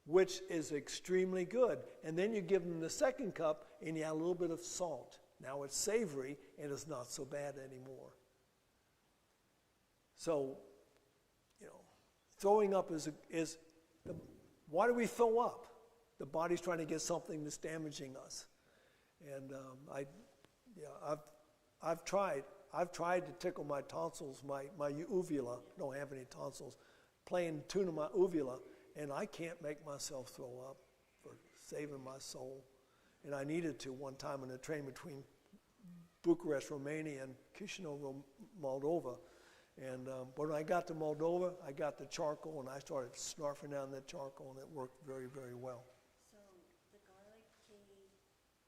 S1: which is extremely good. And then you give them the second cup and you add a little bit of salt. Now it's savory and it's not so bad anymore. So, throwing up why do we throw up? The body's trying to get something that's damaging us. And I've tried to tickle my tonsils, my uvula. I don't have any tonsils. Playing tune in my uvula, and I can't make myself throw up for saving my soul. and I needed to one time on a train between Bucharest, Romania, and Chisinau, Moldova. And but when I got to Moldova, I got the charcoal, and I started snarfing down that charcoal, and it worked very, very well.
S6: So the garlic tea,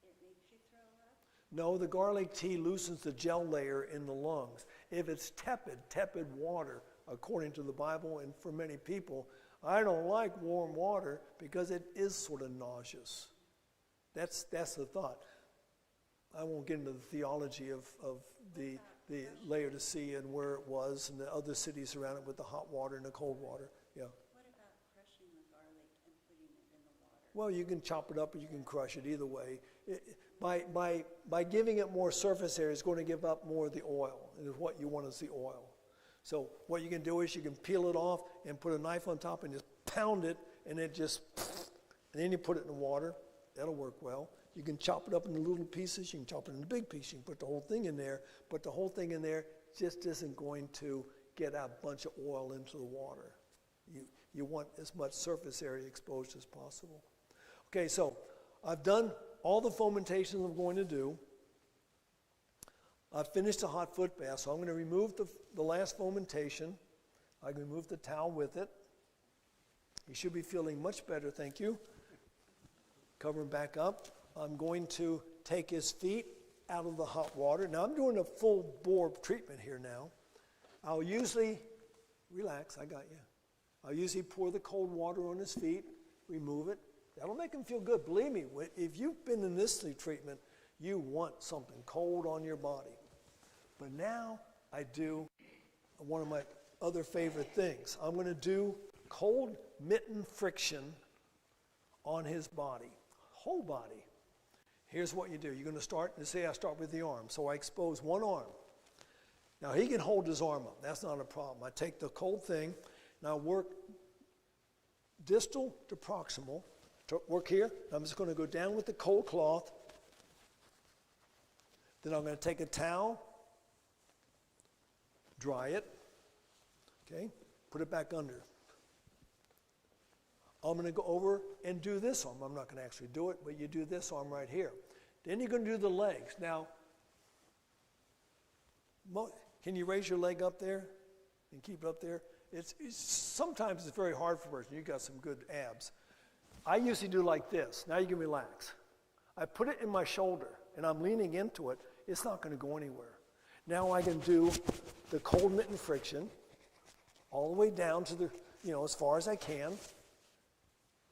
S6: it makes you throw up?
S1: No, the garlic tea loosens the gel layer in the lungs. If it's tepid water, according to the Bible and for many people, I don't like warm water because it is sort of nauseous. That's the thought. I won't get into the theology of the Laodicea and where it was and the other cities around it with the hot water and the cold water. Yeah.
S6: What about crushing the garlic and putting it in the water?
S1: Well, you can chop it up or you can crush it either way. By giving it more surface area, it's going to give up more of the oil. And what you want is the oil. So what you can do is you can peel it off and put a knife on top and just pound it, and it just, and then you put it in the water. That'll work well. You can chop it up into little pieces. You can chop it into big pieces. You can put the whole thing in there. But the whole thing in there just isn't going to get a bunch of oil into the water. You want as much surface area exposed as possible. Okay, so I've done all the fomentations I'm going to do. I've finished the hot foot bath, so I'm going to remove the last fomentation. I can remove the towel with it. He should be feeling much better, thank you. Cover him back up. I'm going to take his feet out of the hot water. Now I'm doing a full bore treatment here now. I'll usually, relax, I got you. I'll usually pour the cold water on his feet, remove it. That'll make him feel good. Believe me, if you've been in this treatment, you want something cold on your body. But now I do one of my other favorite things. I'm going to do cold mitten friction on his body, whole body. Here's what you do. You're going to start, let's say I start with the arm. So I expose one arm. Now he can hold his arm up. That's not a problem. I take the cold thing, and I work distal to proximal. Work here. I'm just going to go down with the cold cloth. Then I'm going to take a towel, dry it, okay, put it back under. I'm going to go over and do this arm. I'm not going to actually do it, but you do this arm right here. Then you're going to do the legs. Now, can you raise your leg up there and keep it up there? Sometimes it's very hard for a person. You've got some good abs. I usually do like this. Now you can relax. I put it in my shoulder, and I'm leaning into it. It's not going to go anywhere. Now I can do the cold mitten friction all the way down to the, as far as I can.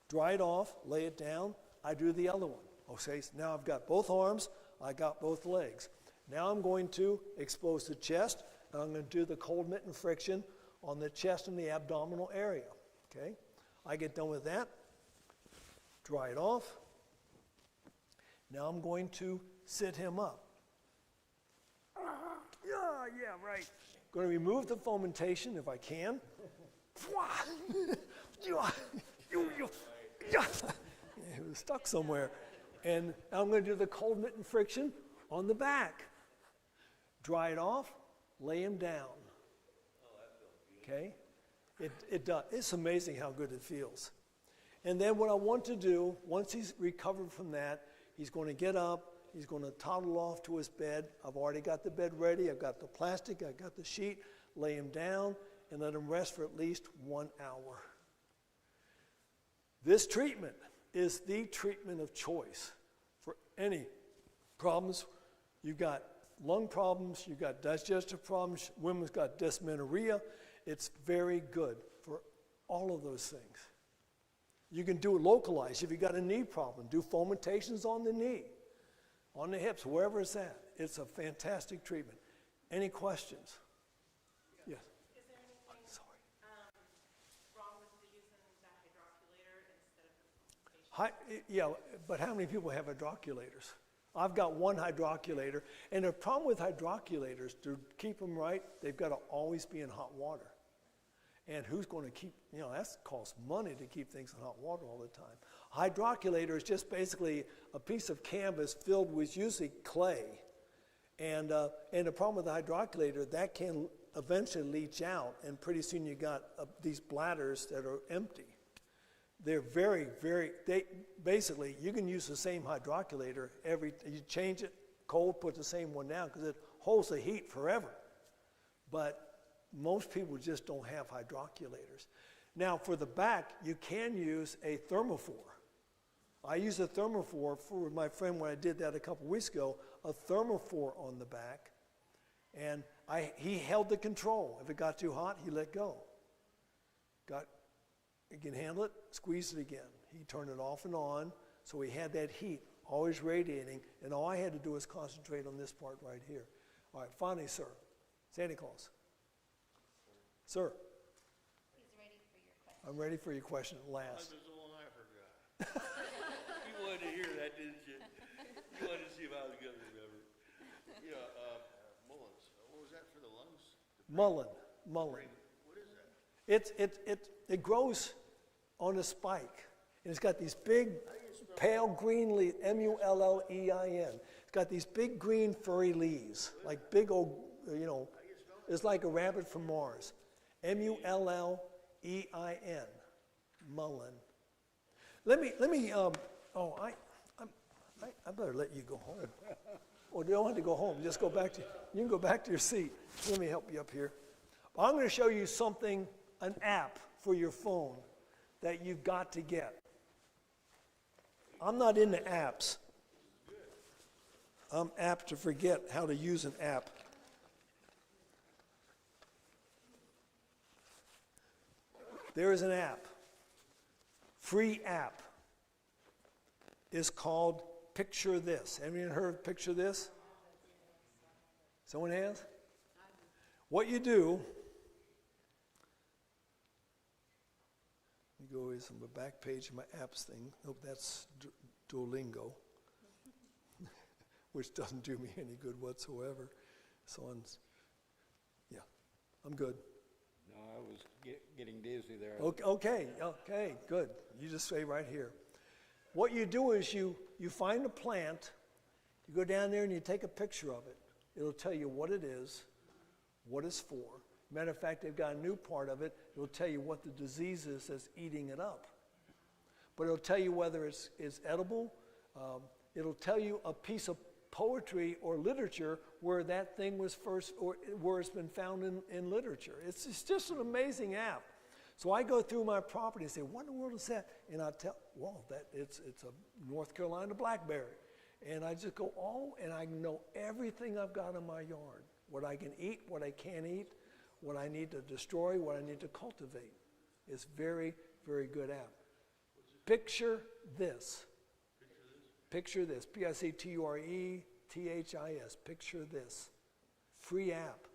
S1: Dry it off, lay it down. I do the other one. Okay, so now I've got both arms. I got both legs. Now I'm going to expose the chest, and I'm going to do the cold mitten friction on the chest and the abdominal area. Okay, I get done with that. Dry it off. Now I'm going to sit him up. Yeah, right. Going to remove the fomentation if I can. It was stuck somewhere. And I'm going to do the cold mitten friction on the back. Dry it off, lay him down. Okay? It does. It's amazing how good it feels. And then what I want to do, once he's recovered from that, he's going to get up, he's going to toddle off to his bed. I've already got the bed ready. I've got the plastic, I've got the sheet. Lay him down and let him rest for at least 1 hour. This treatment is the treatment of choice for any problems. You've got lung problems, you've got digestive problems, women's got dysmenorrhea. It's very good for all of those things. You can do it localized. If you've got a knee problem, do fomentations on the knee, on the hips, wherever it's at. It's a fantastic treatment. Any questions? Yes.
S2: Is there anything wrong with using the hydroculator instead of the fomentation?
S1: Yeah, but how many people have hydroculators? I've got one hydroculator, and the problem with hydroculators, to keep them right, they've got to always be in hot water. And who's going to keep, that costs money to keep things in hot water all the time. Hydroculator is just basically a piece of canvas filled with usually clay. And the problem with the hydroculator, that can eventually leach out, and pretty soon you got these bladders that are empty. They're very, basically, you can use the same hydroculator you change it, cold, put the same one down, because it holds the heat forever. But most people just don't have hydroculators. Now, for the back, you can use a thermophore. I used a thermophore for my friend when I did that a couple weeks ago, a thermophore on the back, and he held the control. If it got too hot, he let go. He can handle it, squeeze it again. He turned it off and on, so he had that heat always radiating, and all I had to do was concentrate on this part right here. All right, finally, sir, Santa Claus. Sir.
S5: He's ready for your question.
S1: I'm ready for your question at
S3: That
S1: last.
S3: was the one I forgot. You wanted to hear that, didn't you? You wanted to see if I was going to remember. Yeah, mullins. What was that for the lungs?
S1: Mullein.
S3: What is that?
S1: It grows on a spike, and it's got these big, pale green leaves. Mullein. It's got these big green furry leaves, like big old, it's like a rabbit from Mars. Mullein. Mullein. I better let you go home. Or you don't have to go home. Just go back you can go back to your seat. Let me help you up here. I'm going to show you something, an app for your phone that you've got to get. I'm not into apps. I'm apt to forget how to use an app. There is an app, free app. It's called Picture This. Anyone heard of Picture This? Someone has? What you do, you go is on the back page of my apps thing. Nope, that's Duolingo, which doesn't do me any good whatsoever. So yeah, I'm good.
S7: No, I was getting dizzy there.
S1: Okay, good. You just stay right here. What you do is you find a plant, you go down there and you take a picture of it. It'll tell you what it is, what it's for. Matter of fact, they've got a new part of it. It'll tell you what the disease is that's eating it up. But it'll tell you whether it's edible. It'll tell you a piece of poetry or literature where that thing was first, or where it's been found in literature. It's just an amazing app. So I go through my property and say, what in the world is that? And I tell, well, it's a North Carolina blackberry. And I just go, and I know everything I've got in my yard. What I can eat, what I can't eat, what I need to destroy, what I need to cultivate. It's very, very good app. Picture This. Picture This. Picturethis. Picture This. Free app.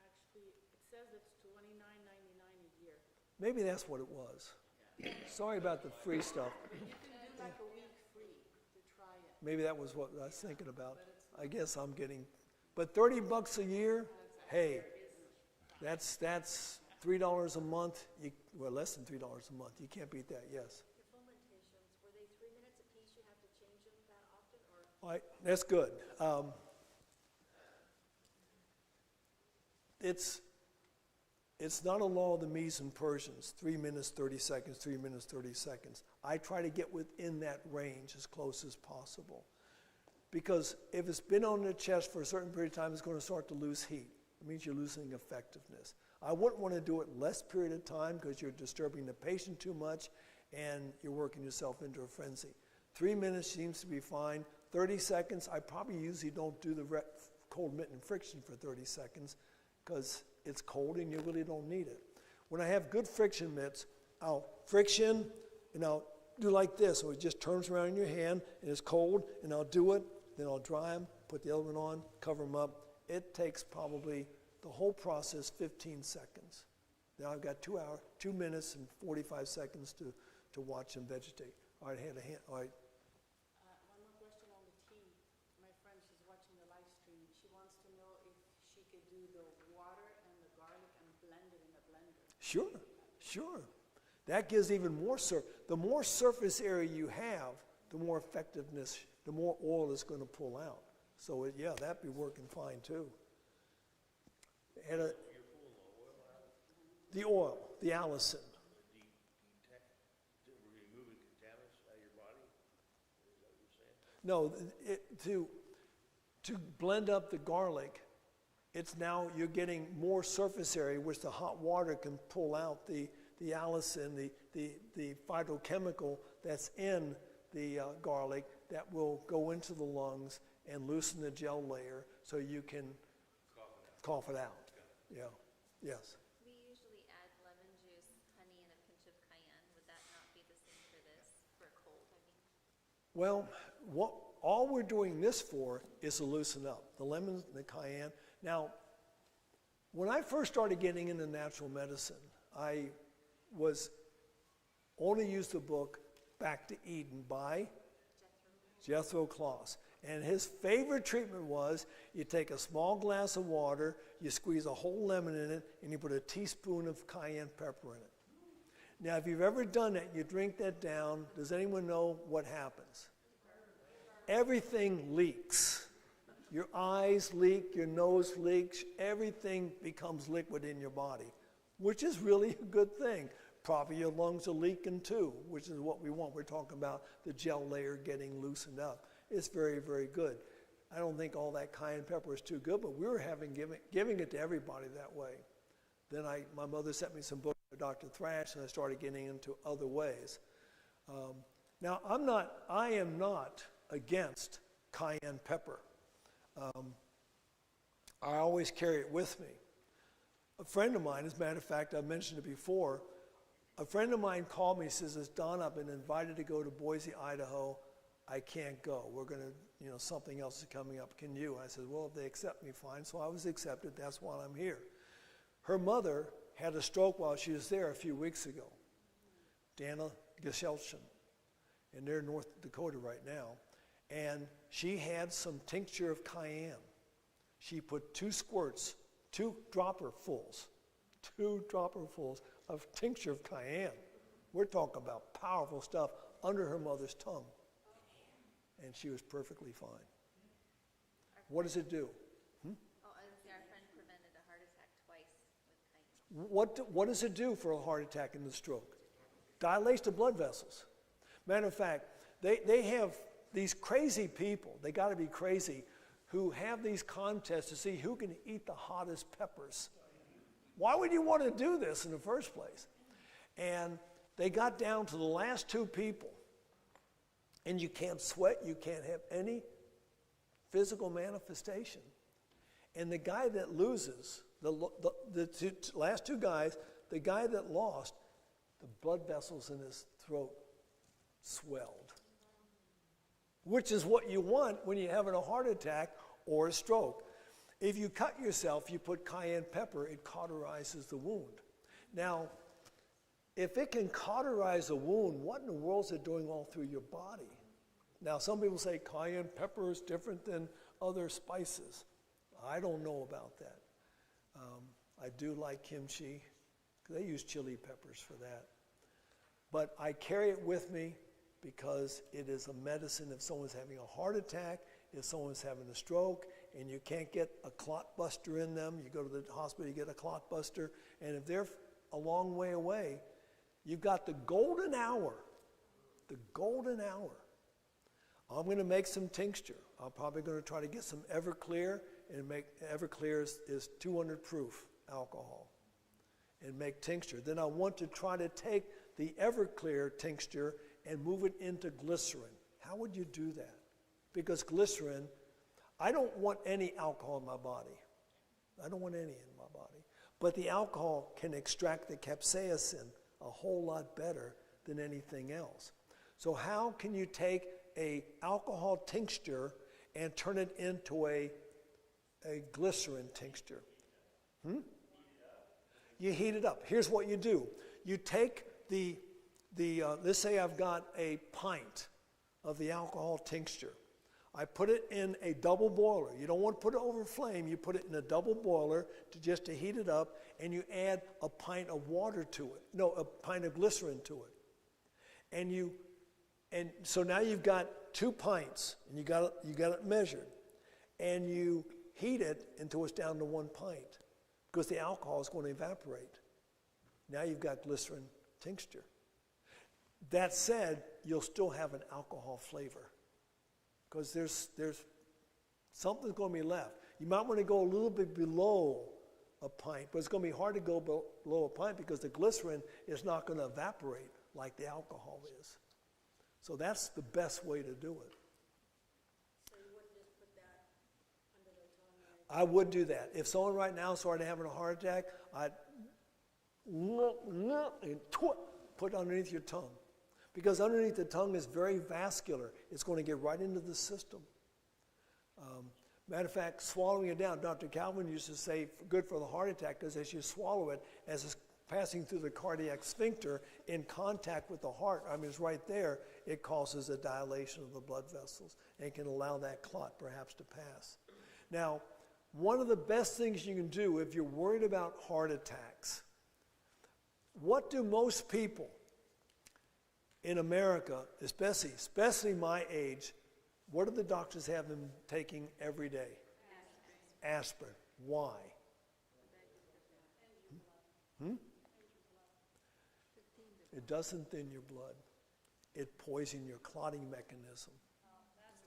S6: Actually, it says it's $29.99 a year.
S1: Maybe that's what it was. Sorry about the free stuff.
S6: You can do like a week free to try it.
S1: Maybe that was what I was thinking about. I guess I'm getting, but $30 a year, hey, that's $3 a month. Well, less than $3 a month. You can't beat that, yes.
S5: Your fomentations, were they 3 minutes apiece? You have to change them that often, or?
S1: All right, that's good. It's not a law of the Medes and Persians, 3 minutes, 30 seconds, 3 minutes, 30 seconds. I try to get within that range as close as possible. Because if it's been on the chest for a certain period of time, it's going to start to lose heat. It means you're losing effectiveness. I wouldn't want to do it less period of time because you're disturbing the patient too much and you're working yourself into a frenzy. 3 minutes seems to be fine. 30 seconds, I probably usually don't do the cold mitten friction for 30 seconds because it's cold and you really don't need it. When I have good friction mitts, I'll friction and I'll do like this. So it just turns around in your hand and it's cold and I'll do it. Then I'll dry them, put the other one on, cover them up. It takes probably the whole process 15 seconds. Now I've got 2 minutes and 45 seconds to watch them vegetate. All right, all right.
S6: One more question on the tea. My friend, she's watching the live stream. She wants to know if she could do the water and the garlic and blend it in a blender.
S1: Sure. That gives even more the more surface area you have, the more effectiveness, the more oil it's going to pull out. So that'd be working fine too. And the oil, the allicin. No, to blend up the garlic, it's now you're getting more surface area, which the hot water can pull out the allicin, the phytochemical that's in the garlic that will go into the lungs and loosen the gel layer so you can cough it out. Yeah, yes.
S8: We usually add lemon juice, honey, and a pinch of cayenne. Would that not be the same for this, for a cold, I mean?
S1: Well, all we're doing this for is to loosen up, the lemon and the cayenne. Now, when I first started getting into natural medicine, I was only used the book Back to Eden by Jethro Kloss. And his favorite treatment was you take a small glass of water, you squeeze a whole lemon in it, and you put a teaspoon of cayenne pepper in it. Now, if you've ever done that, you drink that down, does anyone know what happens? Everything leaks. Your eyes leak, your nose leaks, everything becomes liquid in your body, which is really a good thing. Probably your lungs are leaking too, which is what we want. We're talking about the gel layer getting loosened up. It's very, very good. I don't think all that cayenne pepper is too good, but we were giving it to everybody that way. Then my mother sent me some books by Dr. Thrash, and I started getting into other ways. Now, I am not against cayenne pepper. I always carry it with me. A friend of mine, as a matter of fact, I've mentioned it before, a friend of mine called me and says, Don, I've been invited to go to Boise, Idaho. I can't go. We're going to, something else is coming up. Can you? I said, well, if they accept me, fine. So I was accepted. That's why I'm here. Her mother had a stroke while she was there a few weeks ago. Dana Geshelchen. And they're in North Dakota right now. And she had some tincture of cayenne. She put 2 dropperfuls of tincture of cayenne. We're talking about powerful stuff under her mother's tongue. And she was perfectly fine. What does it do?
S8: Oh, I was our friend prevented a heart attack twice with cayenne.
S1: What does it do for a heart attack and a stroke? Dilates the blood vessels. Matter of fact, they have these crazy people, they got to be crazy, who have these contests to see who can eat the hottest peppers. Why would you want to do this in the first place? And they got down to the last 2 people. And you can't sweat, you can't have any physical manifestation. And the guy that loses, the last 2 guys, the guy that lost, the blood vessels in his throat swelled. Which is what you want when you're having a heart attack or a stroke. If you cut yourself, you put cayenne pepper, it cauterizes the wound. Now, if it can cauterize a wound, what in the world is it doing all through your body? Now, some people say cayenne pepper is different than other spices. I don't know about that. I do like kimchi. They use chili peppers for that. But I carry it with me because it is a medicine if someone's having a heart attack, if someone's having a stroke, and you can't get a clot buster in them. You go to the hospital, you get a clot buster, and if they're a long way away, you've got the golden hour. The golden hour. I'm going to make some tincture. I'm probably going to try to get some Everclear, and make Everclear is 200 proof alcohol, and make tincture. Then I want to try to take the Everclear tincture and move it into glycerin. How would you do that? Because glycerin, I don't want any alcohol in my body. I don't want any in my body. But the alcohol can extract the capsaicin a whole lot better than anything else. So how can you take a alcohol tincture and turn it into a glycerin tincture? You heat it up. Here's what you do. You take let's say I've got a pint of the alcohol tincture. I put it in a double boiler. You don't want to put it over flame. You put it in a double boiler just to heat it up, and you add a pint of water to it. No, a pint of glycerin to it. And so now you've got 2 pints, and you got it measured. And you heat it until it's down to 1 pint, because the alcohol is going to evaporate. Now you've got glycerin tincture. That said, you'll still have an alcohol flavor, because there's something's going to be left. You might want to go a little bit below a pint, but it's going to be hard to go below a pint because the glycerin is not going to evaporate like the alcohol is. So that's the best way to do it.
S5: So you wouldn't just put that under the tongue?
S1: I would do that. If someone right now started having a heart attack, I'd put it underneath your tongue. Because underneath the tongue is very vascular. It's going to get right into the system. Matter of fact, swallowing it down, Dr. Calvin used to say, good for the heart attack, because as you swallow it, as it's passing through the cardiac sphincter in contact with the heart, I mean, it's right there, it causes a dilation of the blood vessels and can allow that clot perhaps to pass. Now, one of the best things you can do if you're worried about heart attacks, what do most people in America, especially my age, what do the doctors have them taking every day? Aspirin. Why? It doesn't thin your blood. It poisons your clotting mechanism.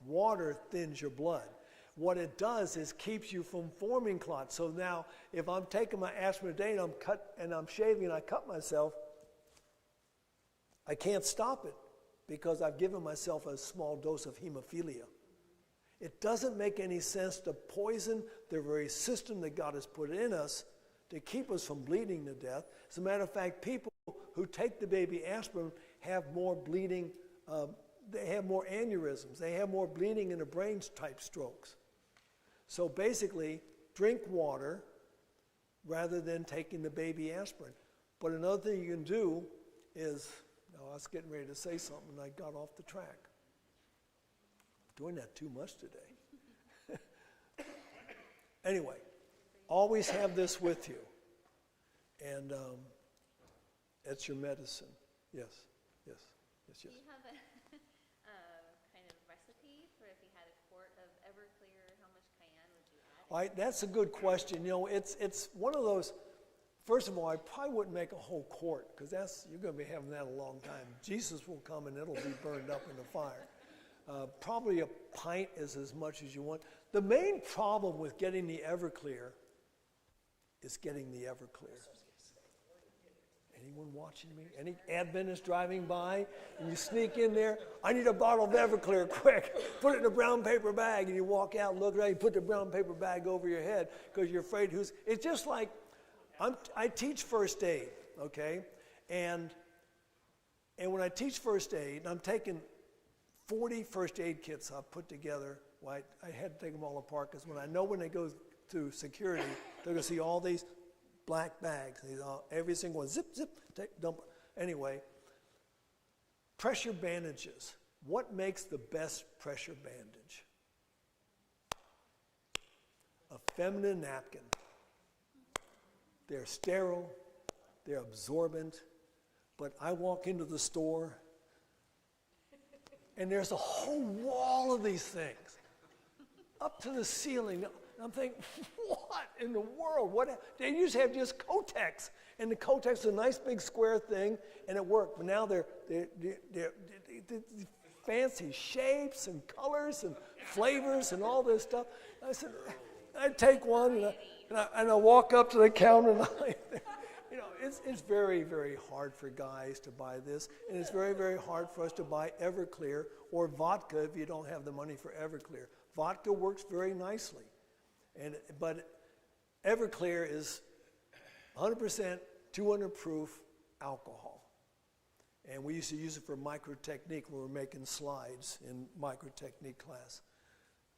S1: Water thins your blood. What it does is keeps you from forming clots. So now, if I'm taking my aspirin a day and I'm shaving and I cut myself, I can't stop it because I've given myself a small dose of hemophilia. It doesn't make any sense to poison the very system that God has put in us to keep us from bleeding to death. As a matter of fact, people who take the baby aspirin have more bleeding, they have more aneurysms, they have more bleeding in the brain type strokes. So basically, drink water rather than taking the baby aspirin. But another thing you can do is, I was getting ready to say something and I got off the track. Doing that too much today. Anyway, always have this with you. And it's your medicine. Yes.
S8: Do you have a kind of recipe for if you had a quart of Everclear, how much cayenne would you add?
S1: All right, that's a good question. You know, it's one of those. First of all, I probably wouldn't make a whole quart because you're going to be having that a long time. Jesus will come and it'll be burned up in the fire. Probably a pint is as much as you want. The main problem with getting the Everclear is getting the Everclear. Anyone watching me? Any Adventist driving by and you sneak in there? I need a bottle of Everclear, quick. Put it in a brown paper bag, and you walk out, look around, you put the brown paper bag over your head because you're afraid it's just like, I teach first aid, okay? And when I teach first aid, I'm taking 40 first aid kits I've put together. Well, I had to take them all apart because when they go to security, they're going to see all these black bags. Every single one, zip, dump. Anyway, pressure bandages. What makes the best pressure bandage? A feminine napkin. They're sterile, they're absorbent, but I walk into the store and there's a whole wall of these things up to the ceiling. And I'm thinking, what in the world? They used to have just Kotex, and the Kotex is a nice big square thing, and it worked. But now they're fancy shapes and colors and flavors and all this stuff. I said, I take one and I walk up to the counter and it's very, very hard for guys to buy this, and it's very, very hard for us to buy Everclear or vodka if you don't have the money for Everclear. Vodka works very nicely, but Everclear is 100% 200 proof alcohol, and we used to use it for microtechnique when we were making slides in microtechnique class.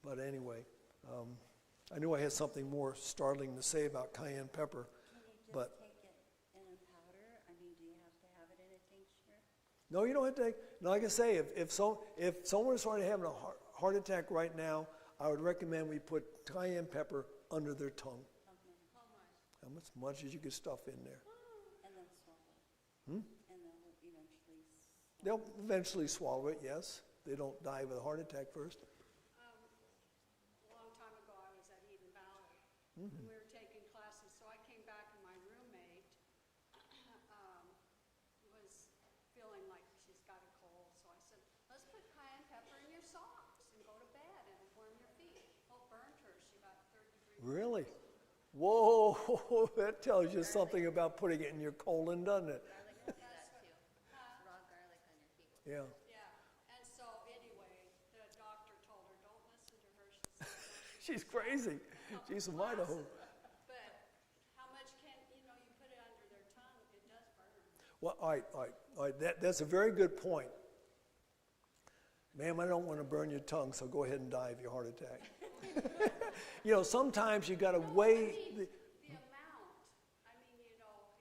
S1: But anyway. I knew I had something more startling to say about cayenne pepper, but
S9: Take it in a powder? I mean, do you have to have it in a tincture?
S1: no, you don't have to take. No, like I say, if someone is starting having a heart attack right now, I would recommend we put cayenne pepper under their tongue. How much as you can stuff in there.
S9: And then swallow. And then
S1: They'll eventually swallow it. Yes, they don't die of a heart attack first.
S6: A long time ago, I was at Eden Valley, and we were taking classes, so I came back and my roommate was feeling like she's got a cold, so I said, let's put cayenne pepper in your socks and go to bed.
S1: Really? Whoa, that tells you something about putting it in your colon, doesn't it?
S8: Garlic will do that too. Raw garlic on your feet.
S1: Yeah.
S5: Yeah, and so anyway, the doctor told her, don't listen to her, she said,
S1: She's crazy. She's from Idaho.
S5: but how much can, you put it under their tongue, it does burn.
S1: Well, all right. That's a very good point. Ma'am, I don't want to burn your tongue, so go ahead and die of your heart attack. Sometimes you got to weigh.
S5: The amount,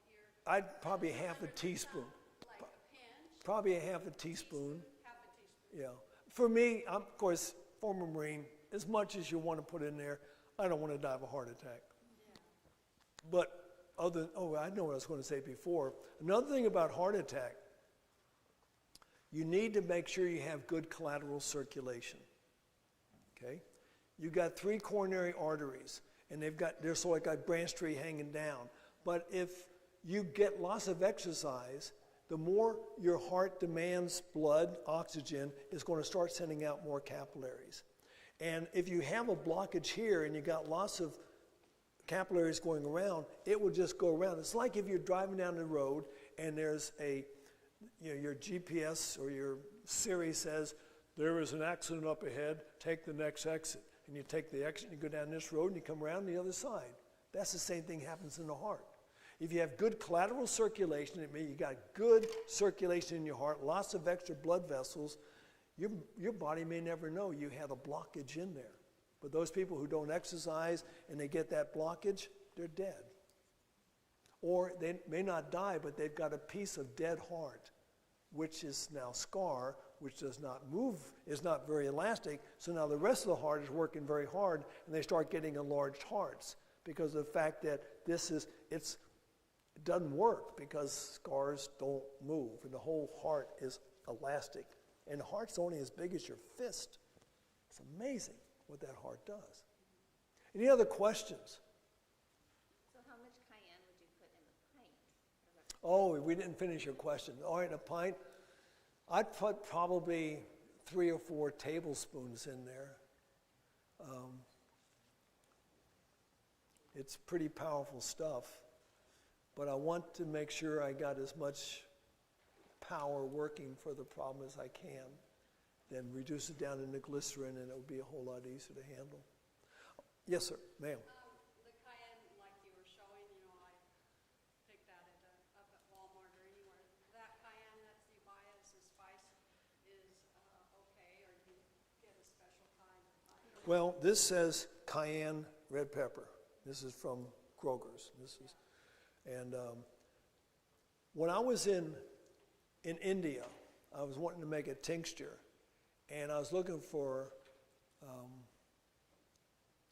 S5: you're.
S1: I'd probably half a teaspoon.
S5: Like a pinch,
S1: Probably a half a teaspoon.
S5: half a teaspoon.
S1: Yeah. For me, I'm, of course, former Marine, as much as you want to put in there, I don't want to die of a heart attack. But I know what I was going to say before. Another thing about heart attack, you need to make sure you have good collateral circulation. Okay? You got 3 coronary arteries, and they're sort of like a branch tree hanging down. But if you get lots of exercise, the more your heart demands blood, oxygen, is going to start sending out more capillaries. And if you have a blockage here and you got lots of capillaries going around, it will just go around. It's like if you're driving down the road and there's your GPS or your Siri says, there is an accident up ahead, take the next exit. And you take the exit, and you go down this road, and you come around the other side. That's the same thing happens in the heart. If you have good collateral circulation, it means you got good circulation in your heart, lots of extra blood vessels, your body may never know you had a blockage in there. But those people who don't exercise and they get that blockage, they're dead. Or they may not die, but they've got a piece of dead heart, which is now scar, which does not move, is not very elastic. So now the rest of the heart is working very hard, and they start getting enlarged hearts because of the fact that it doesn't work because scars don't move, and the whole heart is elastic. And the heart's only as big as your fist. It's amazing what that heart does. Any other questions?
S8: So how much cayenne would you put in the pint?
S1: Oh, we didn't finish your question. All right, a pint. I'd put probably 3 or 4 tablespoons in there. It's pretty powerful stuff, but I want to make sure I got as much power working for the problem as I can. Then reduce it down into glycerin, and it will be a whole lot easier to handle. Yes, sir, ma'am.
S5: The cayenne, like you were showing, I picked that up at Walmart or anywhere. That cayenne that you buy as a spice is okay, or do you get a special kind of cayenne?
S1: Well, this says cayenne red pepper. This is from Kroger's. When I was in India, I was wanting to make a tincture, and I was looking for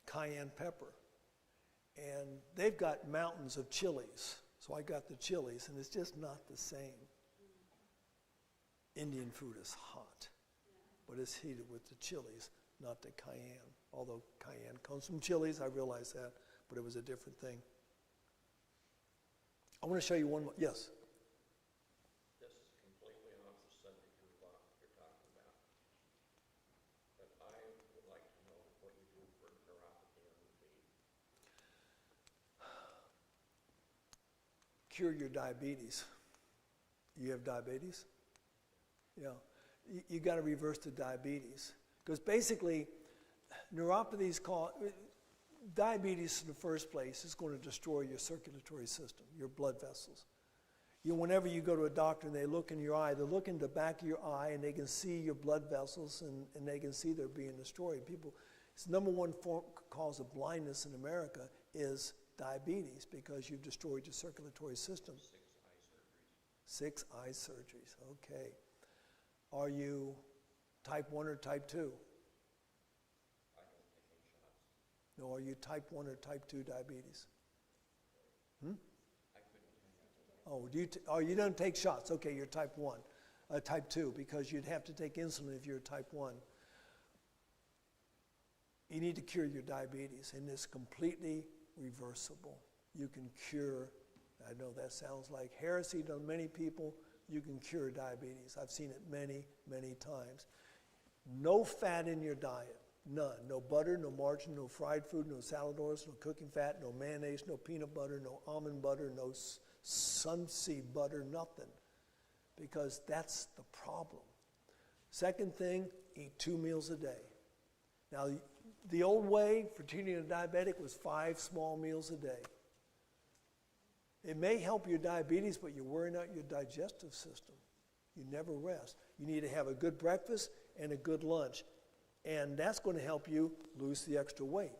S1: cayenne pepper. And they've got mountains of chilies, so I got the chilies, and it's just not the same. Indian food is hot, but it's heated with the chilies, not the cayenne. Although cayenne comes from chilies, I realize that, but it was a different thing. I want to show you one more. Yes?
S7: This is completely off the subject you're talking about. But I would like to know what you do for neuropathy on the feet.
S1: Cure your diabetes. You have diabetes? Yeah. You got to reverse the diabetes. Because basically, neuropathies diabetes in the first place is going to destroy your circulatory system, your blood vessels. Whenever you go to a doctor and they look in your eye, they look in the back of your eye and they can see your blood vessels and they can see they're being destroyed. It's the number one cause of blindness in America is diabetes because you've destroyed your circulatory system. 6 eye surgeries, okay. Are you type 1 or type 2? No, are you type 1 or type 2 diabetes? You don't take shots. Okay, you're type 1, type 2, because you'd have to take insulin if you're type 1. You need to cure your diabetes, and it's completely reversible. You can cure, I know that sounds like heresy to many people, you can cure diabetes. I've seen it many, many times. No fat in your diet. None. No butter, no margarine, no fried food, no salad oils, no cooking fat, no mayonnaise, no peanut butter, no almond butter, no sunseed butter, nothing. Because that's the problem. Second thing, eat 2 meals a day. Now, the old way for treating a diabetic was 5 small meals a day. It may help your diabetes, but you're wearing out your digestive system. You never rest. You need to have a good breakfast and a good lunch. And that's going to help you lose the extra weight.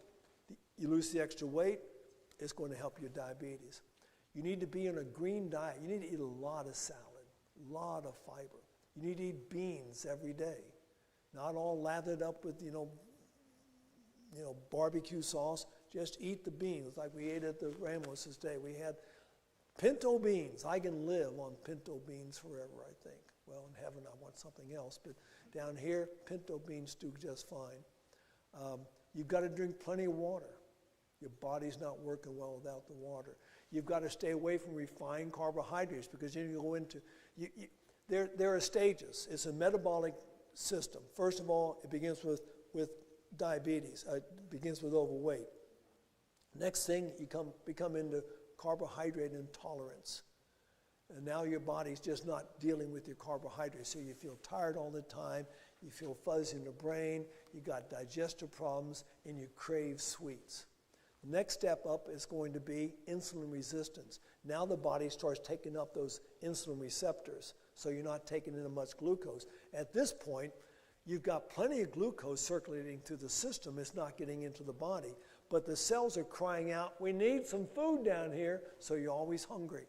S1: You lose the extra weight, it's going to help your diabetes. You need to be on a green diet. You need to eat a lot of salad, a lot of fiber. You need to eat beans every day. Not all lathered up with, barbecue sauce. Just eat the beans like we ate at the Ramos this day. We had pinto beans. I can live on pinto beans forever, I think. Well, in heaven, I want something else. But down here, pinto beans do just fine. You've got to drink plenty of water. Your body's not working well without the water. You've got to stay away from refined carbohydrates because then you go into, there are stages. It's a metabolic system. First of all, it begins with diabetes. It begins with overweight. Next thing, you become into carbohydrate intolerance. And now your body's just not dealing with your carbohydrates, so you feel tired all the time, you feel fuzzy in the brain, you got digestive problems, and you crave sweets. The next step up is going to be insulin resistance. Now the body starts taking up those insulin receptors, so you're not taking in much glucose. At this point, you've got plenty of glucose circulating through the system, it's not getting into the body, but the cells are crying out, we need some food down here, so you're always hungry.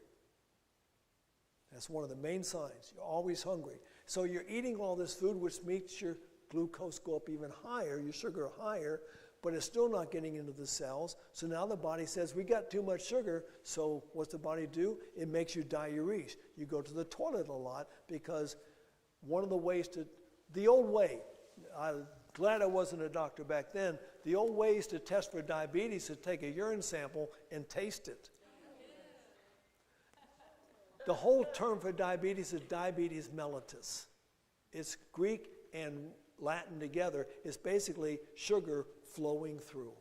S1: That's one of the main signs. You're always hungry. So you're eating all this food, which makes your glucose go up even higher, your sugar higher, but it's still not getting into the cells. So now the body says, we got too much sugar, so what's the body do? It makes you diuresis. You go to the toilet a lot because one of the ways the old way, I'm glad I wasn't a doctor back then, the old ways to test for diabetes is to take a urine sample and taste it. The whole term for diabetes is diabetes mellitus. It's Greek and Latin together. It's basically sugar flowing through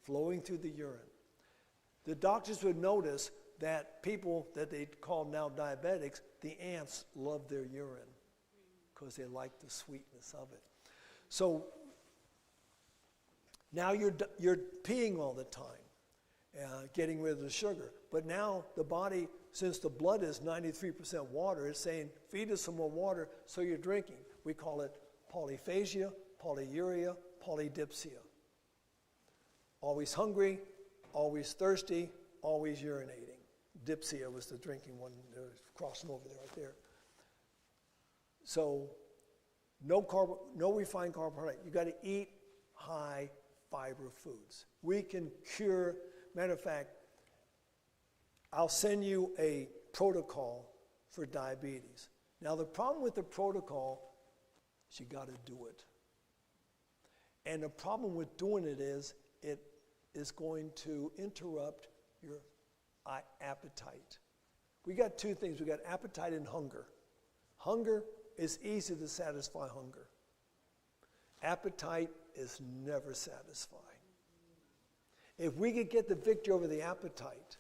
S1: the urine. The doctors would notice that people that they call now diabetics, the ants love their urine because they like the sweetness of it. So now you're peeing all the time, getting rid of the sugar. But now the body, since the blood is 93% water, is saying, feed us some more water, so you're drinking. We call it polyphagia, polyuria, polydipsia. Always hungry, always thirsty, always urinating. Dipsia was the drinking one, crossing over there, right there. So no refined carbohydrate. You got to eat high fiber foods. We can cure, matter of fact, I'll send you a protocol for diabetes. Now the problem with the protocol is you got to do it. And the problem with doing it is going to interrupt your appetite. We got two things. We got appetite and hunger. Hunger is easy to satisfy hunger. Appetite is never satisfying. If we could get the victory over the appetite,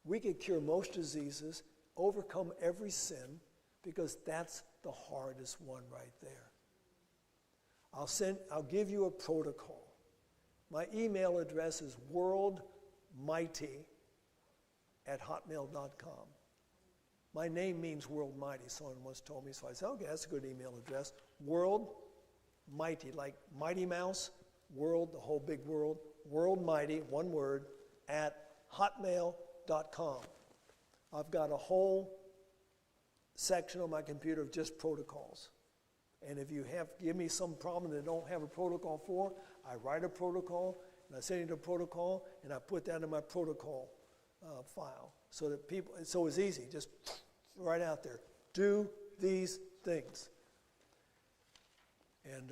S1: we could cure most diseases, overcome every sin, because that's the hardest one right there. I'll give you a protocol. My email address is worldmighty@hotmail.com. My name means world mighty, someone once told me, so I said, okay, that's a good email address. World mighty, like Mighty Mouse, world, the whole big world, world mighty, one word, @hotmail.com. I've got a whole section on my computer of just protocols. And if you give me some problem that I don't have a protocol for, I write a protocol, and I send you the protocol, and I put that in my protocol file. So that so it's easy, just right out there. Do these things. And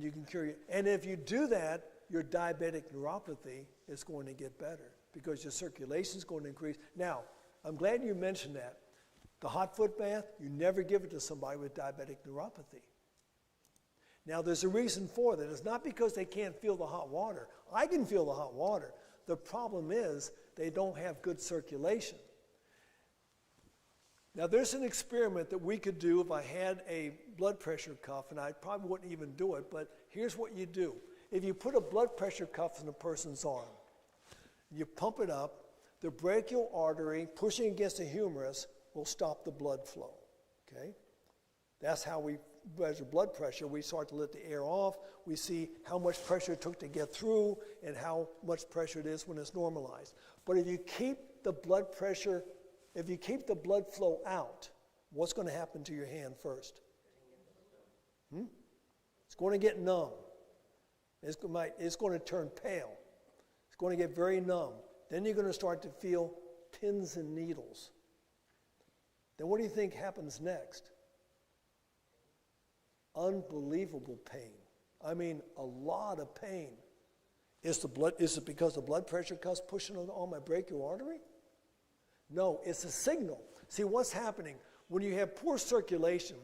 S1: you can cure it. And if you do that, your diabetic neuropathy is going to get better because your circulation is going to increase. Now, I'm glad you mentioned that. The hot foot bath, you never give it to somebody with diabetic neuropathy. Now, there's a reason for that. It's not because they can't feel the hot water. I can feel the hot water. The problem is they don't have good circulation. Now, there's an experiment that we could do if I had a blood pressure cuff, and I probably wouldn't even do it, but here's what you do. If you put a blood pressure cuff in a person's arm, you pump it up, the brachial artery pushing against the humerus will stop the blood flow, okay? That's how we measure blood pressure. We start to let the air off. We see how much pressure it took to get through and how much pressure it is when it's normalized. But if you keep the blood pressure, if you keep the blood flow out, what's going to happen to your hand first? It's going to get numb. It's going to turn pale. It's going to get very numb. Then you're going to start to feel pins and needles. Then what do you think happens next? Unbelievable pain. I mean, a lot of pain. Is it because the blood pressure cuff's pushing on my brachial artery? No, it's a signal. See, what's happening when you have poor circulation,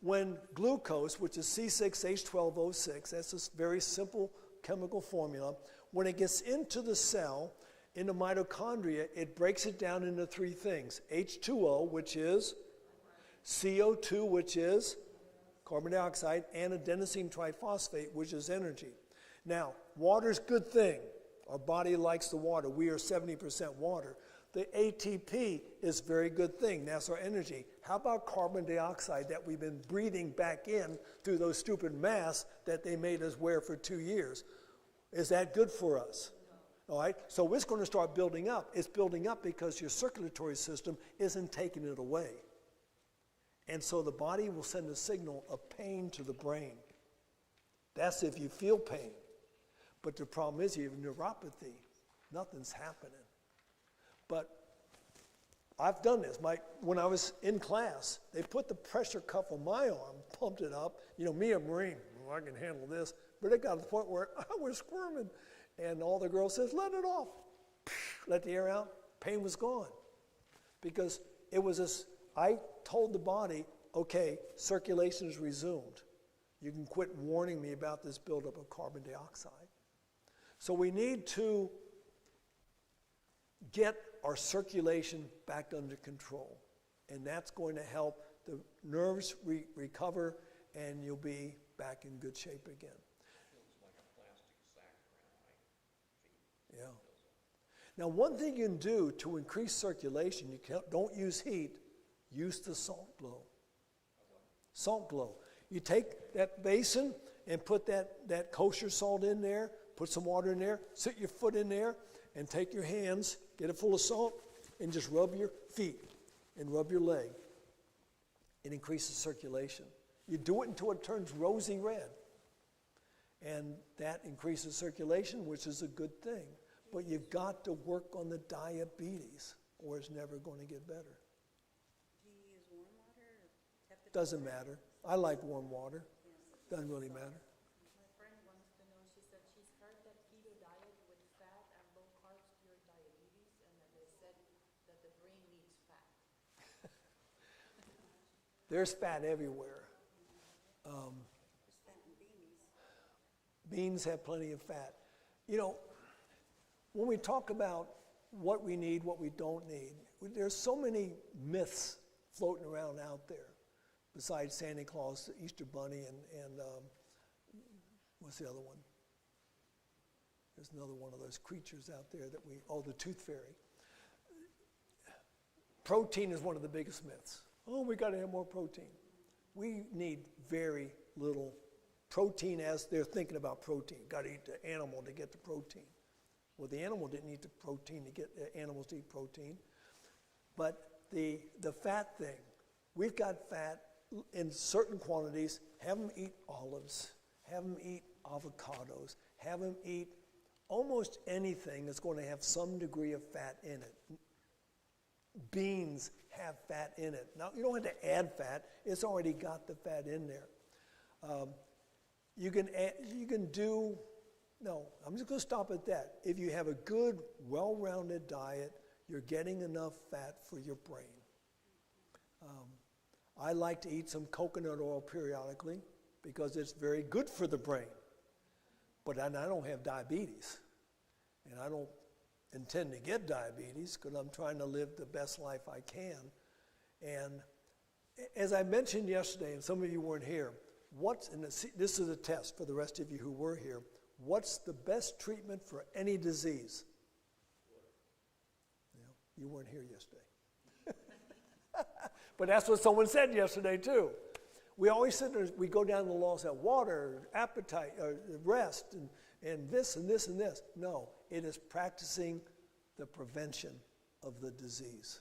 S1: when glucose, which is C6H12O6, that's a very simple chemical formula, when it gets into the cell, in the mitochondria, it breaks it down into three things. H2O, which is CO2, which is carbon dioxide, and adenosine triphosphate, which is energy. Now, water's a good thing. Our body likes the water. We are 70% water. The ATP is a very good thing. That's our energy. How about carbon dioxide that we've been breathing back in through those stupid masks that they made us wear for 2 years? Is that good for us? All right, so it's going to start building up. It's building up because your circulatory system isn't taking it away. And so the body will send a signal of pain to the brain. That's if you feel pain. But the problem is you have neuropathy. Nothing's happening. But I've done this. When I was in class, they put the pressure cuff on my arm, pumped it up. You know, me, a Marine, well, I can handle this. But it got to the point where I was squirming. And all the girls says, let it off. Let the air out. Pain was gone. Because it was this, I told the body, okay, circulation is resumed. You can quit warning me about this buildup of carbon dioxide. So we need to get our circulation back under control. And that's going to help the nerves recover, and you'll be back in good shape again. Yeah. Now, one thing you can do to increase circulation, don't use heat, use the salt glow. Salt glow. You take that basin and put that kosher salt in there, put some water in there, sit your foot in there, and take your hands, get it full of salt, and just rub your feet and rub your leg. It increases circulation. You do it until it turns rosy red. And that increases circulation, which is a good thing. But you've got to work on the diabetes, or it's never going to get better.
S9: Do you use warm water or tepid
S1: Doesn't
S9: water?
S1: matter. I like warm water. Doesn't really matter.
S6: My friend wants to know, she said she's heard that keto diet with fat and low carbs cure diabetes, and that they said that the brain needs fat.
S1: There's fat everywhere.
S9: There's fat in beans.
S1: Beans have plenty of fat. You know, when we talk about what we need, what we don't need, there's so many myths floating around out there. Besides Santa Claus, the Easter Bunny, and what's the other one? There's another one of those creatures out there that the tooth fairy. Protein is one of the biggest myths. Oh, we got to have more protein. We need very little protein as they're thinking about protein. Got to eat the animal to get the protein. Well, the animal didn't eat the protein to get animals to eat protein. But the fat thing, we've got fat in certain quantities. Have them eat olives. Have them eat avocados. Have them eat almost anything that's going to have some degree of fat in it. Beans have fat in it. Now, you don't have to add fat. It's already got the fat in there. I'm just going to stop at that. If you have a good, well-rounded diet, you're getting enough fat for your brain. I like to eat some coconut oil periodically. because it's very good for the brain. But I don't have diabetes, and I don't intend to get diabetes because I'm trying to live the best life I can. And as I mentioned yesterday, and some of you weren't here, this is a test for the rest of you who were here. What's the best treatment for any disease? You weren't here yesterday. But that's what someone said yesterday too. We always sit there, we go down the laws of water, appetite, rest, and this and this and this. No, it is practicing the prevention of the disease.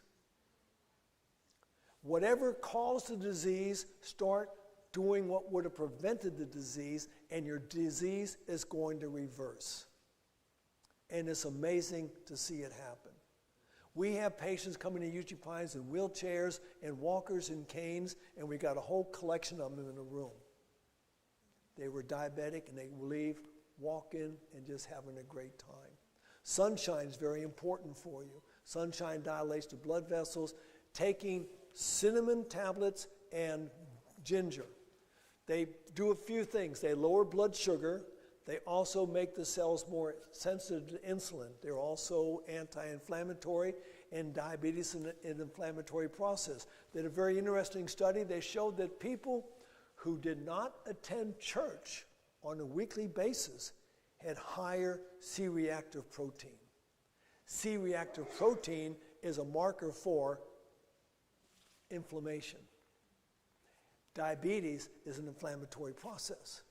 S1: Whatever caused the disease, start doing what would have prevented the disease, and your disease is going to reverse. And it's amazing to see it happen. We have patients coming to UG Pines in wheelchairs and walkers and canes, and we got a whole collection of them in a room. They were diabetic, and they leave, walk in, and just having a great time. Sunshine is very important for you. Sunshine dilates the blood vessels. Taking cinnamon tablets and ginger. They do a few things. They lower blood sugar. They also make the cells more sensitive to insulin. They're also anti-inflammatory, and diabetes is an inflammatory process. They did a very interesting study. They showed that people who did not attend church on a weekly basis had higher C-reactive protein. C-reactive protein is a marker for inflammation. Diabetes is an inflammatory process.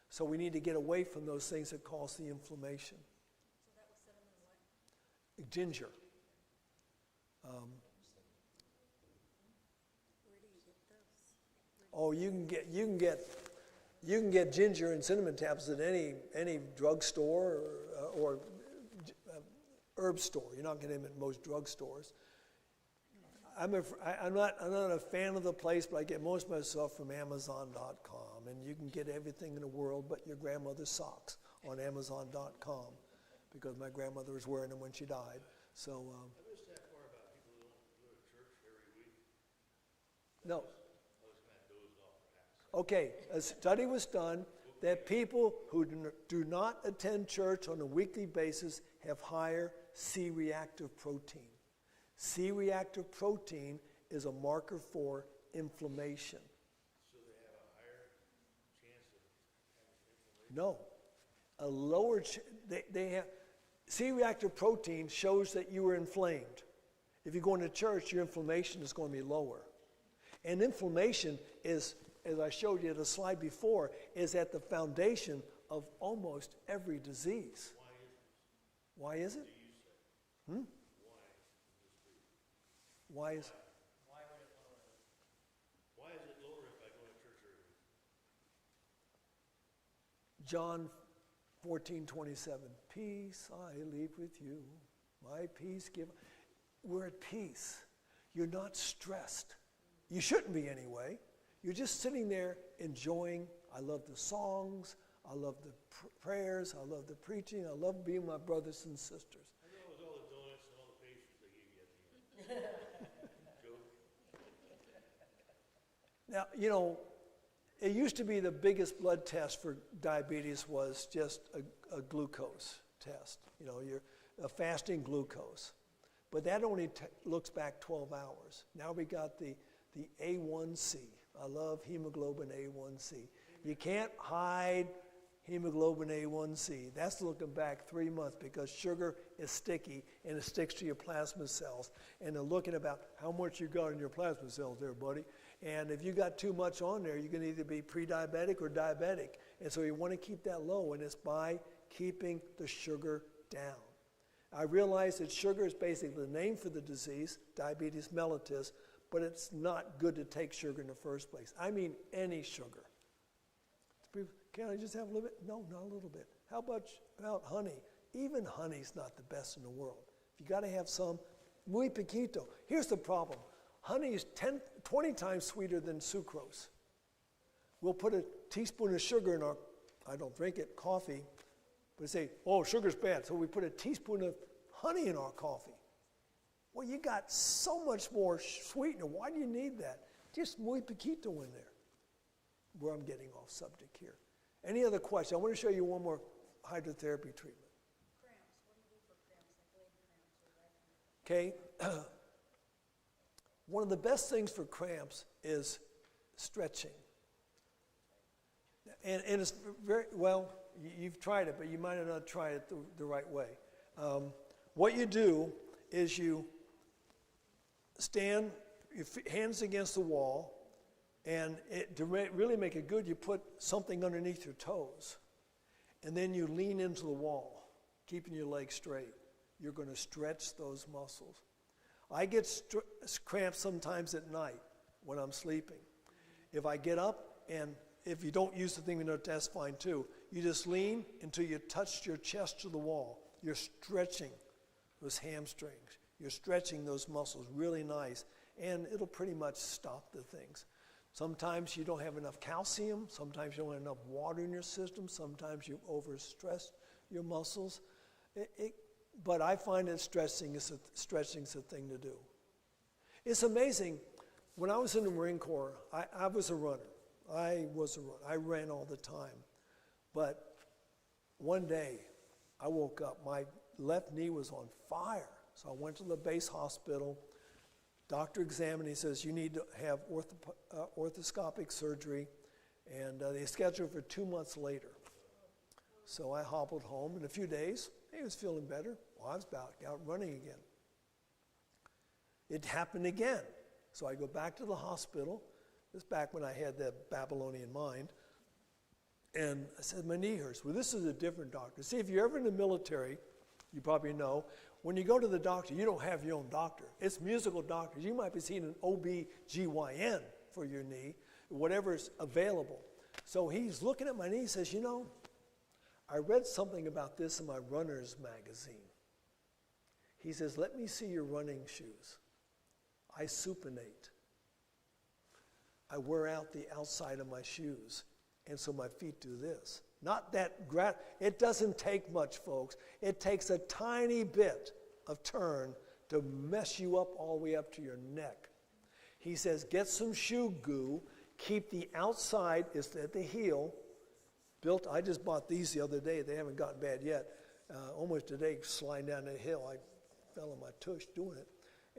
S1: So we need to get away from those things that cause the inflammation.
S6: So that was cinnamon what?
S1: Ginger.
S6: Where do you get those?
S1: Oh, you can get ginger and cinnamon tablets at any drugstore or herb store. You're not getting them at most drugstores. I'm not a fan of the place, but I get most of my stuff from Amazon.com, and you can get everything in the world but your grandmother's socks on Amazon.com, because my grandmother was wearing them when she died. So.
S3: I missed that part about people who don't go to church every week.
S1: No.
S3: I was kind of dozed off.
S1: Okay, a study was done that people who do not attend church on a weekly basis have higher C-reactive protein. C-reactive protein is a marker for inflammation.
S3: So they have a higher chance of having inflammation?
S1: No, a lower. They have C-reactive protein shows that you are inflamed. If you go into church, your inflammation is going to be lower, and inflammation is, as I showed you the slide before, is at the foundation of almost every disease. Why is it? Why is
S3: Why is it lower if I go to church every week?
S1: John 14:27, peace I leave with you, my peace give. We're at peace. You're not stressed. You shouldn't be anyway. You're just sitting there enjoying. I love the songs. I love the prayers. I love the preaching. I love being with my brothers and sisters.
S3: I know it was all the donuts and all the pastries they gave you at the end.
S1: Now, it used to be the biggest blood test for diabetes was just a glucose test, you're a fasting glucose. But that only looks back 12 hours. Now we got the A1C. I love hemoglobin A1C. You can't hide hemoglobin A1C. That's looking back 3 months because sugar is sticky and it sticks to your plasma cells. And they're looking about how much you got in your plasma cells there, buddy. And if you got too much on there, you can either be pre-diabetic or diabetic. And so you want to keep that low, and it's by keeping the sugar down. I realize that sugar is basically the name for the disease, diabetes mellitus, but it's not good to take sugar in the first place. I mean any sugar. Can I just have a little bit? No, not a little bit. How about honey? Even honey's not the best in the world. If you got to have some, muy poquito. Here's the problem. Honey is 20 times sweeter than sucrose. We'll put a teaspoon of sugar in our, I don't drink it, coffee, but say, oh, sugar's bad. So we put a teaspoon of honey in our coffee. Well, you got so much more sweetener. Why do you need that? Just muy poquito in there. where I'm getting off subject here. Any other questions? I want to show you one more hydrotherapy treatment.
S9: Cramps, what do you do for cramps, like leg cramps or leg cramps?
S1: Okay? One of the best things for cramps is stretching. And it's very, well, you've tried it, but you might have not tried it the right way. What you do is you stand, your hands against the wall, and to really make it good, you put something underneath your toes. And then you lean into the wall, keeping your legs straight. You're going to stretch those muscles. I get cramps sometimes at night when I'm sleeping. If I get up, and if you don't use the thing, that's fine too. You just lean until you touch your chest to the wall. You're stretching those hamstrings. You're stretching those muscles really nice, and it'll pretty much stop the things. Sometimes you don't have enough calcium. Sometimes you don't have enough water in your system. Sometimes you overstress your muscles. But I find that stretching's the thing to do. It's amazing. When I was in the Marine Corps, I was a runner. I ran all the time. But one day, I woke up. My left knee was on fire. So I went to the base hospital. Doctor examined. He says, you need to have orthoscopic surgery. And they scheduled for 2 months later. So I hobbled home. In a few days, he was feeling better. Well, I was about out running again. It happened again. So I go back to the hospital. This is back when I had that Babylonian mind. And I said, my knee hurts. Well, this is a different doctor. See, if you're ever in the military, you probably know, when you go to the doctor, you don't have your own doctor. It's musical doctors. You might be seeing an OB-GYN for your knee, whatever's available. So he's looking at my knee and says, you know, I read something about this in my runner's magazine. He says, let me see your running shoes. I supinate. I wear out the outside of my shoes, and so my feet do this. Not that, it doesn't take much, folks. It takes a tiny bit of turn to mess you up all the way up to your neck. He says, get some shoe goo, keep the outside, it's at the heel, I just bought these the other day. They haven't gotten bad yet. Almost today, sliding down the hill, I fell on my tush doing it.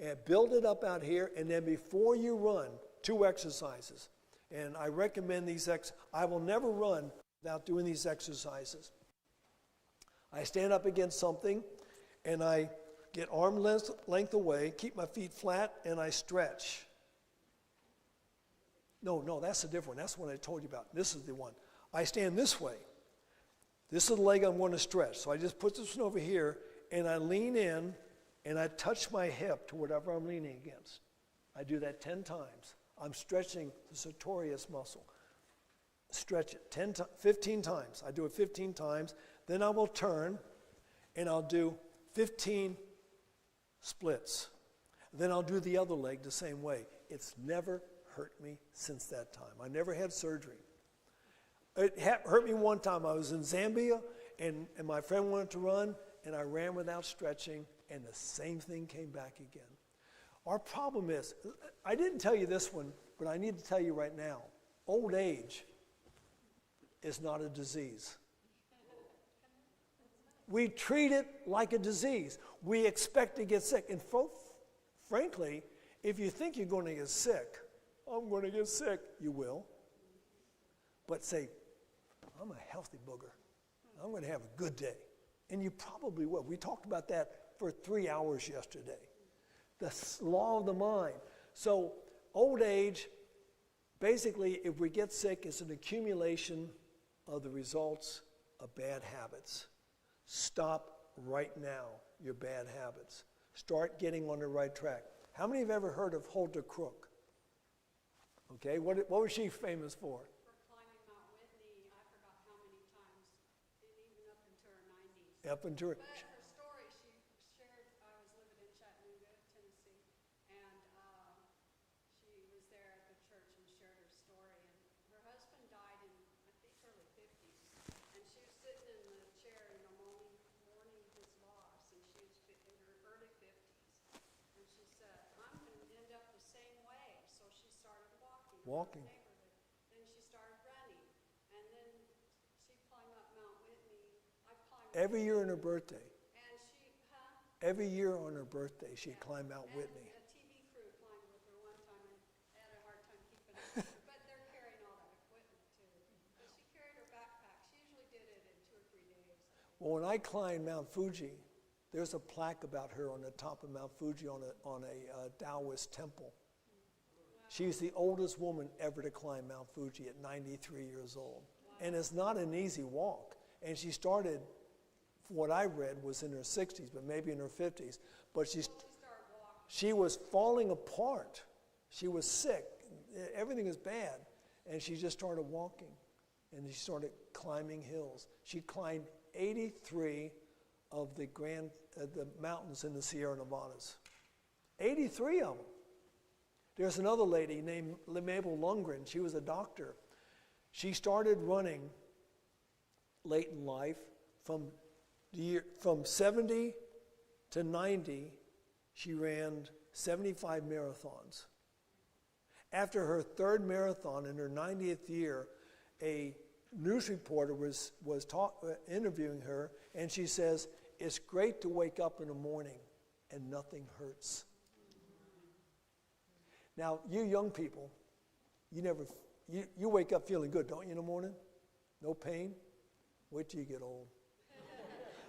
S1: And build it up out here, and then before you run, 2 exercises. And I recommend these I will never run without doing these exercises. I stand up against something, and I get arm length away, keep my feet flat, and I stretch. No, that's a different one. That's the one I told you about. This is the one. I stand this way. This is the leg I'm going to stretch. So I just put this one over here, and I lean in, and I touch my hip to whatever I'm leaning against. I do that 10 times. I'm stretching the sartorius muscle. Stretch it 15 times. I do it 15 times. Then I will turn, and I'll do 15 splits. Then I'll do the other leg the same way. It's never hurt me since that time. I never had surgery. It hurt me one time. I was in Zambia, and my friend wanted to run, and I ran without stretching, and the same thing came back again. Our problem is, I didn't tell you this one, but I need to tell you right now, old age is not a disease. We treat it like a disease. We expect to get sick. And frankly, if you think you're going to get sick, I'm going to get sick, you will. But say, I'm a healthy booger. I'm going to have a good day. And you probably will. We talked about that for 3 hours yesterday. The law of the mind. So old age, basically, if we get sick, it's an accumulation of the results of bad habits. Stop right now your bad habits. Start getting on the right track. How many have ever heard of Hulda Crook? Okay, what was she famous for?
S5: For climbing Mount Whitney, I forgot how many times, even up into her 90s.
S1: Up into her.
S5: But her story, she shared, I was living in Chattanooga, Tennessee, and she was there at the church and shared her story. And her husband died in, I think, early 50s. And she was sitting in the chair, mourning his loss, and she was in her early 50s. And she said, I'm going to end up the same way. So she started walking.
S1: Walking.
S5: In the neighborhood. Then she started
S1: Every year on her birthday.
S5: And she,
S1: Every year on her birthday, she'd climb Mount
S5: and
S1: Whitney.
S5: a TV crew climbed with her one time and had a hard time keeping up. But they're carrying all that equipment too. But she carried her backpack. She usually did it in 2 or 3 days.
S1: Well, when I climbed Mount Fuji, there's a plaque about her on the top of Mount Fuji on a Taoist temple. She's the oldest woman ever to climb Mount Fuji at 93 years old. And it's not an easy walk. And she started, from what I read, was in her 60s, but maybe in her 50s. But she was falling apart. She was sick. Everything was bad. And she just started walking. And she started climbing hills. She climbed 83 of the mountains in the Sierra Nevadas. 83 of them. There's another lady named Mabel Lundgren. She was a doctor. She started running late in life. From 70 to 90, she ran 75 marathons. After her 3rd marathon in her 90th year, a news reporter was interviewing her, and she says, "It's great to wake up in the morning and nothing hurts." Now, you young people, you wake up feeling good, don't you, in the morning? No pain? Wait till you get old.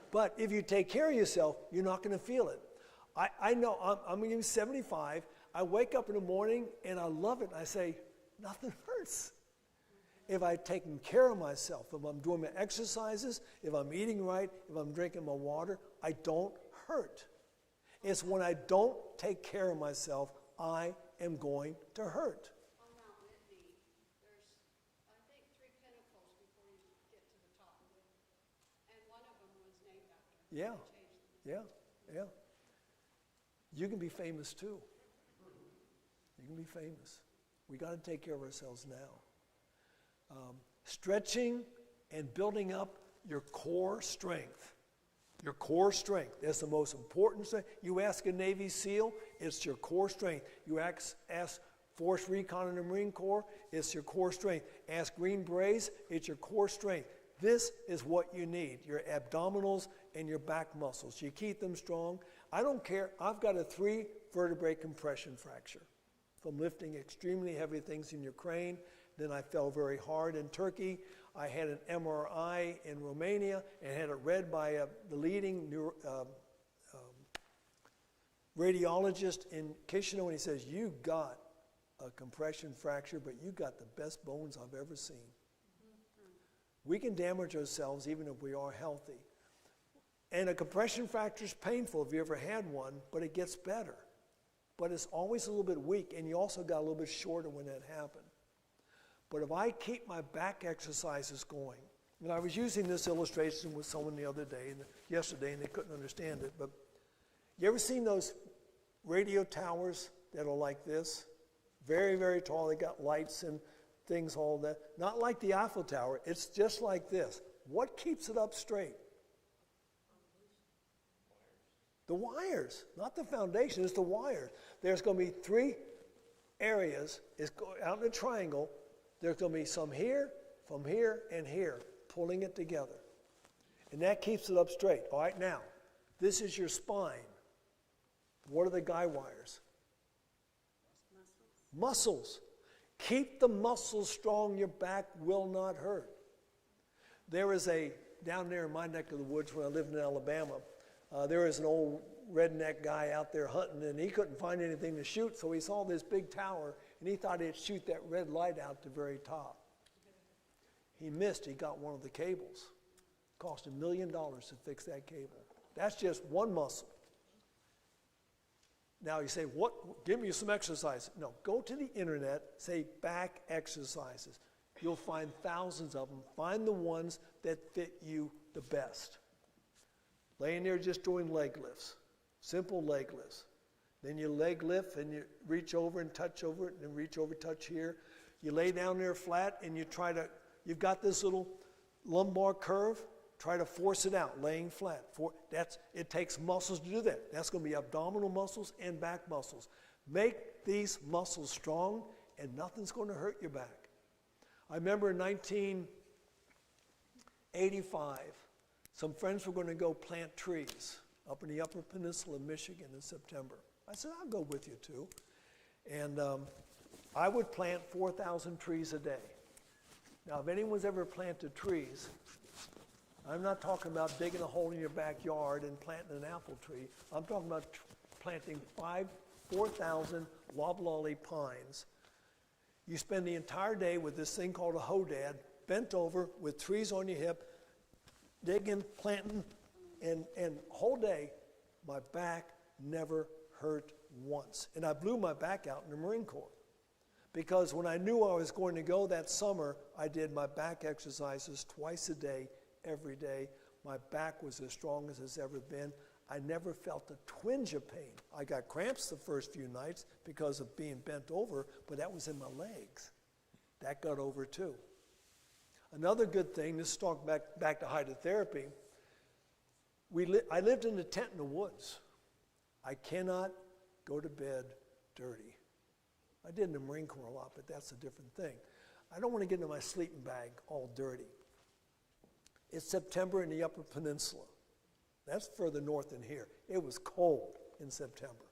S1: But if you take care of yourself, you're not going to feel it. I know, I'm going to be 75. I wake up in the morning and I love it. I say, nothing hurts. If I've taken care of myself, if I'm doing my exercises, if I'm eating right, if I'm drinking my water, I don't hurt. It's when I don't take care of myself, I am going to hurt.
S5: On Mount Whitney, there's, I think, 3 pinnacles before you get to the top of it. And one of them was named after her.
S1: Yeah,
S5: They changed the name.
S1: yeah. You can be famous too. You can be famous. We got to take care of ourselves now. Stretching and building up your core strength. Your core strength. That's the most important thing. You ask a Navy SEAL, it's your core strength. You ask Force Recon in the Marine Corps, it's your core strength. Ask Green Berets, it's your core strength. This is what you need, your abdominals and your back muscles. You keep them strong. I don't care. I've got a 3 vertebrae compression fracture from lifting extremely heavy things in Ukraine. Then I fell very hard in Turkey. I had an MRI in Romania and had it read by the leading radiologist in Chisinau, and he says, "You got a compression fracture, but you got the best bones I've ever seen." We can damage ourselves even if we are healthy. And a compression fracture is painful if you ever had one, but it gets better. But it's always a little bit weak, and you also got a little bit shorter when that happened. But if I keep my back exercises going, and I was using this illustration with someone the other day, yesterday, and they couldn't understand it, but you ever seen those radio towers that are like this? Very, very tall. They got lights and things, all that. Not like the Eiffel Tower. It's just like this. What keeps it up straight? The wires, not the foundation, it's the wires. There's going to be 3 areas. It's out in a triangle. There's going to be some here, from here, and here, pulling it together. And that keeps it up straight. All right, now, this is your spine. What are the guy wires? Muscles. Keep the muscles strong. Your back will not hurt. There is down there in my neck of the woods when I lived in Alabama, there is an old redneck guy out there hunting, and he couldn't find anything to shoot, so he saw this big tower, and he thought he'd shoot that red light out the very top. He missed. He got one of the cables. Cost $1 million to fix that cable. That's just one muscle. Now you say, "What? Give me some exercise." No, go to the internet, say back exercises. You'll find thousands of them. Find the ones that fit you the best. Laying there just doing leg lifts, simple leg lifts. Then you leg lift and you reach over and touch over it, and then reach over, touch here. You lay down there flat and you've got this little lumbar curve. Try to force it out, laying flat. It takes muscles to do that. That's going to be abdominal muscles and back muscles. Make these muscles strong, and nothing's going to hurt your back. I remember in 1985, Some friends were going to go plant trees up in the Upper Peninsula of Michigan in September. I said, I'll go with you too. And I would plant 4,000 trees a day. Now, if anyone's ever planted trees, I'm not talking about digging a hole in your backyard and planting an apple tree. I'm talking about planting 4,000 loblolly pines. You spend the entire day with this thing called a hodad, bent over with trees on your hip, digging, planting, and whole day, my back never hurt once. And I blew my back out in the Marine Corps. Because when I knew I was going to go that summer, I did my back exercises twice a day, every day. My back was as strong as it's ever been. I never felt a twinge of pain. I got cramps the first few nights because of being bent over, but that was in my legs. That got over too. Another good thing, this is talking back to hydrotherapy, I lived in a tent in the woods. I cannot go to bed dirty. I did in the Marine Corps a lot, but that's a different thing. I don't want to get into my sleeping bag all dirty. It's September in the Upper Peninsula. That's further north than here. It was cold in September.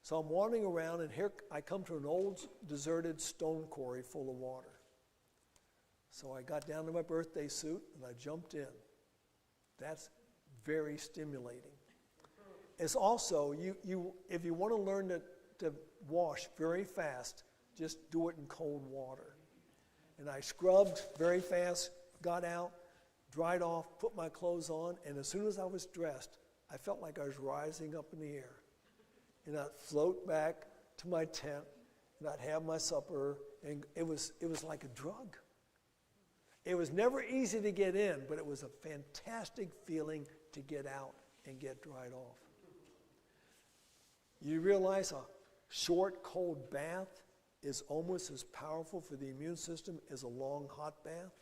S1: So I'm wandering around, and here I come to an old deserted stone quarry full of water. So I got down to my birthday suit, and I jumped in. That's very stimulating. It's also, if you want to learn to wash very fast, just do it in cold water. And I scrubbed very fast, got out, dried off, put my clothes on, and as soon as I was dressed, I felt like I was rising up in the air. And I'd float back to my tent, and I'd have my supper, and it was like a drug. It was never easy to get in, but it was a fantastic feeling to get out and get dried off. You realize a short, cold bath is almost as powerful for the immune system as a long, hot bath?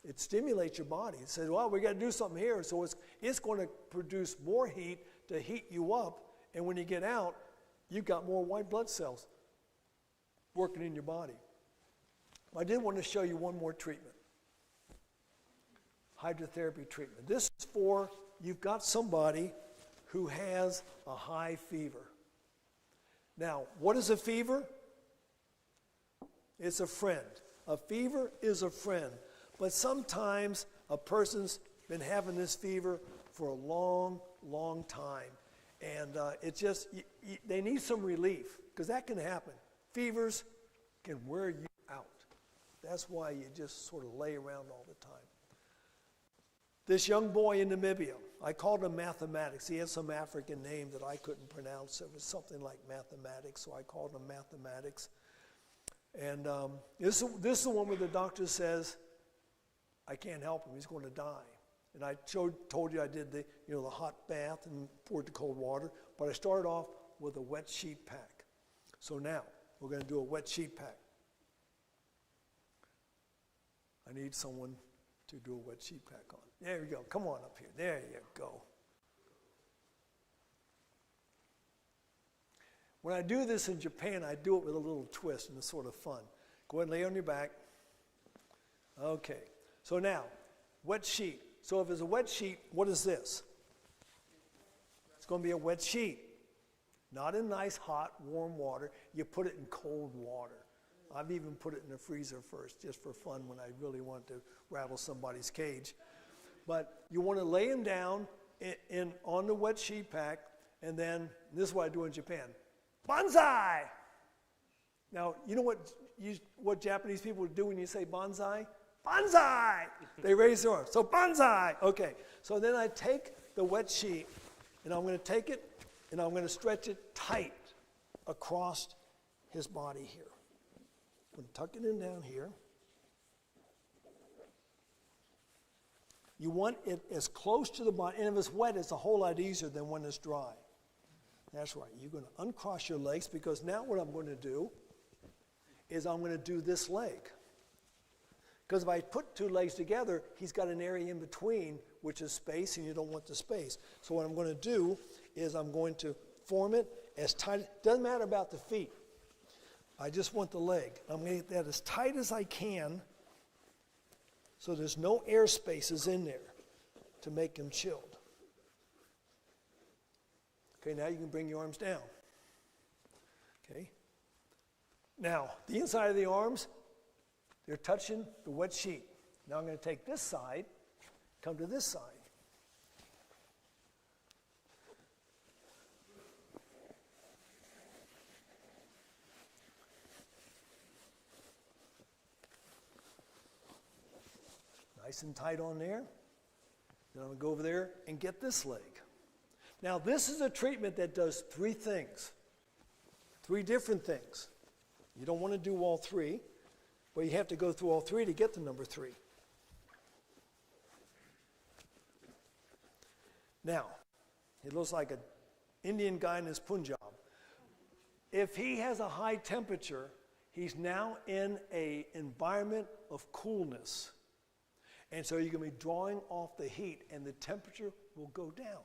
S1: It stimulates your body. It says, well, we got to do something here. So it's going to produce more heat to heat you up. And when you get out, you've got more white blood cells working in your body. I did want to show you one more treatment. Hydrotherapy treatment. This is for, you've got somebody who has a high fever. Now, what is a fever? It's a friend. A fever is a friend. But sometimes a person's been having this fever for a long, long time. And they need some relief, because that can happen. Fevers can wear you out. That's why you just sort of lay around all the time. This young boy in Namibia, I called him Mathematics. He had some African name that I couldn't pronounce. It was something like Mathematics, so I called him Mathematics. And this is the one where the doctor says, I can't help him, he's going to die. And I told you I did the hot bath and poured the cold water, but I started off with a wet sheet pack. So now, we're going to do a wet sheet pack. I need someone to do a wet sheet pack on. There we go. Come on up here. There you go. When I do this in Japan, I do it with a little twist, and it's sort of fun. Go ahead and lay on your back. Okay. So now, wet sheet. So if it's a wet sheet, what is this? It's going to be a wet sheet. Not in nice, hot, warm water. You put it in cold water. I've even put it in the freezer first, just for fun when I really want to rattle somebody's cage. But you want to lay him down on the wet sheet pack, and then, this is what I do in Japan, bonsai! Now, you know what Japanese people do when you say bonsai? Bonsai! They raise their arms. So bonsai! Okay, so then I take the wet sheet, and I'm going to take it, and I'm going to stretch it tight across his body here. I'm going to tuck it in down here. You want it as close to the body, and if it's wet, it's a whole lot easier than when it's dry. That's right. You're going to uncross your legs, because now what I'm going to do is I'm going to do this leg. Because if I put two legs together, he's got an area in between, which is space, and you don't want the space. So what I'm going to do is I'm going to form it as tight. Doesn't matter about the feet. I just want the leg. I'm going to get that as tight as I can So there's no air spaces in there to make them chilled. Okay, now you can bring your arms down. Okay. Now, the inside of the arms, they're touching the wet sheet. Now I'm going to take this side, come to this side. Nice and tight on there. Then I'm going to go over there and get this leg. Now, this is a treatment that does three things, three different things. You don't want to do all three, but you have to go through all three to get to number 3. Now, he looks like an Indian guy in his Punjab. If he has a high temperature, he's now in an environment of coolness. And so you're going to be drawing off the heat, and the temperature will go down.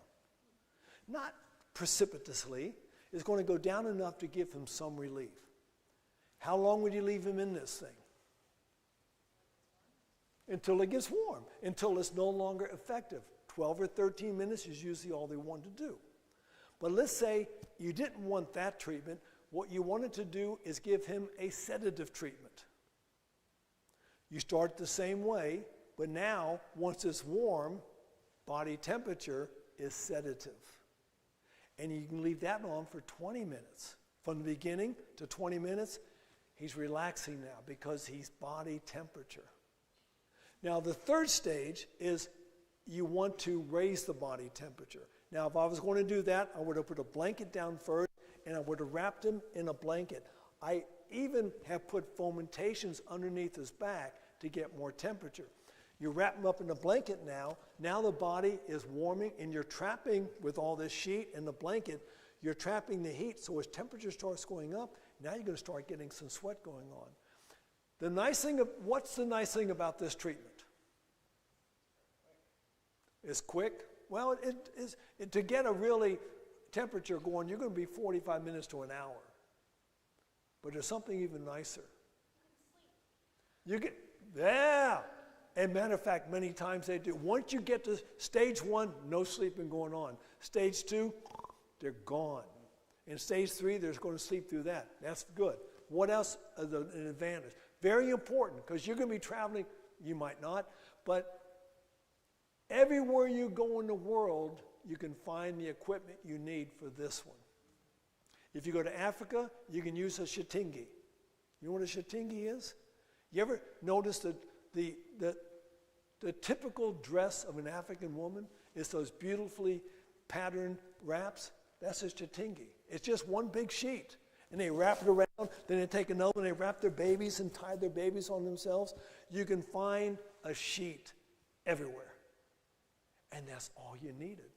S1: Not precipitously. It's going to go down enough to give him some relief. How long would you leave him in this thing? Until it gets warm, until it's no longer effective. 12 or 13 minutes is usually all they want to do. But let's say you didn't want that treatment. What you wanted to do is give him a sedative treatment. You start the same way, but now, once it's warm, body temperature is sedative. And you can leave that on for 20 minutes. From the beginning to 20 minutes, he's relaxing now because he's body temperature. Now, the third stage is you want to raise the body temperature. Now, if I was going to do that, I would have put a blanket down first, and I would have wrapped him in a blanket. I even have put fomentations underneath his back to get more temperature. You wrap him up in a blanket now. Now the body is warming, and you're trapping with all this sheet and the blanket. You're trapping the heat, so as temperature starts going up, now you're going to start getting some sweat going on. What's the nice thing about this treatment? It's quick. Well, to get a really temperature going, you're going to be 45 minutes to an hour. But there's something even nicer. Yeah. And matter of fact, many times they do. Once you get to stage 1, no sleeping going on. Stage 2, they're gone. In stage 3, they're going to sleep through that. That's good. What else is an advantage? Very important, because you're going to be traveling, you might not, but everywhere you go in the world, you can find the equipment you need for this one. If you go to Africa, you can use a shitingi. You know what a shitingi is? You ever notice that the typical dress of an African woman is those beautifully patterned wraps? That's a shitingi. It's just one big sheet. And they wrap it around, then they take another and they wrap their babies and tie their babies on themselves. You can find a sheet everywhere. And that's all you needed.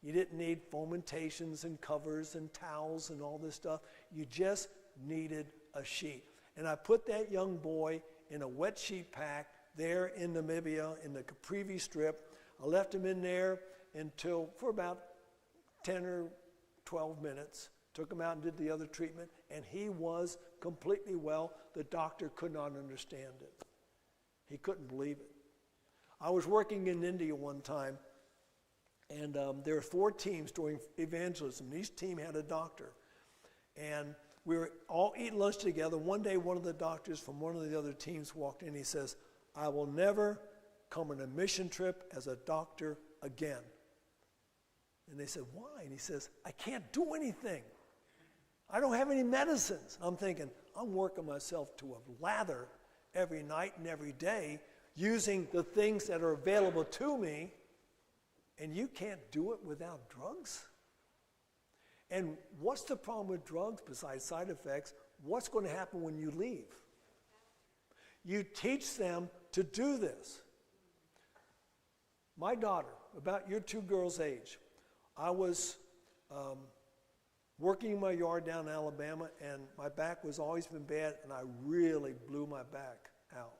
S1: You didn't need fomentations and covers and towels and all this stuff. You just needed a sheet. And I put that young boy in a wet sheet pack there in Namibia in the Caprivi Strip. I left him in there for about 10 or 12 minutes. Took him out and did the other treatment, and he was completely well. The doctor could not understand it. He couldn't believe it. I was working in India one time, and there were 4 teams doing evangelism. Each team had a doctor. And we were all eating lunch together. One day, one of the doctors from one of the other teams walked in. He says, "I will never come on a mission trip as a doctor again." And they said, "Why?" And he says, "I can't do anything. I don't have any medicines." I'm thinking, I'm working myself to a lather every night and every day using the things that are available to me, and you can't do it without drugs? And what's the problem with drugs besides side effects? What's going to happen when you leave? You teach them to do this. My daughter, about your 2 girls' age, I was working in my yard down in Alabama, and my back was always been bad, and I really blew my back out.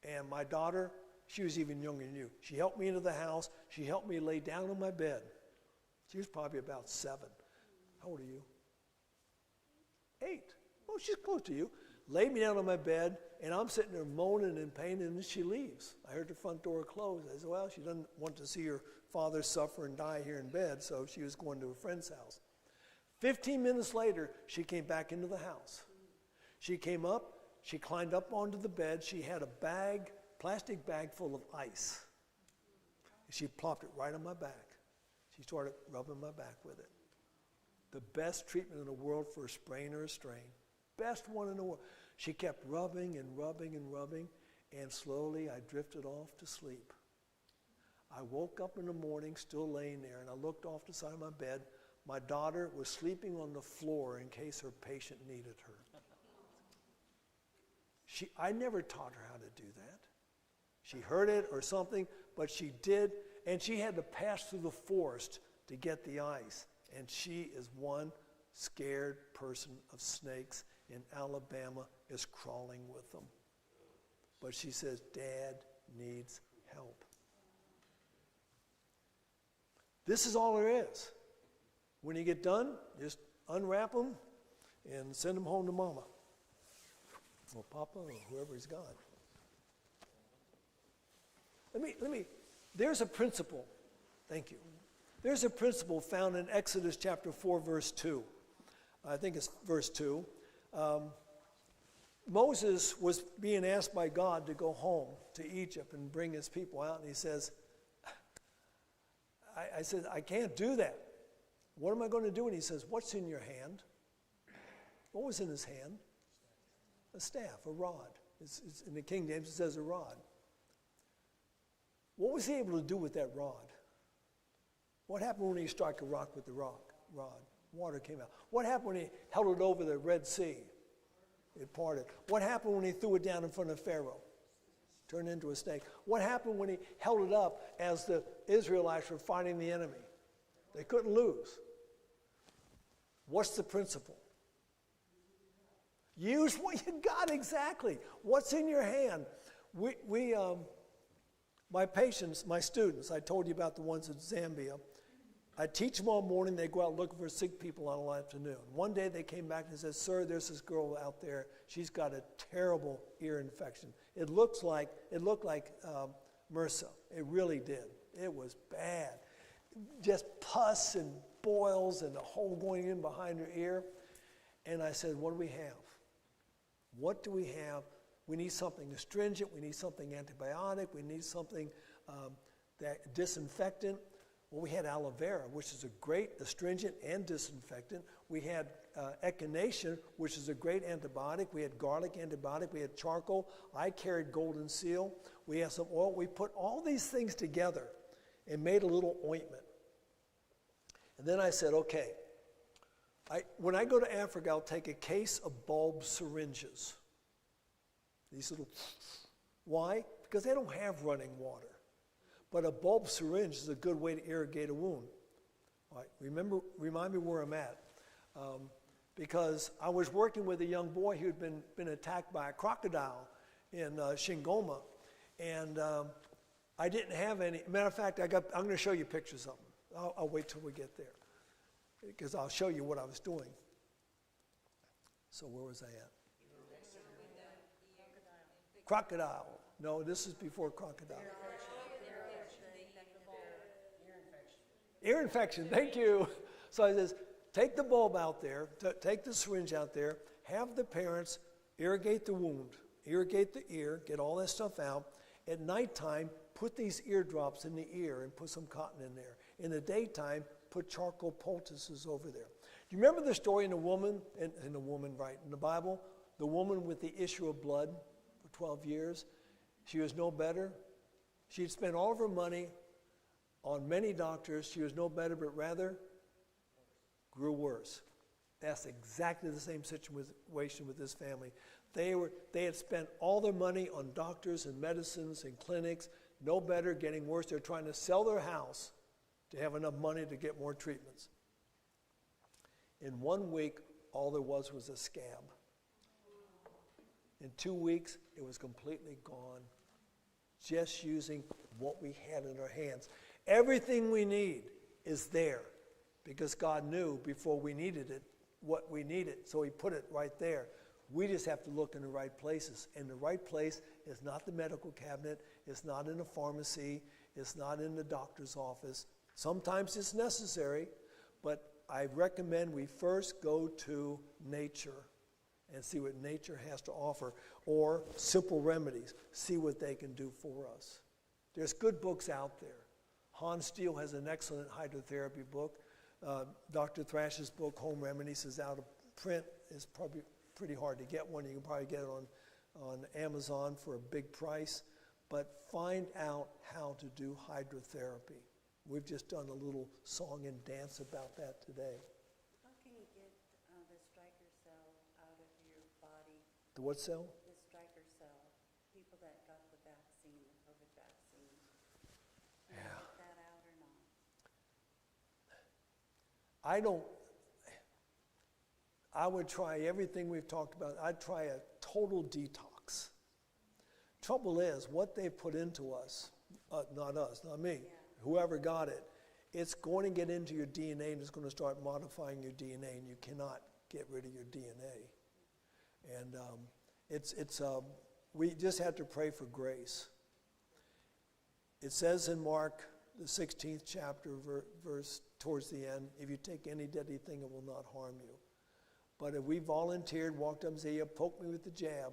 S1: And my daughter, she was even younger than you. She helped me into the house. She helped me lay down on my bed. She was probably about 7. How old are you? 8. Oh, she's close to you. Laid me down on my bed, and I'm sitting there moaning in pain, and then she leaves. I heard the front door close. I said, well, she doesn't want to see her father suffer and die here in bed, so she was going to a friend's house. 15 minutes later, she came back into the house. She came up, she climbed up onto the bed. She had a bag, plastic bag full of ice. She plopped it right on my back. She started rubbing my back with it. The best treatment in the world for a sprain or a strain. Best one in the world. She kept rubbing and rubbing and rubbing, and slowly I drifted off to sleep. I woke up in the morning still laying there, and I looked off the side of my bed. My daughter was sleeping on the floor in case her patient needed her. I never taught her how to do that. She heard it or something, but she did, and she had to pass through the forest to get the ice. And she is one scared person of snakes in Alabama, is crawling with them. But she says, Dad needs help. This is all there is. When you get done, just unwrap them and send them home to Mama. Or Papa, or whoever he's got. There's a principle. Thank you. There's a principle found in Exodus chapter 4, verse 2. I think it's verse 2. Moses was being asked by God to go home to Egypt and bring his people out, and he says, I said, I can't do that. What am I going to do? And he says, what's in your hand? What was in his hand? A staff, a rod. It's in the King James, it says a rod. What was he able to do with that rod? What happened when he struck a rock with the rod? Water came out. What happened when he held it over the Red Sea? It parted. What happened when he threw it down in front of Pharaoh? Turned into a snake. What happened when he held it up as the Israelites were fighting the enemy? They couldn't lose. What's the principle? Use what you got exactly. What's in your hand? My patients, my students, I told you about the ones in Zambia. I teach them all morning. They go out looking for sick people on all afternoon. One day they came back and said, sir, there's this girl out there. She's got a terrible ear infection. It looked like MRSA. It really did. It was bad. Just pus and boils and a hole going in behind her ear. And I said, what do we have? What do we have? We need something astringent. We need something antibiotic. We need something that disinfectant. Well, we had aloe vera, which is a great astringent and disinfectant. We had echinacea, which is a great antibiotic. We had garlic antibiotic. We had charcoal. I carried golden seal. We had some oil. We put all these things together and made a little ointment. And then I said, okay, when I go to Africa, I'll take a case of bulb syringes. These little, why? Because they don't have running water. But a bulb syringe is a good way to irrigate a wound. All right, remind me where I'm at. Because I was working with a young boy who had been attacked by a crocodile in Shingoma. And I didn't have any. Matter of fact, I'm going to show you pictures of them. I'll wait till we get there. Because I'll show you what I was doing. So where was I at? Crocodile. No, this is before crocodile. Ear infection, thank you. So I says, take the bulb out there, take the syringe out there, have the parents irrigate the wound, irrigate the ear, get all that stuff out. At nighttime, put these eardrops in the ear and put some cotton in there. In the daytime, put charcoal poultices over there. Do you remember the story in the woman, in the Bible? The woman with the issue of blood for 12 years. She was no better. She had spent all of her money on many doctors. She was no better, but rather grew worse. That's exactly the same situation with this family. They had spent all their money on doctors and medicines and clinics, no better, getting worse. They're trying to sell their house to have enough money to get more treatments. In 1 week, all there was a scab. In 2 weeks, it was completely gone, just using what we had in our hands. Everything we need is there because God knew before we needed it what we needed, so he put it right there. We just have to look in the right places. And the right place is not the medical cabinet. It's not in a pharmacy. It's not in the doctor's office. Sometimes it's necessary, but I recommend we first go to nature and see what nature has to offer, or Simple Remedies, see what they can do for us. There's good books out there. Hans Steele has an excellent hydrotherapy book. Dr. Thrash's book, Home Remedies, is out of print. It's probably pretty hard to get one. You can probably get it on Amazon for a big price. But find out how to do hydrotherapy. We've just done a little song and dance about that today.
S10: How can you get the striker cell out of your body?
S1: The what cell?
S10: The striker cell. People that got the vaccine, the COVID vaccine. Can you get that out or not?
S1: I would try everything we've talked about. I'd try a total detox. Trouble is, what they put into us, not us, not me, whoever got it, it's going to get into your DNA and it's going to start modifying your DNA, and you cannot get rid of your DNA. And we just have to pray for grace. It says in Mark, the 16th chapter, verse towards the end, if you take any deadly thing, it will not harm you. But if we volunteered, walked up and said, poke me with the jab,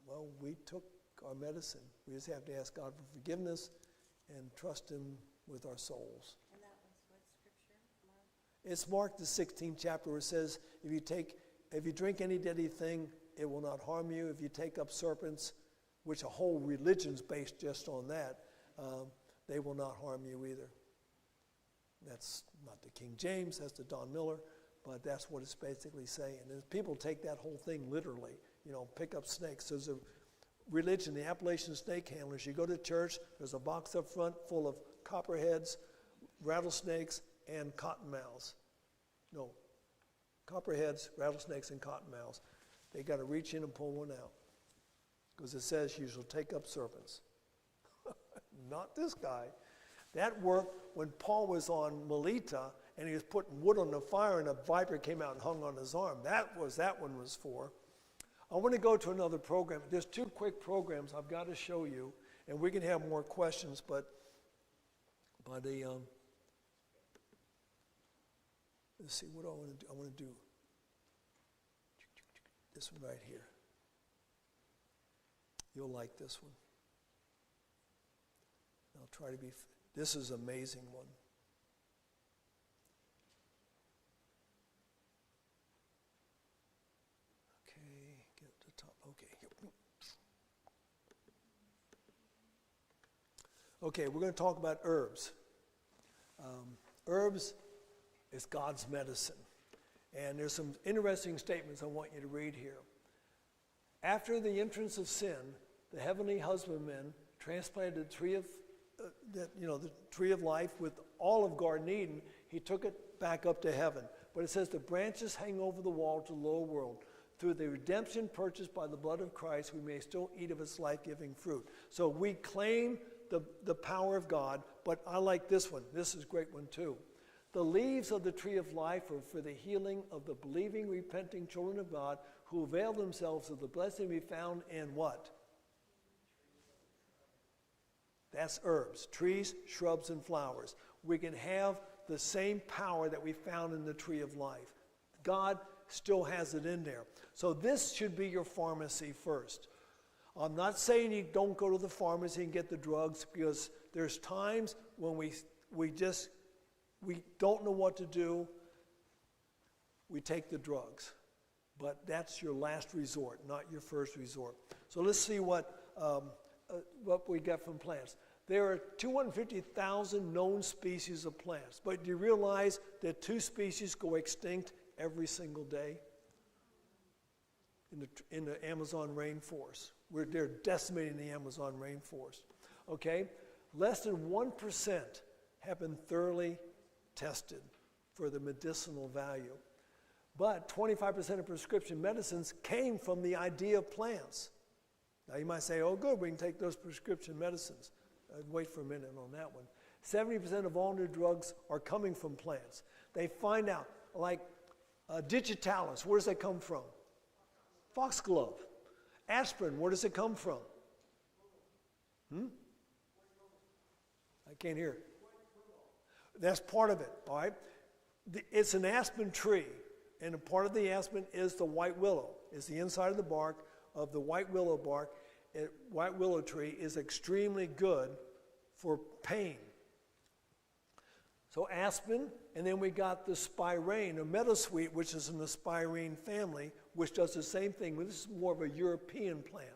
S1: well, we took our medicine. We just have to ask God for forgiveness and trust Him with our souls.
S10: And that was what scripture, Mark?
S1: It's Mark the 16th chapter where it says, if you drink any deadly thing, it will not harm you. If you take up serpents, which a whole religion's based just on that, they will not harm you either. That's not the King James, that's the Don Miller, but that's what it's basically saying. And people take that whole thing literally, pick up snakes. There's a religion, the Appalachian snake handlers. You go to church, there's a box up front full of copperheads, rattlesnakes, and cottonmouths. No, copperheads, rattlesnakes, and cottonmouths. They got to reach in and pull one out, because it says you shall take up serpents. Not this guy. That worked when Paul was on Melita and he was putting wood on the fire and a viper came out and hung on his arm. That one was for. I want to go to another program. There's two quick programs I've got to show you, and we can have more questions, but let's see, what do I want to do? I want to do this one right here. You'll like this one. I'll try to be, this is an amazing one. Okay, get to the top. Okay, here. Okay, we're going to talk about herbs. Herbs is God's medicine. And there's some interesting statements I want you to read here. After the entrance of sin, the heavenly husbandman transplanted the tree of the tree of life with all of Garden Eden. He took it back up to heaven. But it says the branches hang over the wall to the lower world. Through the redemption purchased by the blood of Christ, we may still eat of its life-giving fruit. So we claim the power of God, but I like this one. This is a great one too. The leaves of the tree of life are for the healing of the believing, repenting children of God who avail themselves of the blessing we found in what? That's herbs, trees, shrubs, and flowers. We can have the same power that we found in the tree of life. God still has it in there. So this should be your pharmacy first. I'm not saying you don't go to the pharmacy and get the drugs, because there's times when we don't know what to do. We take the drugs. But that's your last resort, not your first resort. So let's see what we get from plants. There are 250,000 known species of plants, but do you realize that 2 species go extinct every single day in the Amazon rainforest? They're decimating the Amazon rainforest. Okay? Less than 1% have been thoroughly tested for the medicinal value. But 25% of prescription medicines came from the idea of plants. Now you might say, oh good, we can take those prescription medicines. Wait for a minute on that one. 70% of all new drugs are coming from plants. They find out, like digitalis, where does that come from? Foxglove. Aspirin, where does it come from? I can't hear. That's part of it, all right? It's an aspen tree, and a part of the aspen is the white willow. It's the inside of the bark of the white willow bark. White willow tree is extremely good for pain. So aspen, and then we got the spirane, or meadowsweet, which is in the spirane family, which does the same thing. This is more of a European plant.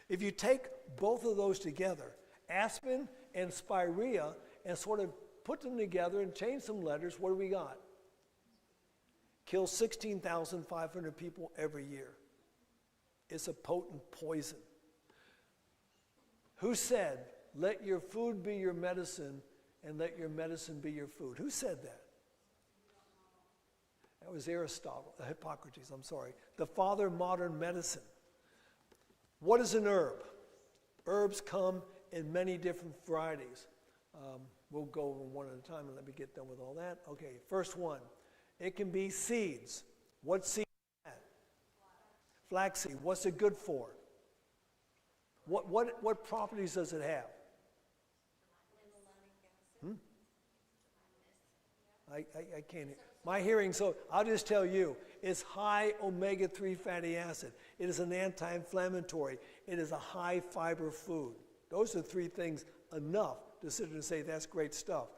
S1: If you take both of those together, aspen and spirea, and sort of put them together and change some letters, what do we got? Kills 16,500 people every year. It's a potent poison. Who said, let your food be your medicine and let your medicine be your food? Who said that? That was Aristotle, Hippocrates, I'm sorry. The father of modern medicine. What is an herb? Herbs come in many different varieties. We'll go over one at a time and let me get done with all that. Okay, first one. It can be seeds. What seed is that? Flaxseed. What's it good for? What properties does it have? I can't hear. My hearing, so I'll just tell you, it's high omega-3 fatty acid. It is an anti-inflammatory. It is a high fiber food. Those are three things enough to sit and say that's great stuff.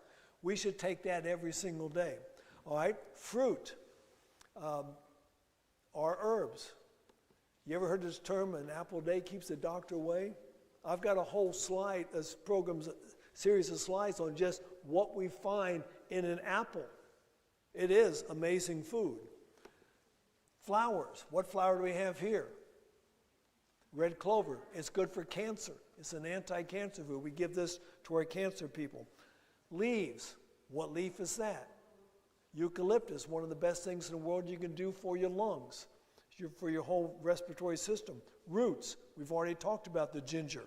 S1: We should take that every single day. All right, fruit are herbs. You ever heard this term, an apple a day keeps the doctor away? I've got a whole slide, a series of slides on just what we find in an apple. It is amazing food. Flowers. What flower do we have here? Red clover. It's good for cancer. It's an anti-cancer food. We give this to our cancer people. Leaves. What leaf is that? Eucalyptus, one of the best things in the world you can do for your lungs, for your whole respiratory system. Roots. We've already talked about the ginger.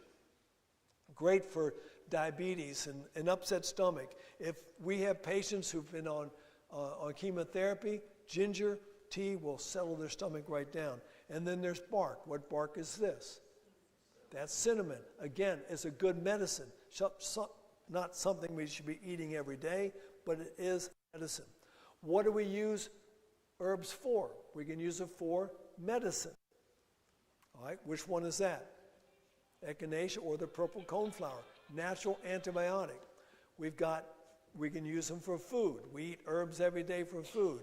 S1: Great for diabetes and an upset stomach. If we have patients who've been on chemotherapy, ginger tea will settle their stomach right down. And then there's bark. What bark is this? That's cinnamon. Again, it's a good medicine. Not something we should be eating every day, but it is medicine. What do we use herbs for? We can use it for medicine. All right, which one is that? Echinacea or the purple coneflower. Natural antibiotic. We can use them for food. We eat herbs every day for food.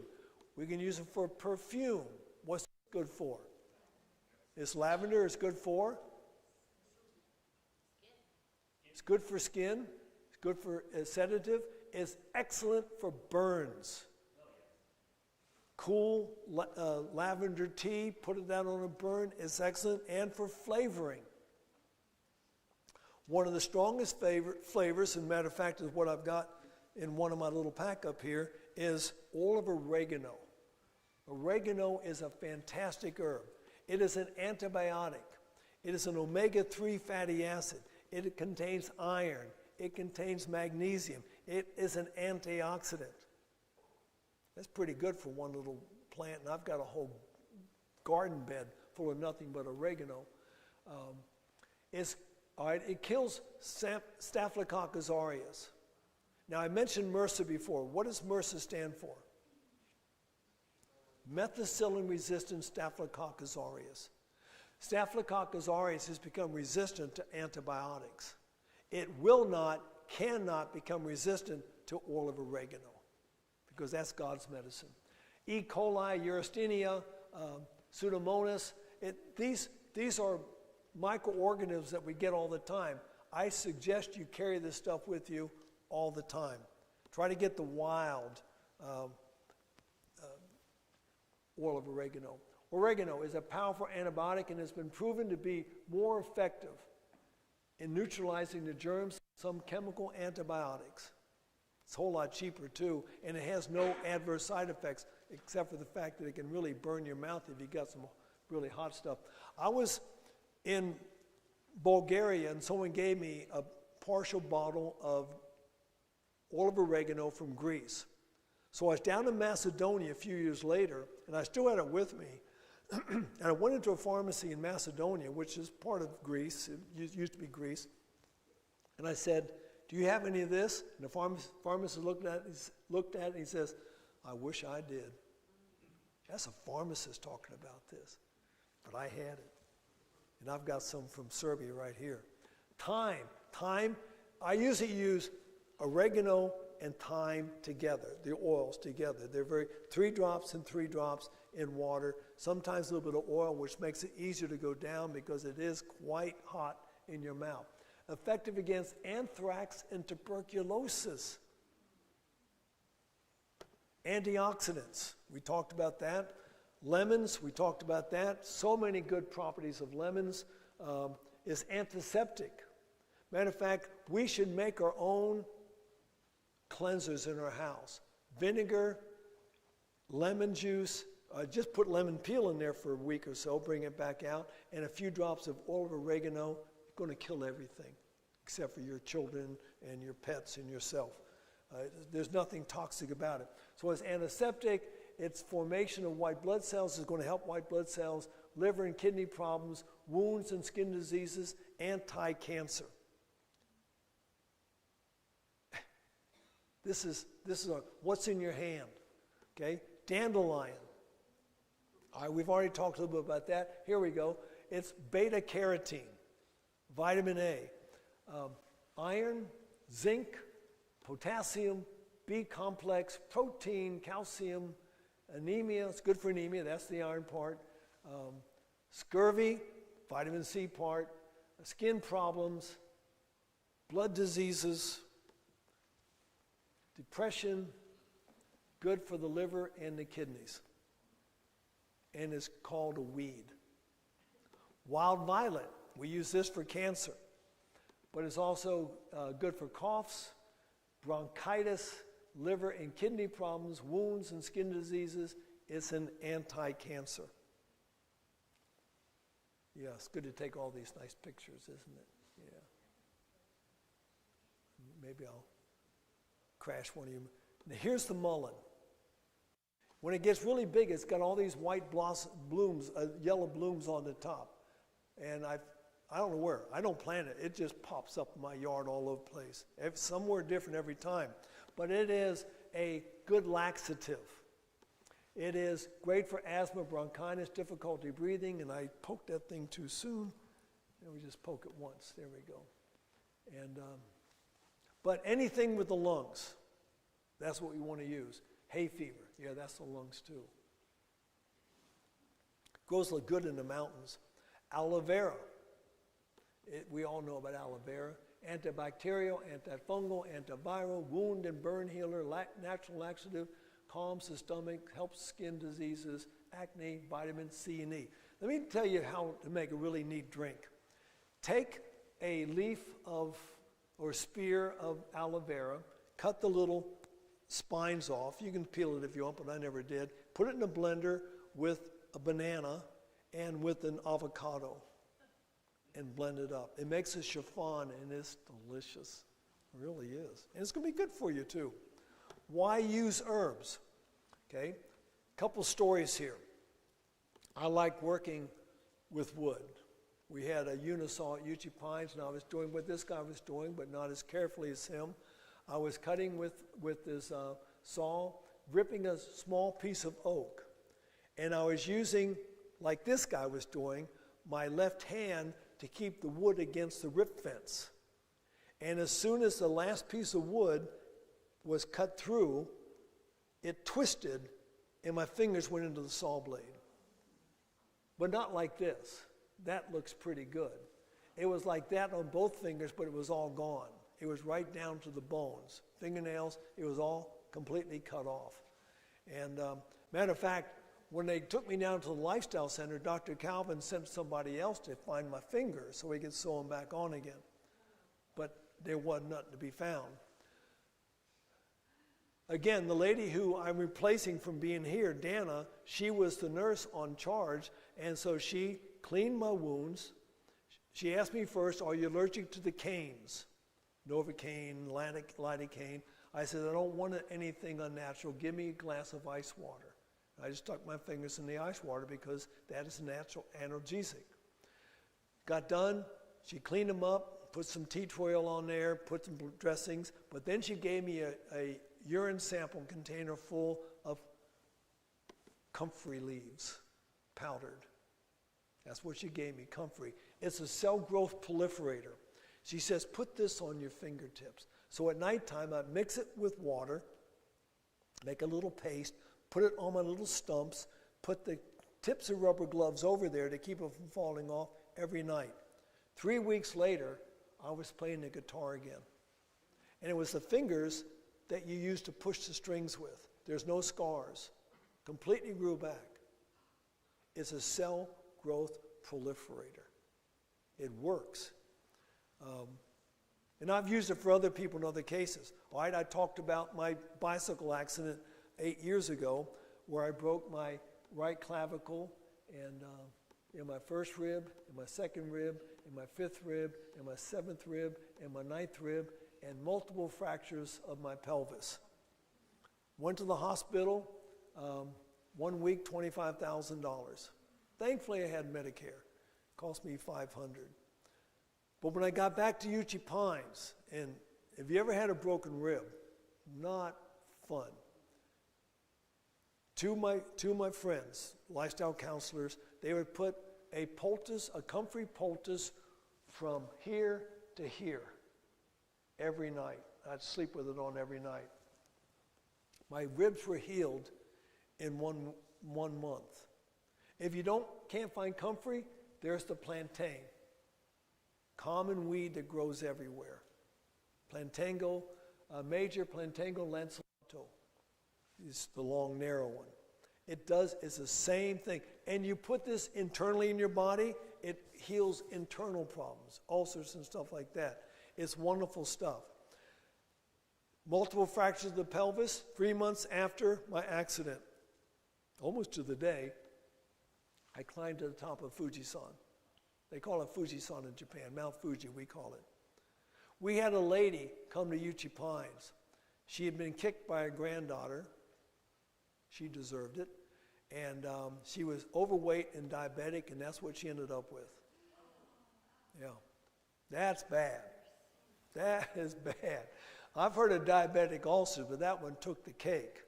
S1: We can use them for perfume. What's it good for? It's lavender. It's good for? It's good for skin. It's good for a sedative. It's excellent for burns. Cool lavender tea, put it down on a burn, is excellent, and for flavoring. One of the strongest flavors, and matter of fact, is what I've got in one of my little pack up here, is oil of oregano. Oregano is a fantastic herb. It is an antibiotic. It is an omega-3 fatty acid. It contains iron. It contains magnesium. It is an antioxidant. That's pretty good for one little plant, and I've got a whole garden bed full of nothing but oregano. It kills Staphylococcus aureus. Now, I mentioned MRSA before. What does MRSA stand for? Methicillin-resistant Staphylococcus aureus. Staphylococcus aureus has become resistant to antibiotics. It cannot become resistant to oil of oregano, because that's God's medicine. E. coli, Yersinia, Pseudomonas, these are microorganisms that we get all the time. I suggest you carry this stuff with you all the time. Try to get the wild oil of oregano. Oregano is a powerful antibiotic and has been proven to be more effective in neutralizing the germs than some chemical antibiotics. It's a whole lot cheaper too, and it has no adverse side effects except for the fact that it can really burn your mouth if you got some really hot stuff. I was in Bulgaria and someone gave me a partial bottle of oil of oregano from Greece. So I was down in Macedonia a few years later, and I still had it with me. And I went into a pharmacy in Macedonia, which is part of Greece. It used to be Greece. And I said, do you have any of this? And the pharmacist looked at it and he says, I wish I did. That's a pharmacist talking about this. But I had it. And I've got some from Serbia right here. Thyme, I usually use oregano and thyme together, the oils together. They're 3 drops and 3 drops in water, sometimes a little bit of oil, which makes it easier to go down because it is quite hot in your mouth. Effective against anthrax and tuberculosis. Antioxidants, we talked about that. Lemons, we talked about that. So many good properties of lemons. Is antiseptic. Matter of fact, we should make our own cleansers in our house. Vinegar, lemon juice, just put lemon peel in there for a week or so, bring it back out, and a few drops of oil of oregano. You're going to kill everything, except for your children and your pets and yourself. There's nothing toxic about it. So it's antiseptic. Its formation of white blood cells is going to help white blood cells, liver and kidney problems, wounds and skin diseases, anti-cancer. This is what's in your hand, okay? Dandelion. All right, we've already talked a little bit about that. Here we go. It's beta carotene, vitamin A, iron, zinc, potassium, B complex, protein, calcium, anemia. It's good for anemia. That's the iron part. Scurvy, vitamin C part, skin problems, blood diseases, depression, good for the liver and the kidneys. And it's called a weed. Wild violet, we use this for cancer, but it's also good for coughs, bronchitis, liver and kidney problems, wounds and skin diseases. It's an anti-cancer. Yeah, it's good to take all these nice pictures, isn't it? Yeah. Maybe I'll crash one of you. Now here's the mullein. When it gets really big, it's got all these white blooms, yellow blooms on the top. And I don't know where. I don't plant it. It just pops up in my yard all over the place. Somewhere different every time. But it is a good laxative. It is great for asthma, bronchitis, difficulty breathing, and I poked that thing too soon. And we just poke it once. There we go. And but anything with the lungs, that's what we want to use. Hay fever, yeah, that's the lungs too. Grows good in the mountains. Aloe vera, we all know about aloe vera. Antibacterial, antifungal, antiviral, wound and burn healer, natural laxative, calms the stomach, helps skin diseases, acne, vitamin C and E. Let me tell you how to make a really neat drink. Take a leaf or spear of aloe vera, cut the little spines off. You can peel it if you want, but I never did. Put it in a blender with a banana and with an avocado and blend it up. It makes a chiffon and it's delicious. It really is. And it's going to be good for you too. Why use herbs? Okay, couple stories here. I like working with wood. We had a unisaw at Uchee Pines, and I was doing what this guy was doing, but not as carefully as him. I was cutting with this saw, ripping a small piece of oak. And I was using, like this guy was doing, my left hand to keep the wood against the rip fence. And as soon as the last piece of wood was cut through, it twisted and my fingers went into the saw blade. But not like this. That looks pretty good. It was like that on both fingers, but it was all gone. It was right down to the bones. Fingernails, it was all completely cut off. And matter of fact, when they took me down to the lifestyle center, Dr. Calvin sent somebody else to find my fingers so he could sew them back on again. But there wasn't nothing to be found. Again, the lady who I'm replacing from being here, Dana, she was the nurse on charge, and so she cleaned my wounds. She asked me first, are you allergic to the canes? Novocaine, lidocaine. I said, I don't want anything unnatural. Give me a glass of ice water. I just stuck my fingers in the ice water because that is a natural analgesic. Got done, she cleaned them up, put some tea tree oil on there, put some dressings, but then she gave me a urine sample container full of comfrey leaves, powdered. That's what she gave me, comfrey. It's a cell growth proliferator. She says, put this on your fingertips. So at nighttime, I mix it with water, make a little paste, put it on my little stumps, put the tips of rubber gloves over there to keep it from falling off every night. 3 weeks later, I was playing the guitar again. And it was the fingers that you use to push the strings with. There's no scars. Completely grew back. It's a cell growth proliferator. It works. And I've used it for other people in other cases. All right, I talked about my bicycle accident 8 years ago where I broke my right clavicle and in my first rib, in my second rib, in my fifth rib, in my seventh rib, and my ninth rib, and multiple fractures of my pelvis. Went to the hospital, 1 week, $25,000. Thankfully, I had Medicare. Cost me $500. But when I got back to Uchee Pines, and have you ever had a broken rib? Not fun. Two of my friends, lifestyle counselors, they would put a poultice, a comfrey poultice from here to here every night. I'd sleep with it on every night. My ribs were healed in one month. If you can't find comfrey, there's the plantain. Common weed that grows everywhere. Plantango, major Plantango lanceolato is the long, narrow one. It's the same thing. And you put this internally in your body, it heals internal problems, ulcers and stuff like that. It's wonderful stuff. Multiple fractures of the pelvis, 3 months after my accident, almost to the day, I climbed to the top of Fujisan. They call it Fujisan in Japan, Mount Fuji, we call it. We had a lady come to Uchee Pines. She had been kicked by her granddaughter. She deserved it. And she was overweight and diabetic, and that's what she ended up with. Yeah, that's bad. That is bad. I've heard of diabetic ulcers, but that one took the cake.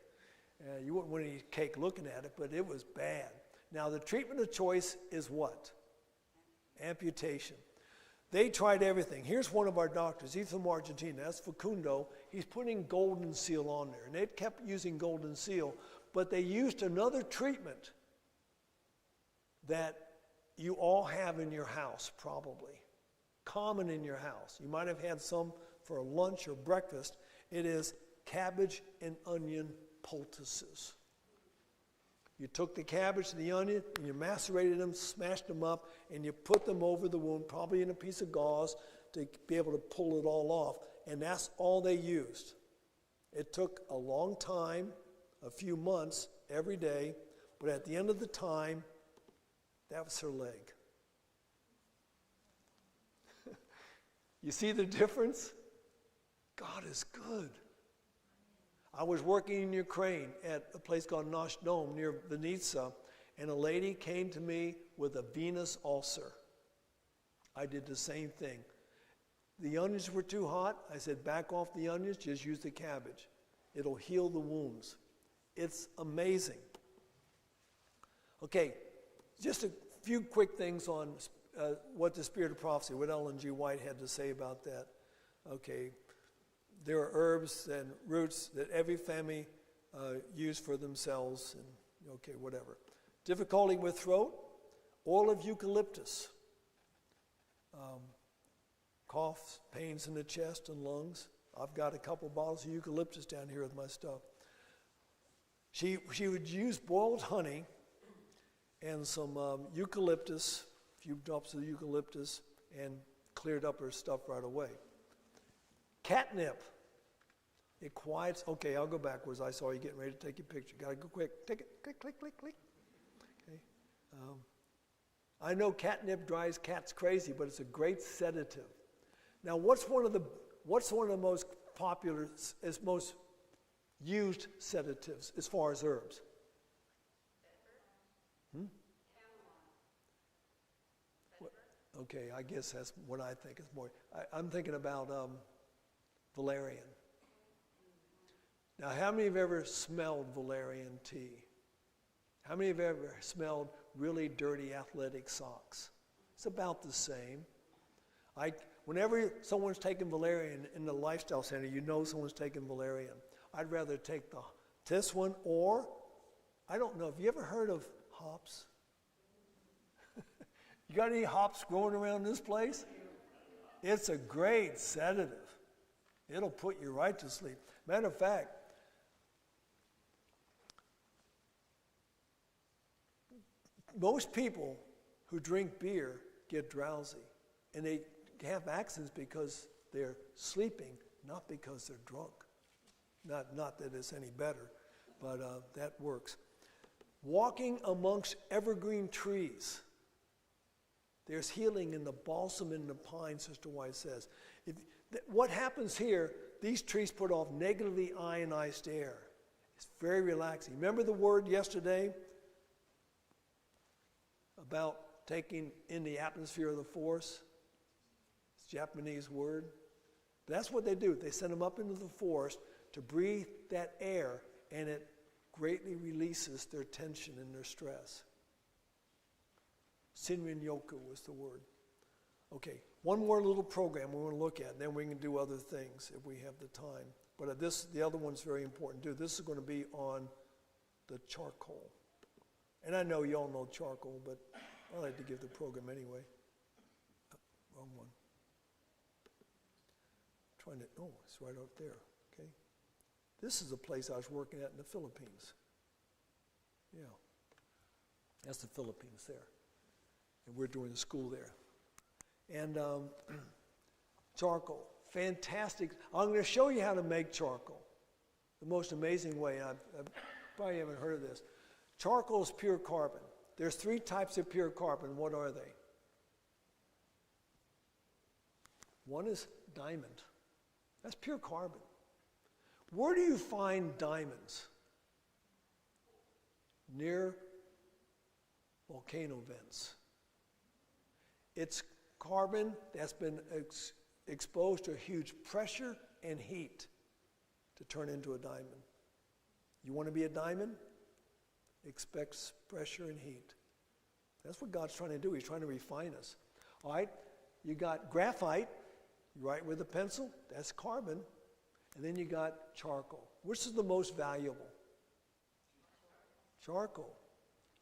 S1: You wouldn't want any cake looking at it, but it was bad. Now, the treatment of choice is what? Amputation. They tried everything. Here's one of our doctors. He's from Argentina. That's Facundo. He's putting golden seal on there. And they kept using golden seal, but they used another treatment that you all have in your house, probably. Common in your house. You might have had some for lunch or breakfast. It is cabbage and onion poultices. You took the cabbage and the onion, and you macerated them, smashed them up, and you put them over the wound, probably in a piece of gauze, to be able to pull it all off. And that's all they used. It took a long time, a few months, every day, but at the end of the time, that was her leg. You see the difference? God is good. I was working in Ukraine at a place called Nash Dom near Vinnytsia, and a lady came to me with a venous ulcer. I did the same thing. The onions were too hot. I said, back off the onions, just use the cabbage. It'll heal the wounds. It's amazing. Okay, just a few quick things on what the Spirit of Prophecy, what Ellen G. White had to say about that. Okay, there are herbs and roots that every family use for themselves, and okay, whatever. Difficulty with throat, oil of eucalyptus. Coughs, pains in the chest and lungs. I've got a couple bottles of eucalyptus down here with my stuff. She would use boiled honey and some eucalyptus, a few drops of eucalyptus, and cleared up her stuff right away. Catnip. It quiets. Okay, I'll go backwards. I saw you getting ready to take your picture. Got to go quick. Take it. Click, click, click, click. Okay. I know catnip drives cats crazy, but it's a great sedative. Now, what's one of the most popular, most used sedatives as far as herbs? Okay, I guess that's what I think is more. I'm thinking about valerian. Now, how many have ever smelled valerian tea? How many have ever smelled really dirty athletic socks? It's about the same. Whenever someone's taking valerian in the lifestyle center, you know someone's taking valerian. I'd rather take this one, or, I don't know, have you ever heard of hops? You got any hops growing around this place? It's a great sedative. It'll put you right to sleep. Matter of fact, most people who drink beer get drowsy, and they have accidents because they're sleeping, not because they're drunk. Not that it's any better, but that works. Walking amongst evergreen trees. There's healing in the balsam and the pine, Sister White says. What happens here, these trees put off negatively ionized air. It's very relaxing. Remember the word yesterday about taking in the atmosphere of the forest? It's a Japanese word. But that's what they do. They send them up into the forest to breathe that air, and it greatly releases their tension and their stress. Shinrin-yoku was the word. Okay, one more little program we want to look at, and then we can do other things if we have the time. But the other one's very important too. This is going to be on the charcoal. And I know you all know charcoal, but I like to give the program anyway. Wrong one. It's right up there, okay? This is a place I was working at in the Philippines. Yeah, that's the Philippines there. And we're doing the school there. And charcoal, fantastic. I'm going to show you how to make charcoal. The most amazing way, I probably haven't heard of this. Charcoal is pure carbon. There's 3 types of pure carbon. What are they? One is diamond. That's pure carbon. Where do you find diamonds? Near volcano vents. It's carbon that's been exposed to huge pressure and heat to turn into a diamond. You want to be a diamond? Expect pressure and heat. That's what God's trying to do. He's trying to refine us. All right? You got graphite. You write with a pencil. That's carbon. And then you got charcoal. Which is the most valuable? Charcoal.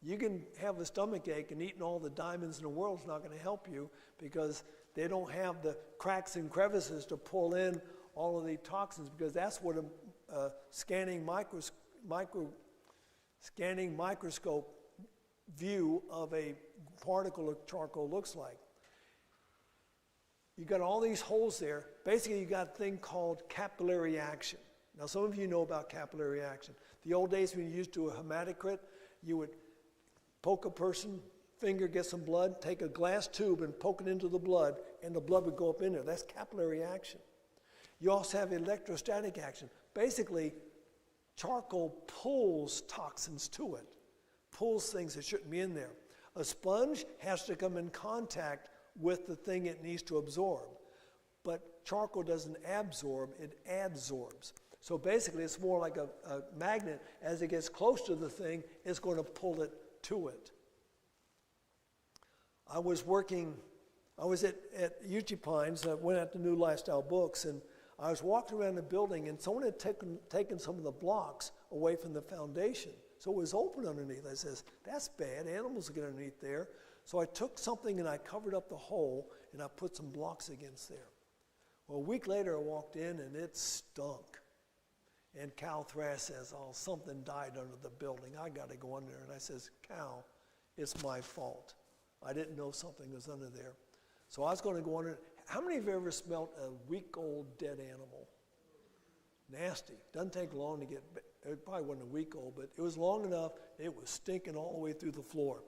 S1: You can have a stomach ache, and eating all the diamonds in the world is not going to help you because they don't have the cracks and crevices to pull in all of the toxins, because that's what a scanning microscope view of a particle of charcoal looks like. You got all these holes there. Basically, you got a thing called capillary action. Now, some of you know about capillary action. The old days when you used to do a hematocrit, you would poke a person, finger, get some blood, take a glass tube and poke it into the blood, and the blood would go up in there. That's capillary action. You also have electrostatic action. Basically, charcoal pulls toxins to it, pulls things that shouldn't be in there. A sponge has to come in contact with the thing it needs to absorb. But charcoal doesn't absorb, it adsorbs. So basically, it's more like a magnet. As it gets close to the thing, it's going to pull it to it. I was at Uchi Pines, I went out to New Lifestyle Books, and I was walking around the building, and someone had taken some of the blocks away from the foundation. So it was open underneath. I says, that's bad, animals will get underneath there. So I took something and I covered up the hole, and I put some blocks against there. Well, a week later, I walked in, and it stunk. And Cal Thrash says, oh, something died under the building. I got to go under there. And I says, Cal, it's my fault. I didn't know something was under there. So I was going to go under. How many of you ever smelled a week-old dead animal? Nasty. Doesn't take long to get, it probably wasn't a week old, but it was long enough, it was stinking all the way through the floor.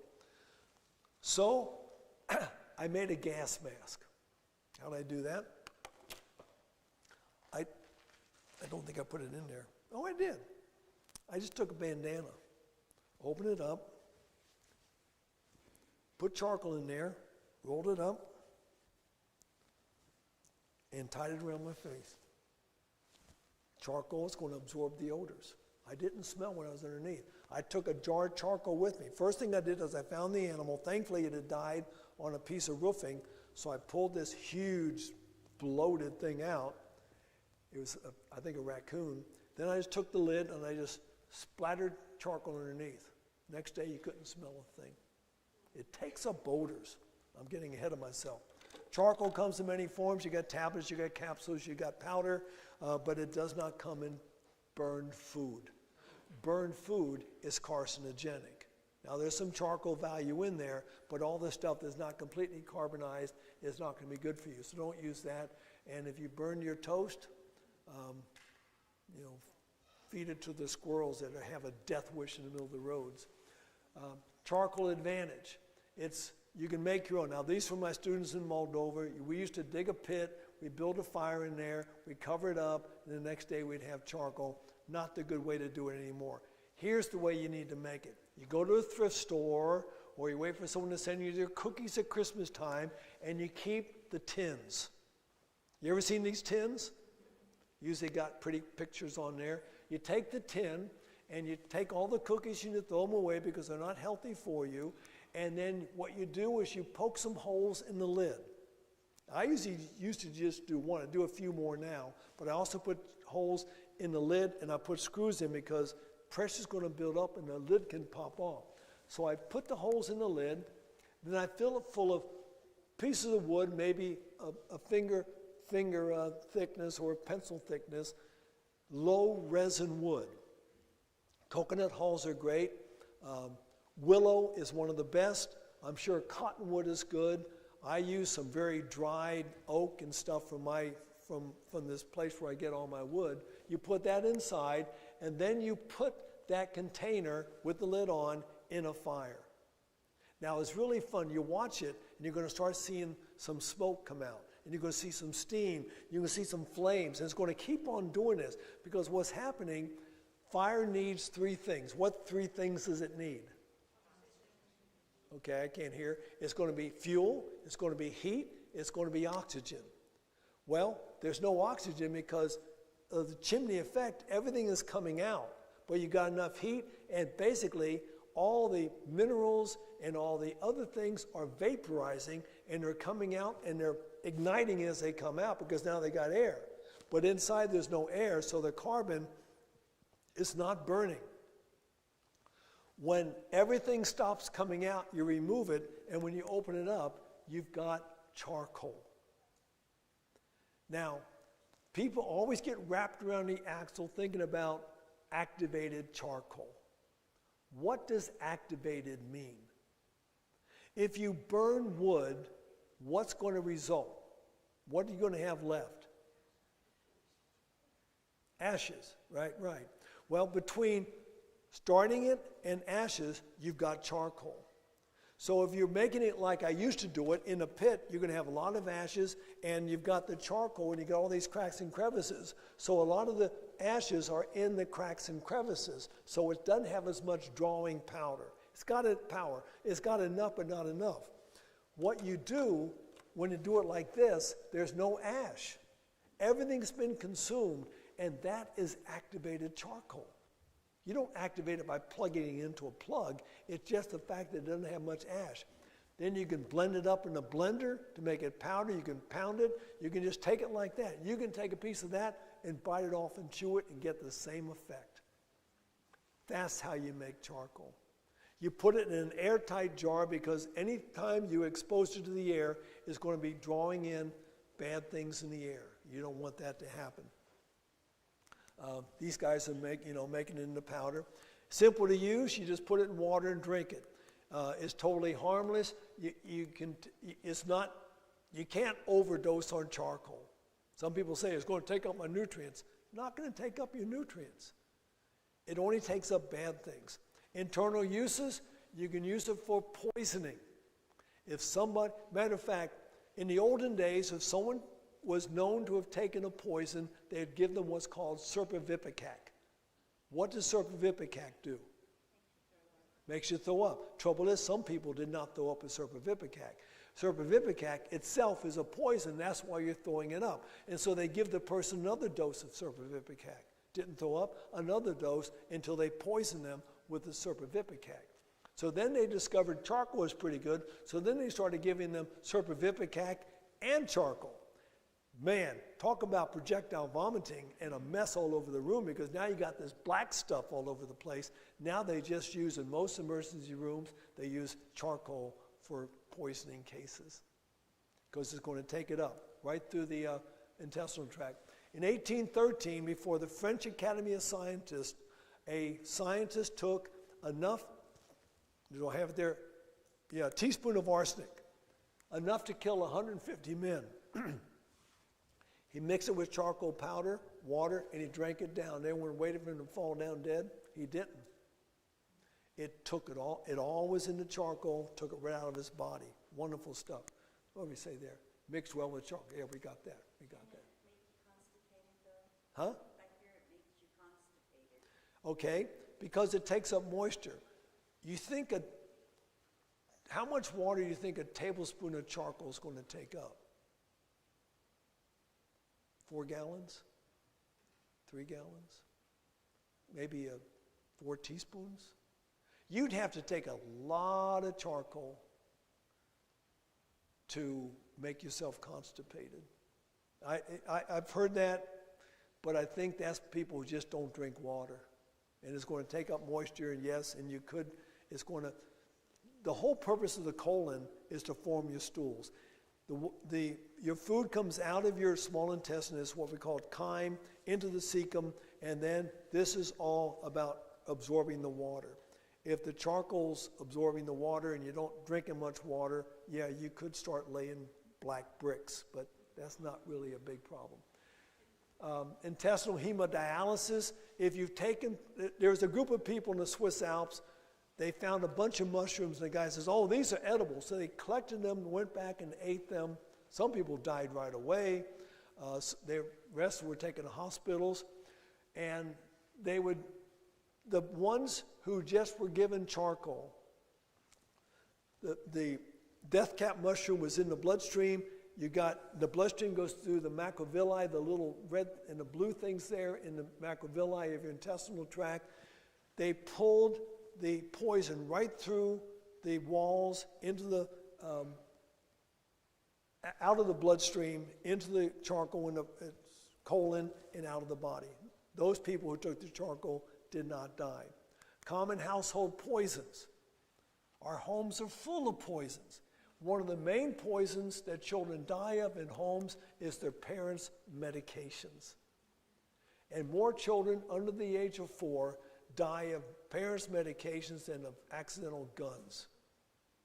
S1: So I made a gas mask. How did I do that? I don't think I put it in there. Oh, I did. I just took a bandana, opened it up, put charcoal in there, rolled it up, and tied it around my face. Charcoal is going to absorb the odors. I didn't smell when I was underneath. I took a jar of charcoal with me. First thing I did is I found the animal. Thankfully, it had died on a piece of roofing, so I pulled this huge bloated thing out. It was, I think, a raccoon. Then I just took the lid and I just splattered charcoal underneath. Next day, you couldn't smell a thing. It takes up odors. I'm getting ahead of myself. Charcoal comes in many forms. You got tablets, you got capsules, you got powder, but it does not come in burned food. Burned food is carcinogenic. Now, there's some charcoal value in there, but all this stuff that's not completely carbonized is not going to be good for you. So don't use that. And if you burn your toast, feed it to the squirrels that have a death wish in the middle of the roads. Charcoal advantage. You can make your own. Now, these were my students in Moldova. We used to dig a pit. We build a fire in there. We cover it up. And the next day, we'd have charcoal. Not the good way to do it anymore. Here's the way you need to make it. You go to a thrift store, or you wait for someone to send you their cookies at Christmas time, and you keep the tins. You ever seen these tins? Usually got pretty pictures on there. You take the tin, and you take all the cookies, and you throw them away because they're not healthy for you. And then what you do is you poke some holes in the lid. I usually used to just do one. I do a few more now. But I also put holes in the lid, and I put screws in because pressure's going to build up and the lid can pop off. So I put the holes in the lid. Then I fill it full of pieces of wood, maybe a finger thickness or a pencil thickness, low resin wood. Coconut hulls are great. Willow is one of the best. I'm sure cottonwood is good. I use some very dried oak and stuff from this place where I get all my wood. You put that inside, and then you put that container with the lid on in a fire. Now, it's really fun. You watch it, and you're going to start seeing some smoke come out, and you're going to see some steam. You're going to see some flames, and it's going to keep on doing this because what's happening, fire needs three things. What three things does it need? Okay, I can't hear. It's going to be fuel, it's going to be heat, it's going to be oxygen. Well, there's no oxygen because of the chimney effect. Everything is coming out, but you got enough heat, and basically all the minerals and all the other things are vaporizing, and they're coming out, and they're igniting as they come out because now they got air. But inside there's no air, so the carbon is not burning. When everything stops coming out, you remove it, and when you open it up, you've got charcoal. Now, people always get wrapped around the axle thinking about activated charcoal. What does activated mean? If you burn wood, what's going to result? What are you going to have left? Ashes, right? Well, between starting it and ashes, you've got charcoal. So if you're making it like I used to do it in a pit, you're going to have a lot of ashes, and you've got the charcoal, and you've got all these cracks and crevices. So a lot of the ashes are in the cracks and crevices. So it doesn't have as much drawing power. It's got power. It's got enough, but not enough. What you do when you do it like this, there's no ash. Everything's been consumed, and that is activated charcoal. You don't activate it by plugging it into a plug. It's just the fact that it doesn't have much ash. Then you can blend it up in a blender to make it powder. You can pound it. You can just take it like that. You can take a piece of that and bite it off and chew it and get the same effect. That's how you make charcoal. You put it in an airtight jar because any time you expose it to the air, it's going to be drawing in bad things in the air. You don't want that to happen. These guys are making it into powder. Simple to use. You just put it in water and drink it. It's totally harmless. You can't overdose on charcoal. Some people say it's going to take up my nutrients. Not going to take up your nutrients. It only takes up bad things. Internal uses, you can use it for poisoning. Matter of fact, in the olden days, if someone was known to have taken a poison, they'd give them what's called serpivipacac. What does serpivipacac do? Makes you throw up. Trouble is, some people did not throw up with serpivipacac. Serpivipacac itself is a poison. That's why you're throwing it up. And so they give the person another dose of serpivipacac. Didn't throw up, another dose until they poisoned them with the serpivipacac. So then they discovered charcoal was pretty good. So then they started giving them serpivipacac and charcoal. Man, talk about projectile vomiting and a mess all over the room, because now you got this black stuff all over the place. Now they just use, in most emergency rooms, they use charcoal for poisoning cases because it's going to take it up right through the intestinal tract. In 1813, before the French Academy of Scientists, a scientist took enough, you'll have it there, a teaspoon of arsenic, enough to kill 150 men. He mixed it with charcoal powder, water, and he drank it down. They weren't waiting for him to fall down dead. He didn't. It took it all. It all was in the charcoal, took it right out of his body. Wonderful stuff. What do we say there? Mixed well with charcoal. Yeah, we got that. We got that.
S10: Make you constipated, though?
S1: Huh?
S10: I hear it makes you constipated.
S1: Okay, because it takes up moisture. You think how much water do you think a tablespoon of charcoal is going to take up? 4 gallons? 3 gallons? Maybe 4 teaspoons? You'd have to take a lot of charcoal to make yourself constipated. I've heard that, but I think that's people who just don't drink water. And it's going to take up moisture, and yes, and the whole purpose of the colon is to form your stools. Your food comes out of your small intestine, is what we call chyme, into the cecum, and then this is all about absorbing the water. If the charcoal's absorbing the water and you don't drink much water, yeah, you could start laying black bricks, but that's not really a big problem. Intestinal hemodialysis, if you've taken, there's a group of people in the Swiss Alps, they found a bunch of mushrooms, and the guy says, oh, these are edible. So they collected them, went back and ate them. Some people died right away. The rest were taken to hospitals. And the ones who just were given charcoal, the death cap mushroom was in the bloodstream. The bloodstream goes through the macrovilli, the little red and the blue things there in the macrovilli of your intestinal tract. They pulled the poison right through the walls into the out of the bloodstream into the charcoal in the colon and out of the body. Those people who took the charcoal did not die. Common household poisons. Our homes are full of poisons. One of the main poisons that children die of in homes is their parents' medications. And more children under the age of 4 die of parents' medications than of accidental guns.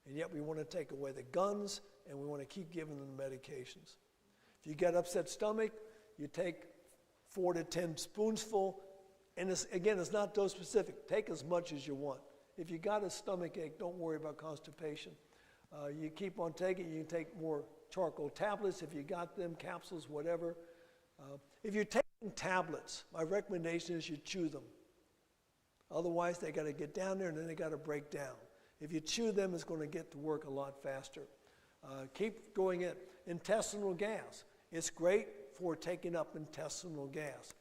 S1: And yet we want to take away the guns and we want to keep giving them medications. If you get upset stomach, you take 4 to 10 spoonsful, and it's not dose specific. Take as much as you want. If you got a stomach ache, don't worry about constipation. You keep on taking, you can take more charcoal tablets if you got them, capsules, whatever. If you're taking tablets, my recommendation is you chew them. Otherwise, they got to get down there and then they got to break down. If you chew them, it's going to get to work a lot faster. Keep going in. Intestinal gas. It's great for taking up intestinal gas.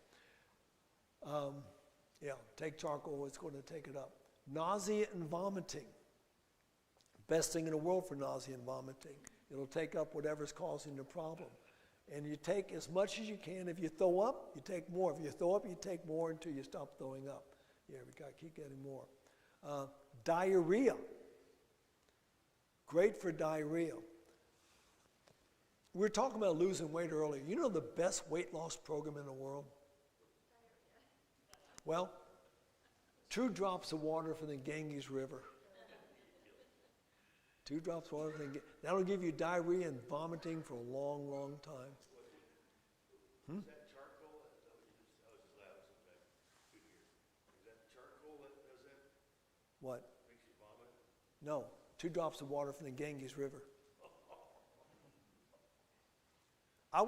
S1: Take charcoal, it's going to take it up. Nausea and vomiting. Best thing in the world for nausea and vomiting. It'll take up whatever's causing the problem. And you take as much as you can. If you throw up, you take more. If you throw up, you take more until you stop throwing up. Yeah, we got to keep getting more. Diarrhea. Great for diarrhea. We were talking about losing weight earlier. You know the best weight loss program in the world? Well, 2 drops of water from the Ganges River. 2 drops of water from the Ganges. That'll give you diarrhea and vomiting for a long, long time.
S3: Is that charcoal? I was just laughing sometimes. Is that charcoal that does that?
S1: What?
S3: Makes you vomit?
S1: No, 2 drops of water from the Ganges River. I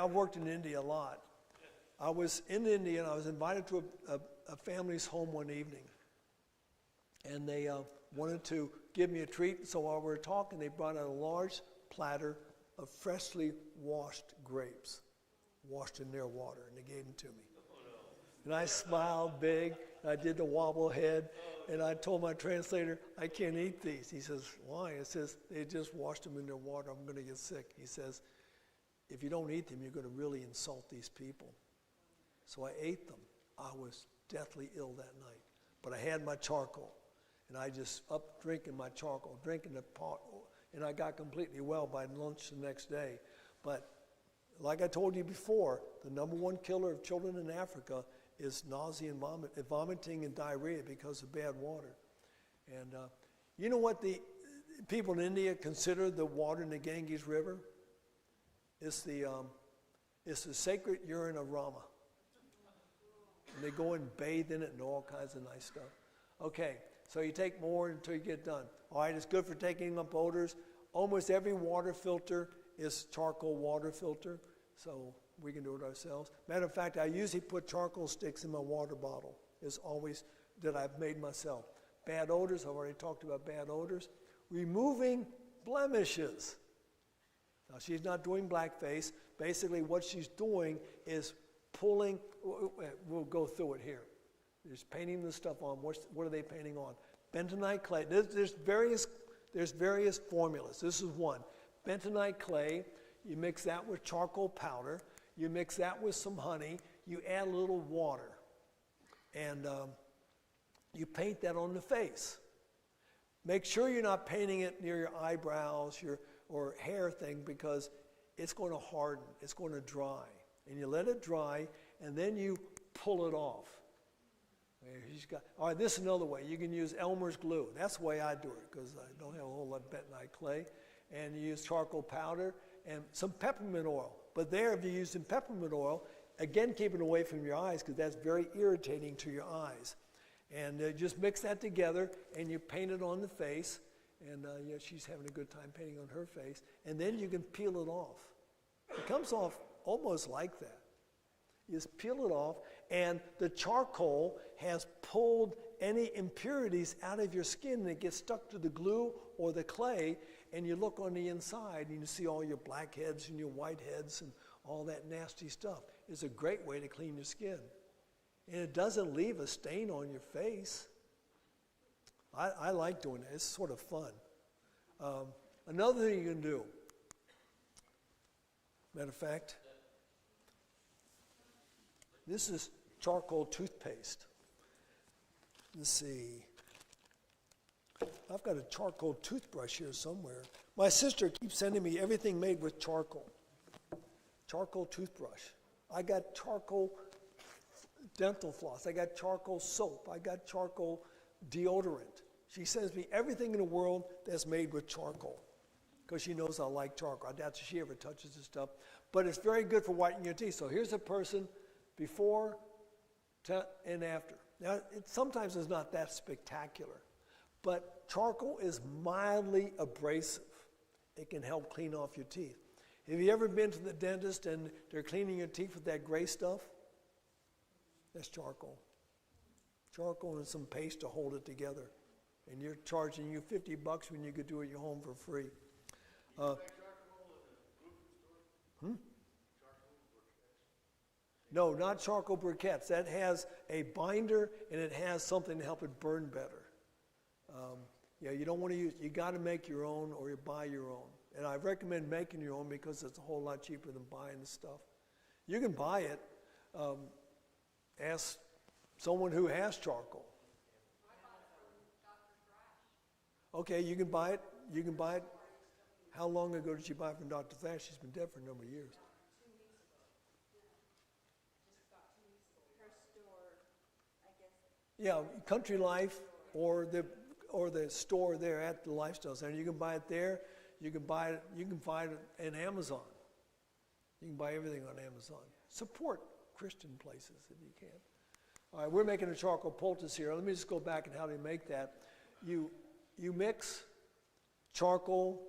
S1: worked in India a lot. I was in India and I was invited to a family's home one evening. And they wanted to give me a treat. So while we were talking, they brought out a large platter of freshly washed grapes, washed in their water, and they gave them to me. And I smiled big, and I did the wobble head, and I told my translator, I can't eat these. He says, why? It says, they just washed them in their water. I'm going to get sick. He says, if you don't eat them, you're going to really insult these people. So I ate them. I was deathly ill that night. But I had my charcoal, and I just up drinking my charcoal, drinking the pot, and I got completely well by lunch the next day. But like I told you before, the number one killer of children in Africa is nausea and vomiting and diarrhea because of bad water. And you know what the people in India consider the water in the Ganges River? It's the sacred urine of Rama. And they go and bathe in it and all kinds of nice stuff. Okay, so you take more until you get done. All right, it's good for taking up odors. Almost every water filter is charcoal water filter, so we can do it ourselves. Matter of fact, I usually put charcoal sticks in my water bottle. It's always that I've made myself. Bad odors, I've already talked about bad odors. Removing blemishes. Now, she's not doing blackface. Basically, what she's doing is pulling, we'll go through it here. There's painting the stuff on. What are they painting on? Bentonite clay. There's various formulas. This is one. Bentonite clay, you mix that with charcoal powder. You mix that with some honey. You add a little water. And you paint that on the face. Make sure you're not painting it near your eyebrows or hair thing, because it's going to harden. It's going to dry. And you let it dry, and then you pull it off. All right, this is another way. You can use Elmer's glue. That's the way I do it, because I don't have a whole lot of bentonite clay. And you use charcoal powder and some peppermint oil. But there, if you're using peppermint oil, again, keep it away from your eyes, because that's very irritating to your eyes. And just mix that together, and you paint it on the face. And yeah, she's having a good time painting on her face. And then you can peel it off. It comes off almost like that. You just peel it off, and the charcoal has pulled any impurities out of your skin, and it gets stuck to the glue or the clay, and you look on the inside, and you see all your blackheads and your whiteheads and all that nasty stuff. It's a great way to clean your skin. And it doesn't leave a stain on your face. I like doing it. It's sort of fun. Another thing you can do, matter of fact, this is charcoal toothpaste. Let's see. I've got a charcoal toothbrush here somewhere. My sister keeps sending me everything made with charcoal. Charcoal toothbrush. I got charcoal dental floss. I got charcoal soap. I got charcoal deodorant. She sends me everything in the world that's made with charcoal, because she knows I like charcoal. I doubt she ever touches this stuff. But it's very good for whitening your teeth. So here's a person before and after. Now, sometimes it's not that spectacular, but charcoal is mildly abrasive. It can help clean off your teeth. Have you ever been to the dentist and they're cleaning your teeth with that gray stuff? That's charcoal. Charcoal and some paste to hold it together. And you're charging you $50 when you could do it at your home for free. No, not charcoal briquettes. That has a binder, and it has something to help it burn better. Yeah, you don't want to use, you got to make your own or you buy your own. And I recommend making your own because it's a whole lot cheaper than buying the stuff. You can buy it. Ask someone who has charcoal. Okay, you can buy it. You can buy it. How long ago did she buy it from Dr. Thatch? She's been dead for a number of years. Yeah, Country Life or the store there at the Lifestyle Center. You can buy it there. You can buy it in Amazon. You can buy everything on Amazon. Support Christian places if you can. All right, we're making a charcoal poultice here. Let me just go back and how they make that. You mix charcoal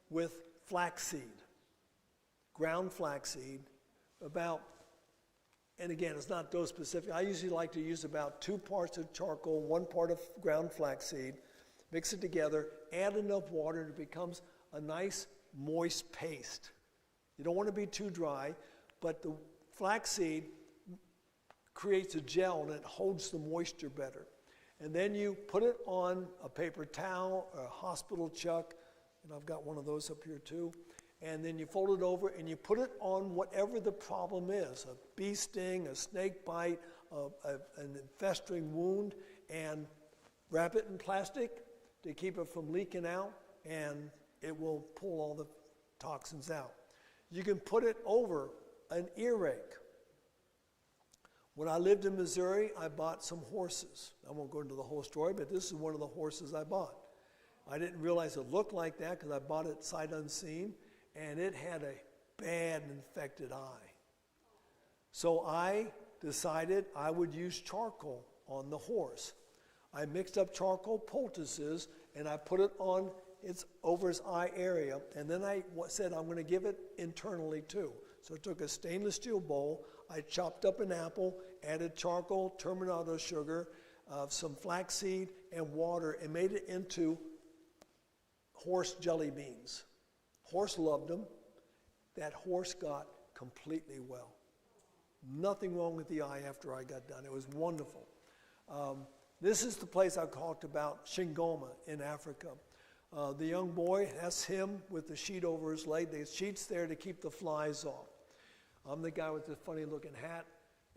S1: with flaxseed, ground flaxseed, about and again, it's not dose specific. I usually like to use about 2 parts of charcoal, 1 part of ground flaxseed, mix it together, add enough water, and it becomes a nice moist paste. You don't want to be too dry, but the flaxseed creates a gel and it holds the moisture better. And then you put it on a paper towel or a hospital chuck, and I've got one of those up here too, and then you fold it over and you put it on whatever the problem is, a bee sting, a snake bite, an infesting wound, and wrap it in plastic to keep it from leaking out, and it will pull all the toxins out. You can put it over an earache. When I lived in Missouri, I bought some horses. I won't go into the whole story, but this is one of the horses I bought. I didn't realize it looked like that because I bought it sight unseen, and it had a bad infected eye. So I decided I would use charcoal on the horse. I mixed up charcoal poultices, and I put it on over his eye area, and then I said I'm going to give it internally too. So I took a stainless steel bowl, I chopped up an apple, added charcoal, terminato sugar, some flaxseed, and water, and made it into horse jelly beans. Horse loved them. That horse got completely well. Nothing wrong with the eye after I got done. It was wonderful. This is the place I talked about, Shingoma in Africa. The young boy, that's him with the sheet over his leg. The sheet's there to keep the flies off. I'm the guy with the funny looking hat,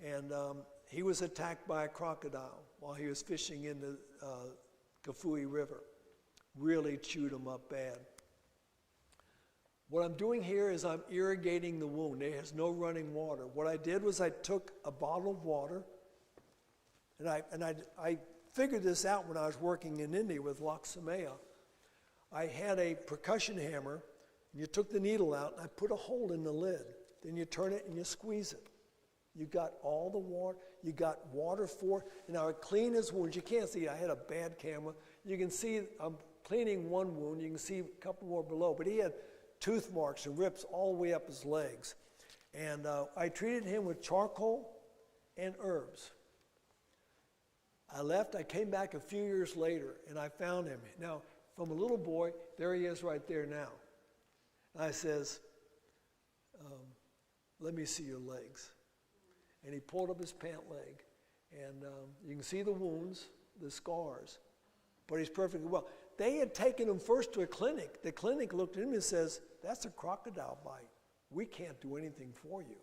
S1: and he was attacked by a crocodile while he was fishing in the Kafue River. Really chewed him up bad. What I'm doing here is I'm irrigating the wound. There is no running water. What I did was I took a bottle of water, and I figured this out when I was working in India with Laksamaya. I had a percussion hammer, and you took the needle out, and I put a hole in the lid. Then you turn it and you squeeze it. You got all the water. You got water for, and now it cleaned his wounds. You can't see, I had a bad camera. You can see I'm cleaning one wound. You can see a couple more below. But he had tooth marks and rips all the way up his legs. And I treated him with charcoal and herbs. I left. I came back a few years later, and I found him. Now, from a little boy, there he is right there now. And I says, let me see your legs. And he pulled up his pant leg, and you can see the wounds, the scars, but he's perfectly well. They had taken him first to a clinic. The clinic looked at him and says, that's a crocodile bite. We can't do anything for you.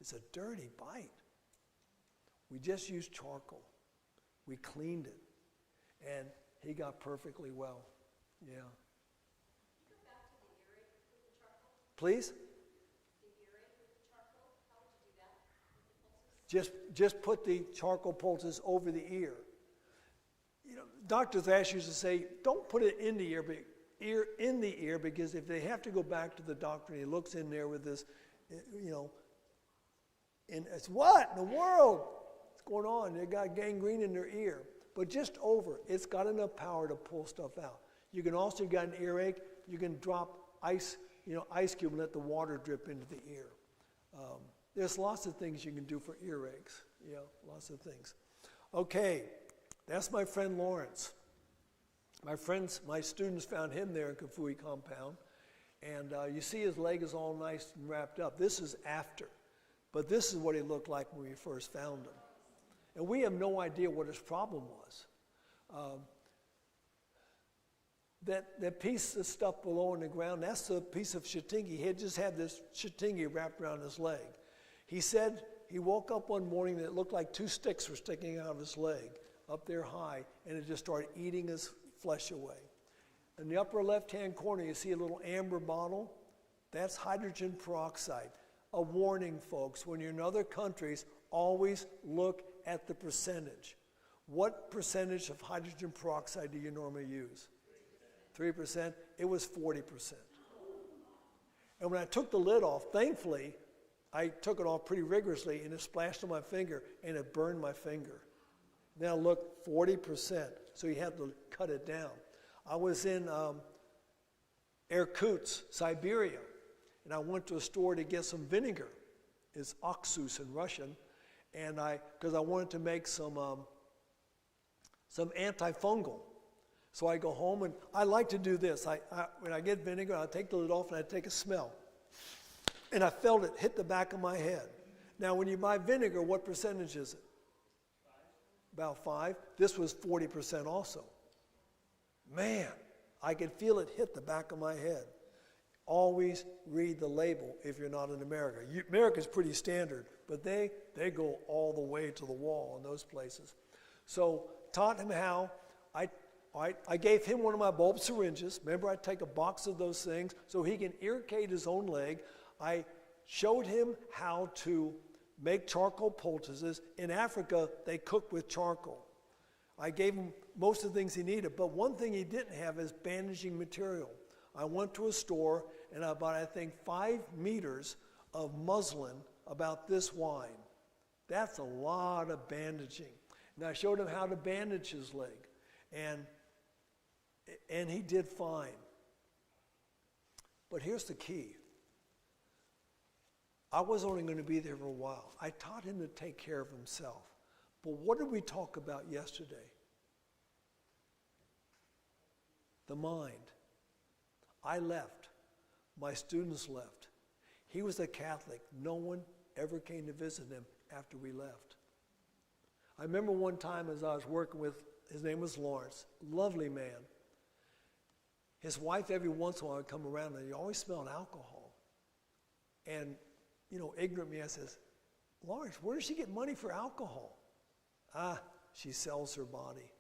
S1: It's a dirty bite. We just used charcoal. We cleaned it, and he got perfectly well. Yeah.
S5: Can you go back to the earache with the charcoal?
S1: Please?
S5: The earache with the charcoal, how would you do that with the pulses?
S1: Just put the charcoal poultice over the ear. You know, Dr. Thash used to say, don't put it in the ear, but in the ear, because if they have to go back to the doctor and he looks in there with this, you know, and it's what in the world? What's going on? They got gangrene in their ear. But just over, it's got enough power to pull stuff out. You can also get an earache. You can drop ice cube and let the water drip into the ear. There's lots of things you can do for earaches. Yeah, lots of things. Okay, that's my friend Lawrence. My students found him there in Kafue compound, and you see his leg is all nice and wrapped up. This is after, but this is what he looked like when we first found him. And we have no idea what his problem was. That piece of stuff below in the ground, that's the piece of shitingi. He had just had this shitingi wrapped around his leg. He said he woke up one morning and it looked like 2 sticks were sticking out of his leg, up there high, and it just started eating his flesh away. In the upper left-hand corner, you see a little amber bottle. That's hydrogen peroxide. A warning, folks, when you're in other countries, always look at the percentage. What percentage of hydrogen peroxide do you normally use? 3%. It was 40%. And when I took the lid off, thankfully, I took it off pretty rigorously, and it splashed on my finger, and it burned my finger. Now look, 40%. So you have to cut it down. I was in Irkutsk, Siberia, and I went to a store to get some vinegar. It's oxus in Russian. and because I wanted to make some antifungal. So I go home, and I like to do this. When I get vinegar, I take the lid off, and I take a smell. And I felt it hit the back of my head. Now, when you buy vinegar, what percentage is it? 5. About 5. This was 40% also. Man, I could feel it hit the back of my head. Always read the label if you're not in America. America's pretty standard, but they go all the way to the wall in those places. So taught him how. I gave him one of my bulb syringes. Remember, I take a box of those things so he can irrigate his own leg. I showed him how to make charcoal poultices. In Africa, they cook with charcoal. I gave him most of the things he needed, but one thing he didn't have is bandaging material. I went to a store and I bought, I think, 5 meters of muslin about this wide. That's a lot of bandaging. And I showed him how to bandage his leg. And he did fine. But here's the key. I was only going to be there for a while. I taught him to take care of himself. But what did we talk about yesterday? The mind. I left. My students left. He was a Catholic. No one ever came to visit him after we left. I remember one time as I was working with, his name was Lawrence, lovely man. His wife every once in a while would come around and he always smelled alcohol. And, ignorant me, I says, Lawrence, where does she get money for alcohol? She sells her body.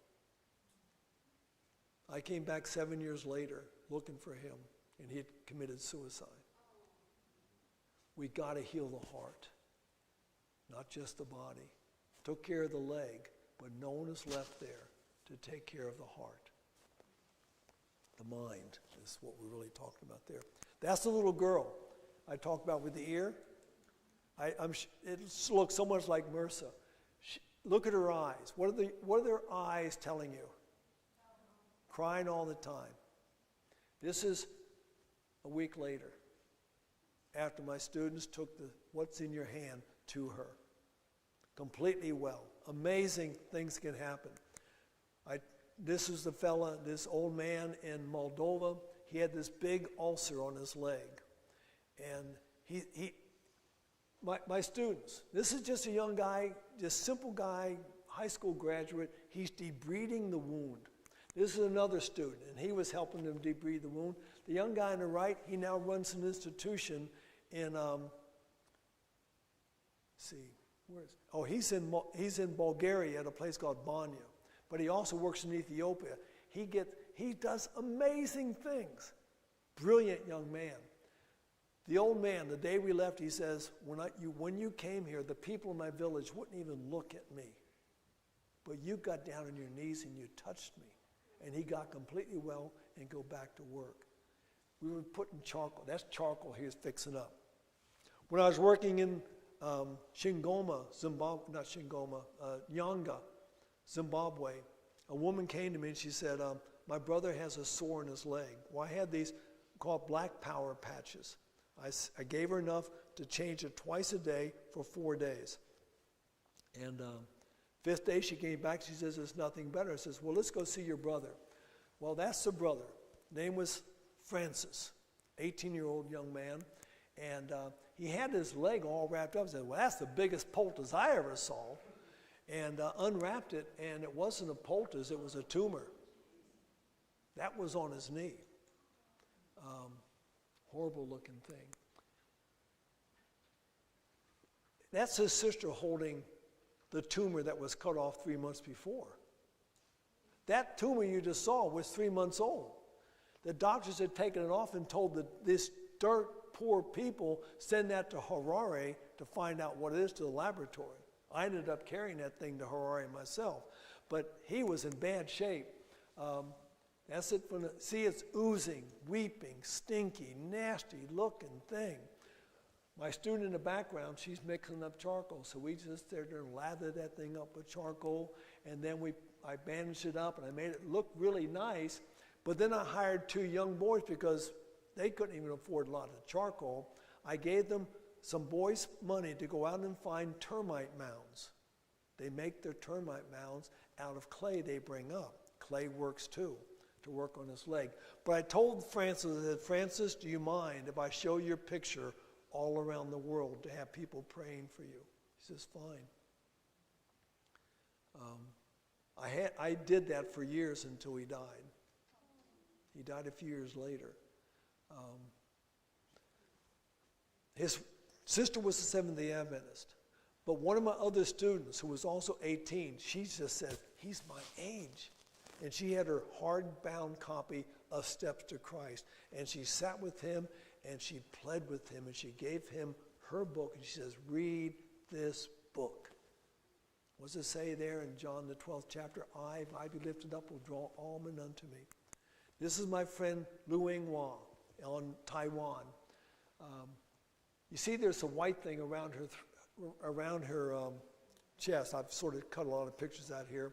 S1: I came back 7 years later looking for him, and he had committed suicide. We got to heal the heart, not just the body. Took care of the leg, but no one is left there to take care of the heart. The mind is what we're really talking about there. That's the little girl I talked about with the ear. It looks so much like MRSA. Look at her eyes. What are their eyes telling you? Crying all the time. This is a week later, after my students took the what's in your hand to her. Completely well. Amazing things can happen. This is the fella, this old man in Moldova. He had this big ulcer on his leg. And my students, this is just a young guy, just simple guy, high school graduate. He's debriding the wound. This is another student, and he was helping them debride the wound. The young guy on the right, he now runs an institution in, he's in Bulgaria at a place called Banya, but he also works in Ethiopia. He does amazing things. Brilliant young man. The old man, the day we left, he says, when you came here, the people in my village wouldn't even look at me. But you got down on your knees and you touched me. And he got completely well and go back to work. We were putting charcoal. That's charcoal he was fixing up. When I was working in Shingoma, Nyanga, Zimbabwe, a woman came to me and she said, my brother has a sore in his leg. Well, I had these called black power patches. I gave her enough to change it twice a day for 4 days. And 5th day she came back, she says, there's nothing better. I says, well, let's go see your brother. Well, that's the brother. Name was Francis, 18-year-old young man. And he had his leg all wrapped up. I said, well, that's the biggest poultice I ever saw. And unwrapped it, and it wasn't a poultice, it was a tumor. That was on his knee. Horrible looking thing. That's his sister holding the tumor that was cut off 3 months before. That tumor you just saw was 3 months old. The doctors had taken it off and told this dirt poor people send that to Harare to find out what it is to the laboratory. I ended up carrying that thing to Harare myself, but he was in bad shape. That's it. See, it's oozing, weeping, stinky, nasty looking thing. My student in the background, she's mixing up charcoal, so we just sit there and lather that thing up with charcoal, and then I bandaged it up and I made it look really nice. But then I hired 2 young boys because they couldn't even afford a lot of charcoal. I gave them some boys money to go out and find termite mounds. They make their termite mounds out of clay they bring up. Clay works too, to work on his leg. But I told Francis, I said, Francis, do you mind if I show your picture all around the world to have people praying for you? He says, fine. I did that for years until he died. He died a few years later. His sister was a Seventh-day Adventist. But one of my other students, who was also 18, she just said, he's my age. And she had her hardbound copy of Steps to Christ. And she sat with him, and she pled with him, and she gave him her book. And she says, read this book. What does it say there in John the 12th chapter? If I be lifted up, will draw all men unto me. This is my friend Lu Yinghua on Taiwan. You see there's a white thing around her chest. I've sort of cut a lot of pictures out here.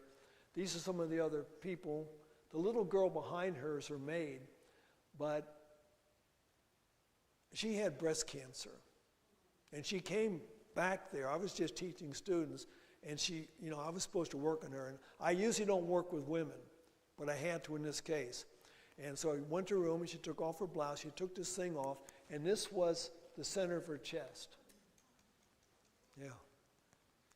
S1: These are some of the other people. The little girl behind her is her maid, but she had breast cancer. And she came back there. I was just teaching students, and I was supposed to work on her. And I usually don't work with women, but I had to in this case. And so I went to her room, and she took off her blouse. She took this thing off, and this was the center of her chest. Yeah.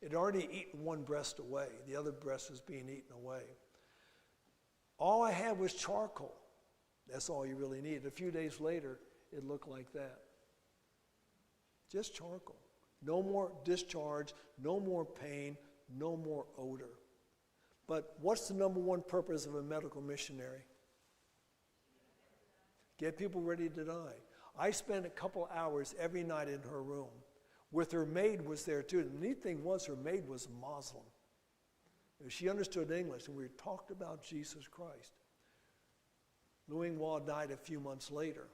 S1: It had already eaten one breast away. The other breast was being eaten away. All I had was charcoal. That's all you really need. A few days later, it looked like that. Just charcoal. No more discharge, no more pain, no more odor. But what's the number one purpose of a medical missionary? Get people ready to die. I spent a couple hours every night in her room. With her maid was there too. The neat thing was her maid was a Muslim. She understood English, and we talked about Jesus Christ. Lu Yinghua died a few months later,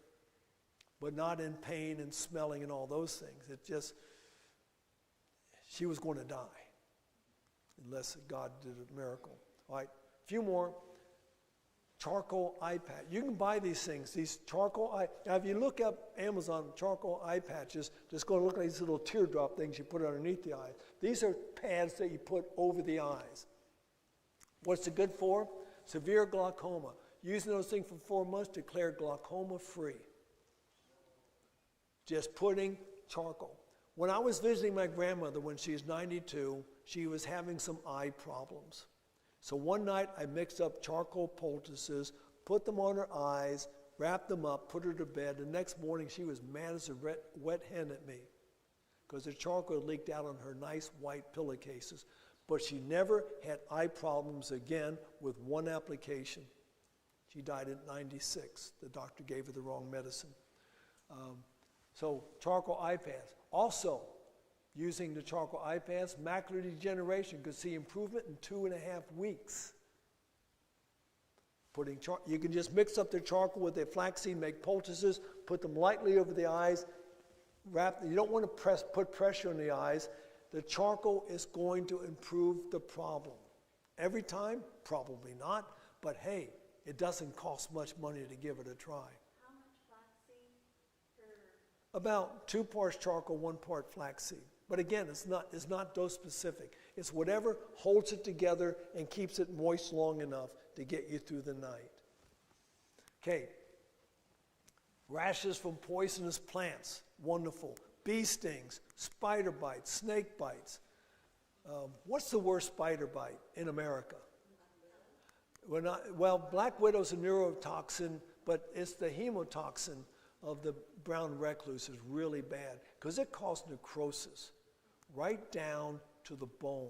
S1: but not in pain and smelling and all those things. It just, she was going to die unless God did a miracle. All right, a few more. Charcoal eye patch. You can buy these things, these charcoal eye. Now, if you look up Amazon charcoal eye patches, just going to look like these little teardrop things you put underneath the eyes. These are pads that you put over the eyes. What's it good for? Severe glaucoma. Using those things for 4 months, declared glaucoma free. Just putting charcoal. When I was visiting my grandmother when she was 92, she was having some eye problems. So one night I mixed up charcoal poultices, put them on her eyes, wrapped them up, put her to bed. The next morning she was mad as a wet hen at me because the charcoal leaked out on her nice white pillowcases. But she never had eye problems again with one application. She died at 96. The doctor gave her the wrong medicine. So charcoal eye pads. Also, using the charcoal eye pads, macular degeneration could see improvement in 2.5 weeks. You can just mix up the charcoal with the flaxseed, make poultices, put them lightly over the eyes, you don't want to put pressure on the eyes. The charcoal is going to improve the problem. Every time? Probably not, but hey, it doesn't cost much money to give it a try.
S10: How much flaxseed per?
S1: About 2 parts charcoal, 1 part flaxseed. But again, it's not dose specific. It's whatever holds it together and keeps it moist long enough to get you through the night. Okay. Rashes from poisonous plants, wonderful. Bee stings, spider bites, snake bites. What's the worst spider bite in America? Black widow's a neurotoxin, but it's the hemotoxin of the brown recluse is really bad because it causes necrosis right down to the bone.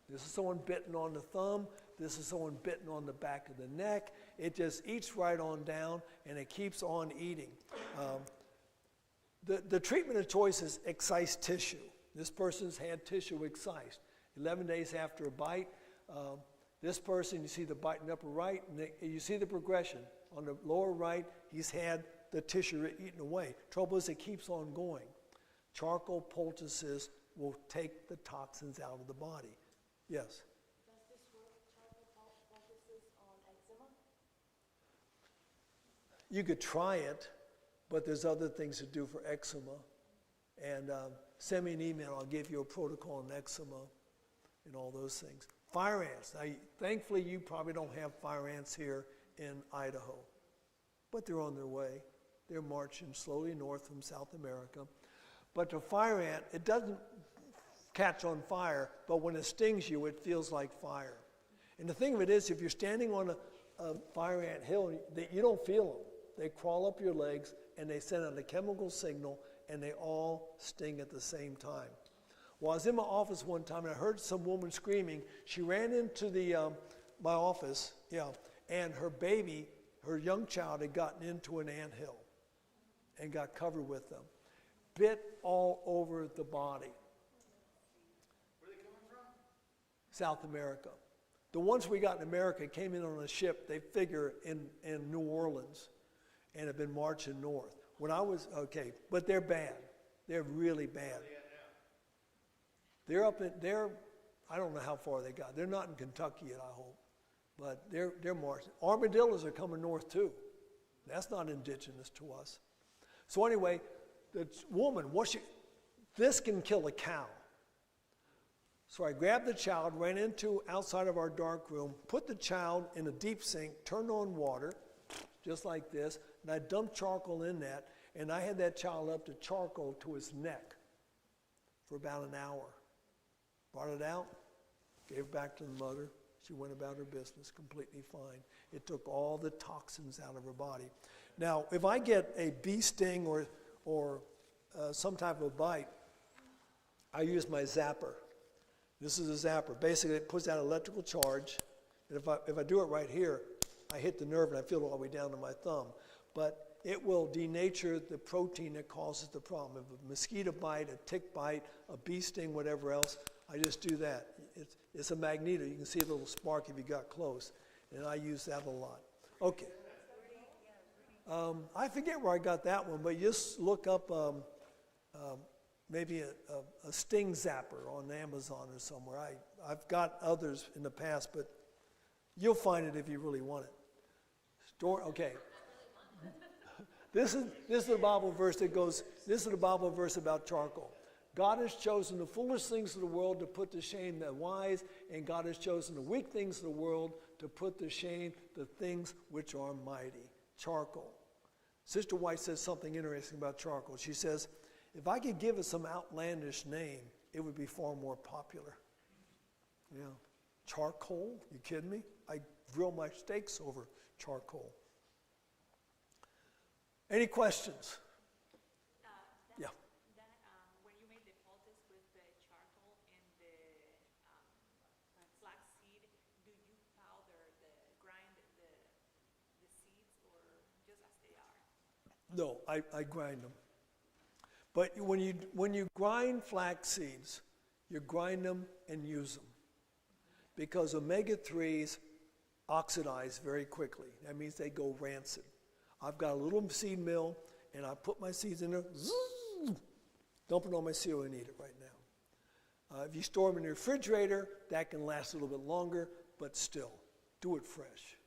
S1: This is someone bitten on the thumb. This is someone bitten on the back of the neck. It just eats right on down, and it keeps on eating. The treatment of choice is excised tissue. This person's had tissue excised. 11 days after a bite, this person, you see the bite in the upper right, and you see the progression. On the lower right, he's had the tissue eaten away. Trouble is, it keeps on going. Charcoal poultices will take the toxins out of the body. Yes?
S9: Does this work, charcoal poultices on eczema?
S1: You could try it, but there's other things to do for eczema. And send me an email. I'll give you a protocol on eczema and all those things. Fire ants. Now, thankfully, you probably don't have fire ants here in Idaho, but they're on their way. They're marching slowly north from South America. But the fire ant, it doesn't catch on fire, but when it stings you, it feels like fire. And the thing of it is, if you're standing on a fire ant hill, you don't feel them. They crawl up your legs, and they send out a chemical signal, and they all sting at the same time. Well, I was in my office one time, and I heard some woman screaming. She ran into my office, and her baby, her young child, had gotten into an anthill and got covered with them. Bit all over the body.
S3: Where are they coming from?
S1: South America. The ones we got in America came in on a ship, they figure, in New Orleans, and have been marching north. When I was, but they're bad. They're really bad.
S3: Where are they at now?
S1: They're I don't know how far they got. They're not in Kentucky yet, I hope. But they're marching. Armadillos are coming north too. That's not indigenous to us. So anyway, the woman, this can kill a cow. So I grabbed the child, ran into outside of our dark room, put the child in a deep sink, turned on water, just like this, and I dumped charcoal in that, and I had that child up to charcoal to his neck for about an hour. Brought it out, gave it back to the mother. She went about her business completely fine. It took all the toxins out of her body. Now, if I get a bee sting or some type of bite, I use my zapper. This is a zapper. Basically, it puts out electrical charge. And if I do it right here, I hit the nerve and I feel it all the way down to my thumb. But it will denature the protein that causes the problem. If a mosquito bite, a tick bite, a bee sting, whatever else, I just do that. It's a magneto. You can see a little spark if you got close. And I use that a lot. Okay. I forget where I got that one, but just look up maybe a sting zapper on Amazon or somewhere. I've got others in the past, but you'll find it if you really want it. Okay. This is the Bible verse that goes, this is the Bible verse about charcoal. God has chosen the foolish things of the world to put to shame the wise, and God has chosen the weak things of the world to put to shame the things which are mighty. Charcoal. Sister White says something interesting about charcoal. She says, if I could give it some outlandish name, it would be far more popular. Yeah. Charcoal? You kidding me? I grill my steaks over charcoal. Any questions? Yeah.
S2: When you made the poultice with the charcoal and the flaxseed, do you grind the seeds, or just as they are?
S1: No, I grind them. But when you grind flax seeds, you grind them and use them. Because omega-3s oxidize very quickly. That means they go rancid. I've got a little seed mill, and I put my seeds in there, dump it on my cereal and eat it right now. If you store them in the refrigerator, that can last a little bit longer, but still, do it fresh.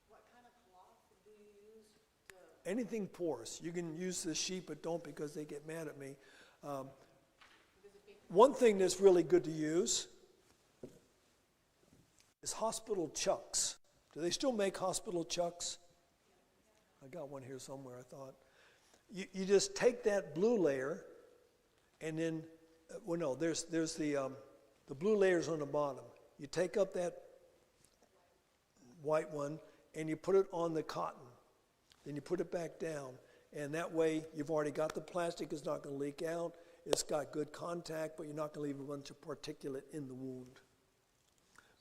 S6: What kind of cloth do you use to...
S1: Anything porous. You can use the sheep, but don't because they get mad at me. One thing that's really good to use is hospital chucks. Do they still make hospital chucks? I got one here somewhere, I thought. You just take that blue layer, and then, there's the blue layers on the bottom. You take up that white one, and you put it on the cotton. Then you put it back down, and that way you've already got the plastic. It's not going to leak out. It's got good contact, but you're not going to leave a bunch of particulate in the wound.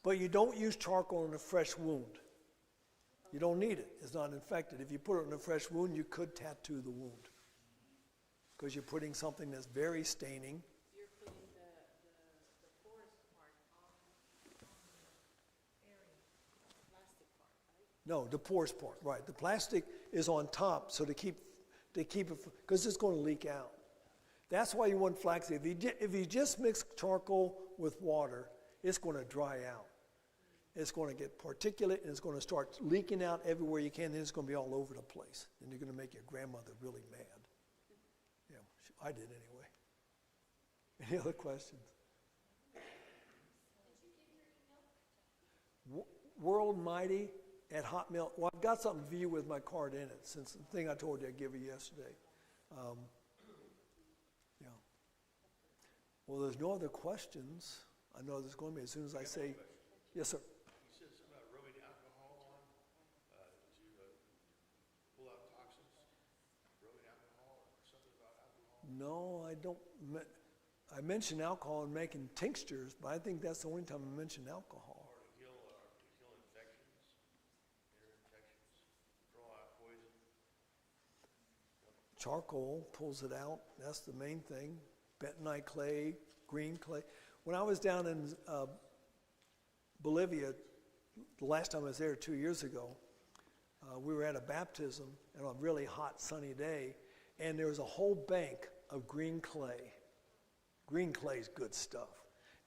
S1: But you don't use charcoal in a fresh wound. You don't need it. It's not infected. If you put it in a fresh wound, you could tattoo the wound because you're putting something that's very staining.
S6: You're putting the porous part on the area, plastic part, right?
S1: No, the porous part, right. The plastic is on top, so to keep it, because it's going to leak out. That's why you want flaxseed. If you just mix charcoal with water, it's going to dry out. it's going to get particulate, and it's going to start leaking out everywhere you can, then it's going to be all over the place. And you're going to make your grandmother really mad. Yeah, I did anyway. Any other questions? World Mighty at Hotmail. Well, I've got something for you with my card in it, since the thing I told you I'd give you yesterday. Yeah. Well, there's no other questions. I know there's going to be as soon as I say, yes, sir.
S3: You said something about rubbing alcohol on to pull out toxins. Rubbing alcohol or something about alcohol.
S1: No, I don't. I mentioned alcohol and making tinctures, but I think that's the only time I mentioned alcohol.
S3: Or to kill infections, inner infections, draw out poison.
S1: Charcoal pulls it out. That's the main thing. Bentonite clay, green clay. When I was down in Bolivia, the last time I was there 2 years ago, we were at a baptism on a really hot, sunny day, and there was a whole bank of green clay. Green clay is good stuff.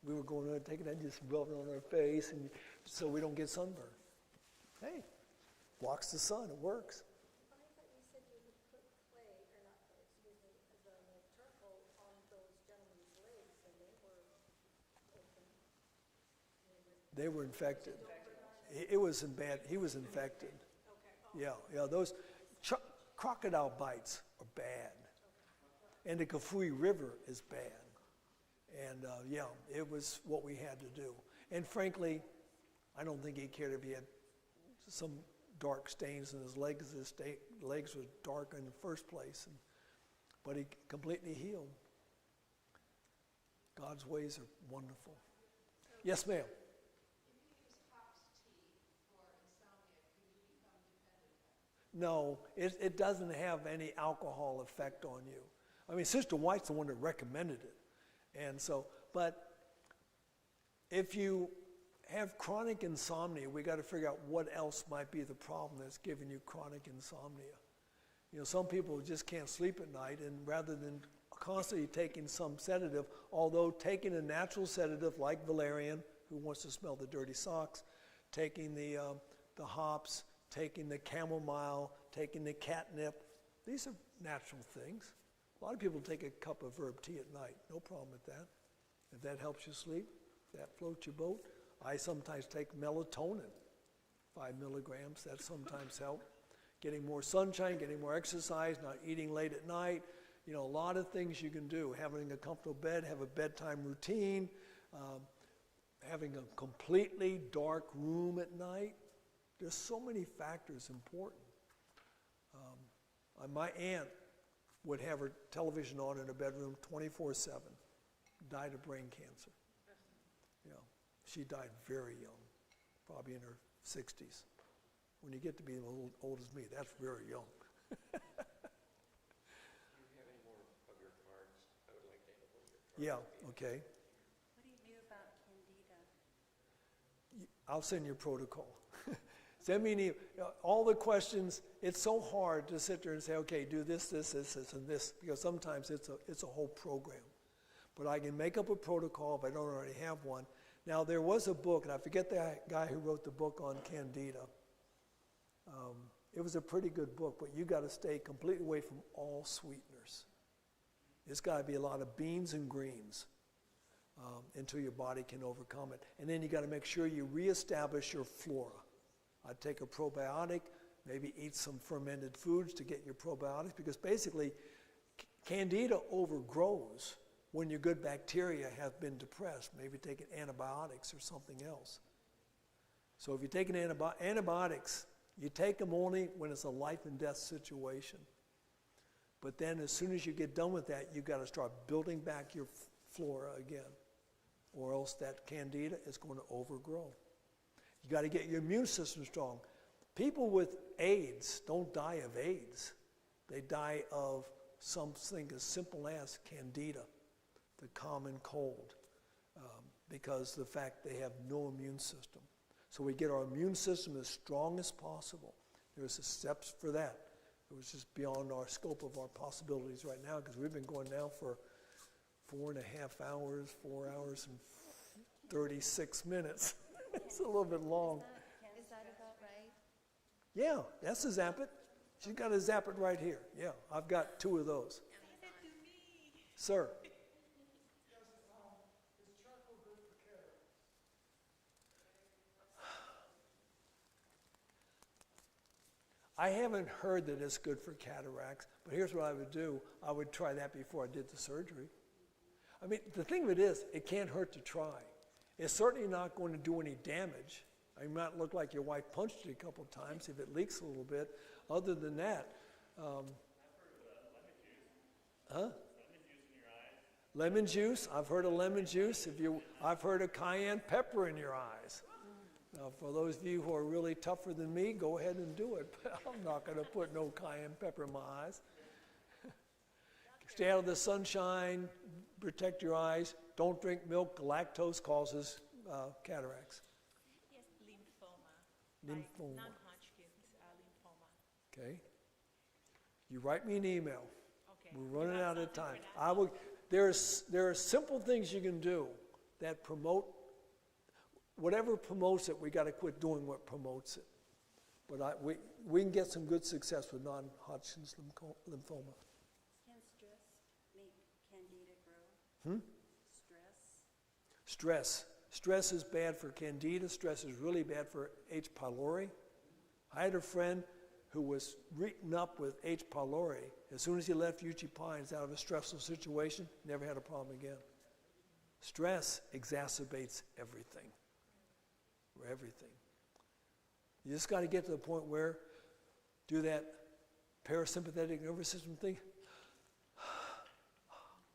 S1: We were going to take it and just rub it on our face, and so we don't get sunburn. Hey, blocks the sun. It works.
S9: I thought you said you would put clay, or not clay, excuse me, the charcoal on those gentlemen's legs, and they were open.
S1: They were infected. It was in bad. He was infected. Yeah. Those crocodile bites are bad, and the Kafui River is bad. And it was what we had to do. And frankly, I don't think he cared if he had some dark stains in his legs. His legs were dark in the first place, but he completely healed. God's ways are wonderful. Yes, ma'am. No, it doesn't have any alcohol effect on you. I mean, Sister White's the one that recommended it. And so, but if you have chronic insomnia, we got to figure out what else might be the problem that's giving you chronic insomnia. You know, some people just can't sleep at night, and rather than constantly taking some sedative, although taking a natural sedative like valerian, who wants to smell the dirty socks, taking the hops, taking the chamomile, taking the catnip, these are natural things. A lot of people take a cup of herb tea at night. No problem with that. If that helps you sleep, that floats your boat. I sometimes take melatonin, 5 milligrams. That sometimes helps. Getting more sunshine, getting more exercise, not eating late at night. You know, a lot of things you can do. Having a comfortable bed, have a bedtime routine, having a completely dark room at night. There's so many factors important. My aunt would have her television on in her bedroom 24/7, died of brain cancer. You know, she died very young, probably in her 60s. When you get to be as old as me, that's very young.
S7: Do you have any more of your cards? I would like to have one of your cards.
S1: Yeah, okay.
S10: What do you do about candida?
S1: I'll send you a protocol. Send me all the questions. It's so hard to sit there and say, okay, do this, this, this, this, and this, because sometimes it's a whole program. But I can make up a protocol if I don't already have one. Now, there was a book, and I forget the guy who wrote the book on candida. It was a pretty good book, but you got to stay completely away from all sweeteners. It's got to be a lot of beans and greens until your body can overcome it. And then you got to make sure you reestablish your flora. I'd take a probiotic, maybe eat some fermented foods to get your probiotics, because basically candida overgrows when your good bacteria have been depressed, maybe taking antibiotics or something else. So if you're taking antibiotics, you take them only when it's a life and death situation. But then as soon as you get done with that, you've got to start building back your flora again, or else that candida is going to overgrow. You got to get your immune system strong. People with AIDS don't die of AIDS. They die of something as simple as candida, the common cold, because of the fact they have no immune system. So we get our immune system as strong as possible. There's steps for that. It was just beyond our scope of our possibilities right now, because we've been going now for 4.5 hours, 4 hours and 36 minutes. It's a little bit long.
S8: Is that about right?
S1: Yeah, that's a Zap It. She's got a Zap It right here. Yeah, I've got 2 of those. Sir. I haven't heard that it's good for cataracts, but here's what I would do. I would try that before I did the surgery. I mean, the thing of it is, it can't hurt to try. It's certainly not going to do any damage. You might look like your wife punched you a couple of times if it leaks a little bit. Other than that, lemon juice. I've heard of lemon juice. I've heard of cayenne pepper in your eyes. Now, for those of you who are really tougher than me, go ahead and do it. But I'm not going to put no cayenne pepper in my eyes. Stay out of the sunshine. Protect your eyes. Don't drink milk. Lactose causes cataracts.
S2: Yes, lymphoma.
S1: Lymphoma.
S2: Non-Hodgkin's lymphoma.
S1: Okay. You write me an email.
S2: Okay.
S1: We're running
S2: You have
S1: out of
S2: something
S1: time.
S2: for that?
S1: There are simple things you can do that promote. Whatever promotes it, we got to quit doing what promotes it. But we can get some good success with non-Hodgkin's lymphoma.
S10: Can stress make candida grow? Stress?
S1: Stress is bad for candida. Stress is really bad for H. pylori. I had a friend who was written up with H. pylori. As soon as he left UG Pines out of a stressful situation, never had a problem again. Stress exacerbates everything. Everything. You just got to get to the point where do that parasympathetic nervous system thing.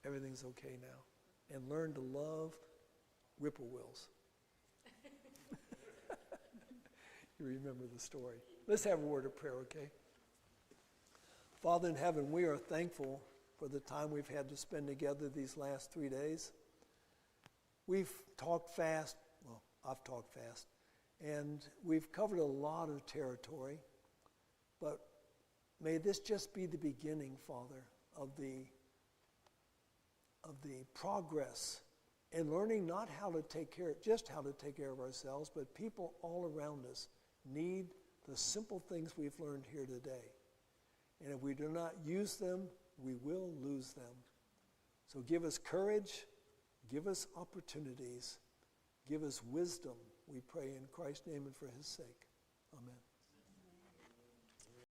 S1: Everything's okay now. And learn to love whippoorwills. You remember the story. Let's have a word of prayer, okay? Father in heaven, we are thankful for the time we've had to spend together these last 3 days. We've talked fast. Well, I've talked fast. And we've covered a lot of territory. But may this just be the beginning, Father, of the progress in learning not how to take care, just how to take care of ourselves, but people all around us need the simple things we've learned here today. And if we do not use them, we will lose them. So give us courage, give us opportunities, give us wisdom, we pray in Christ's name and for his sake. Amen.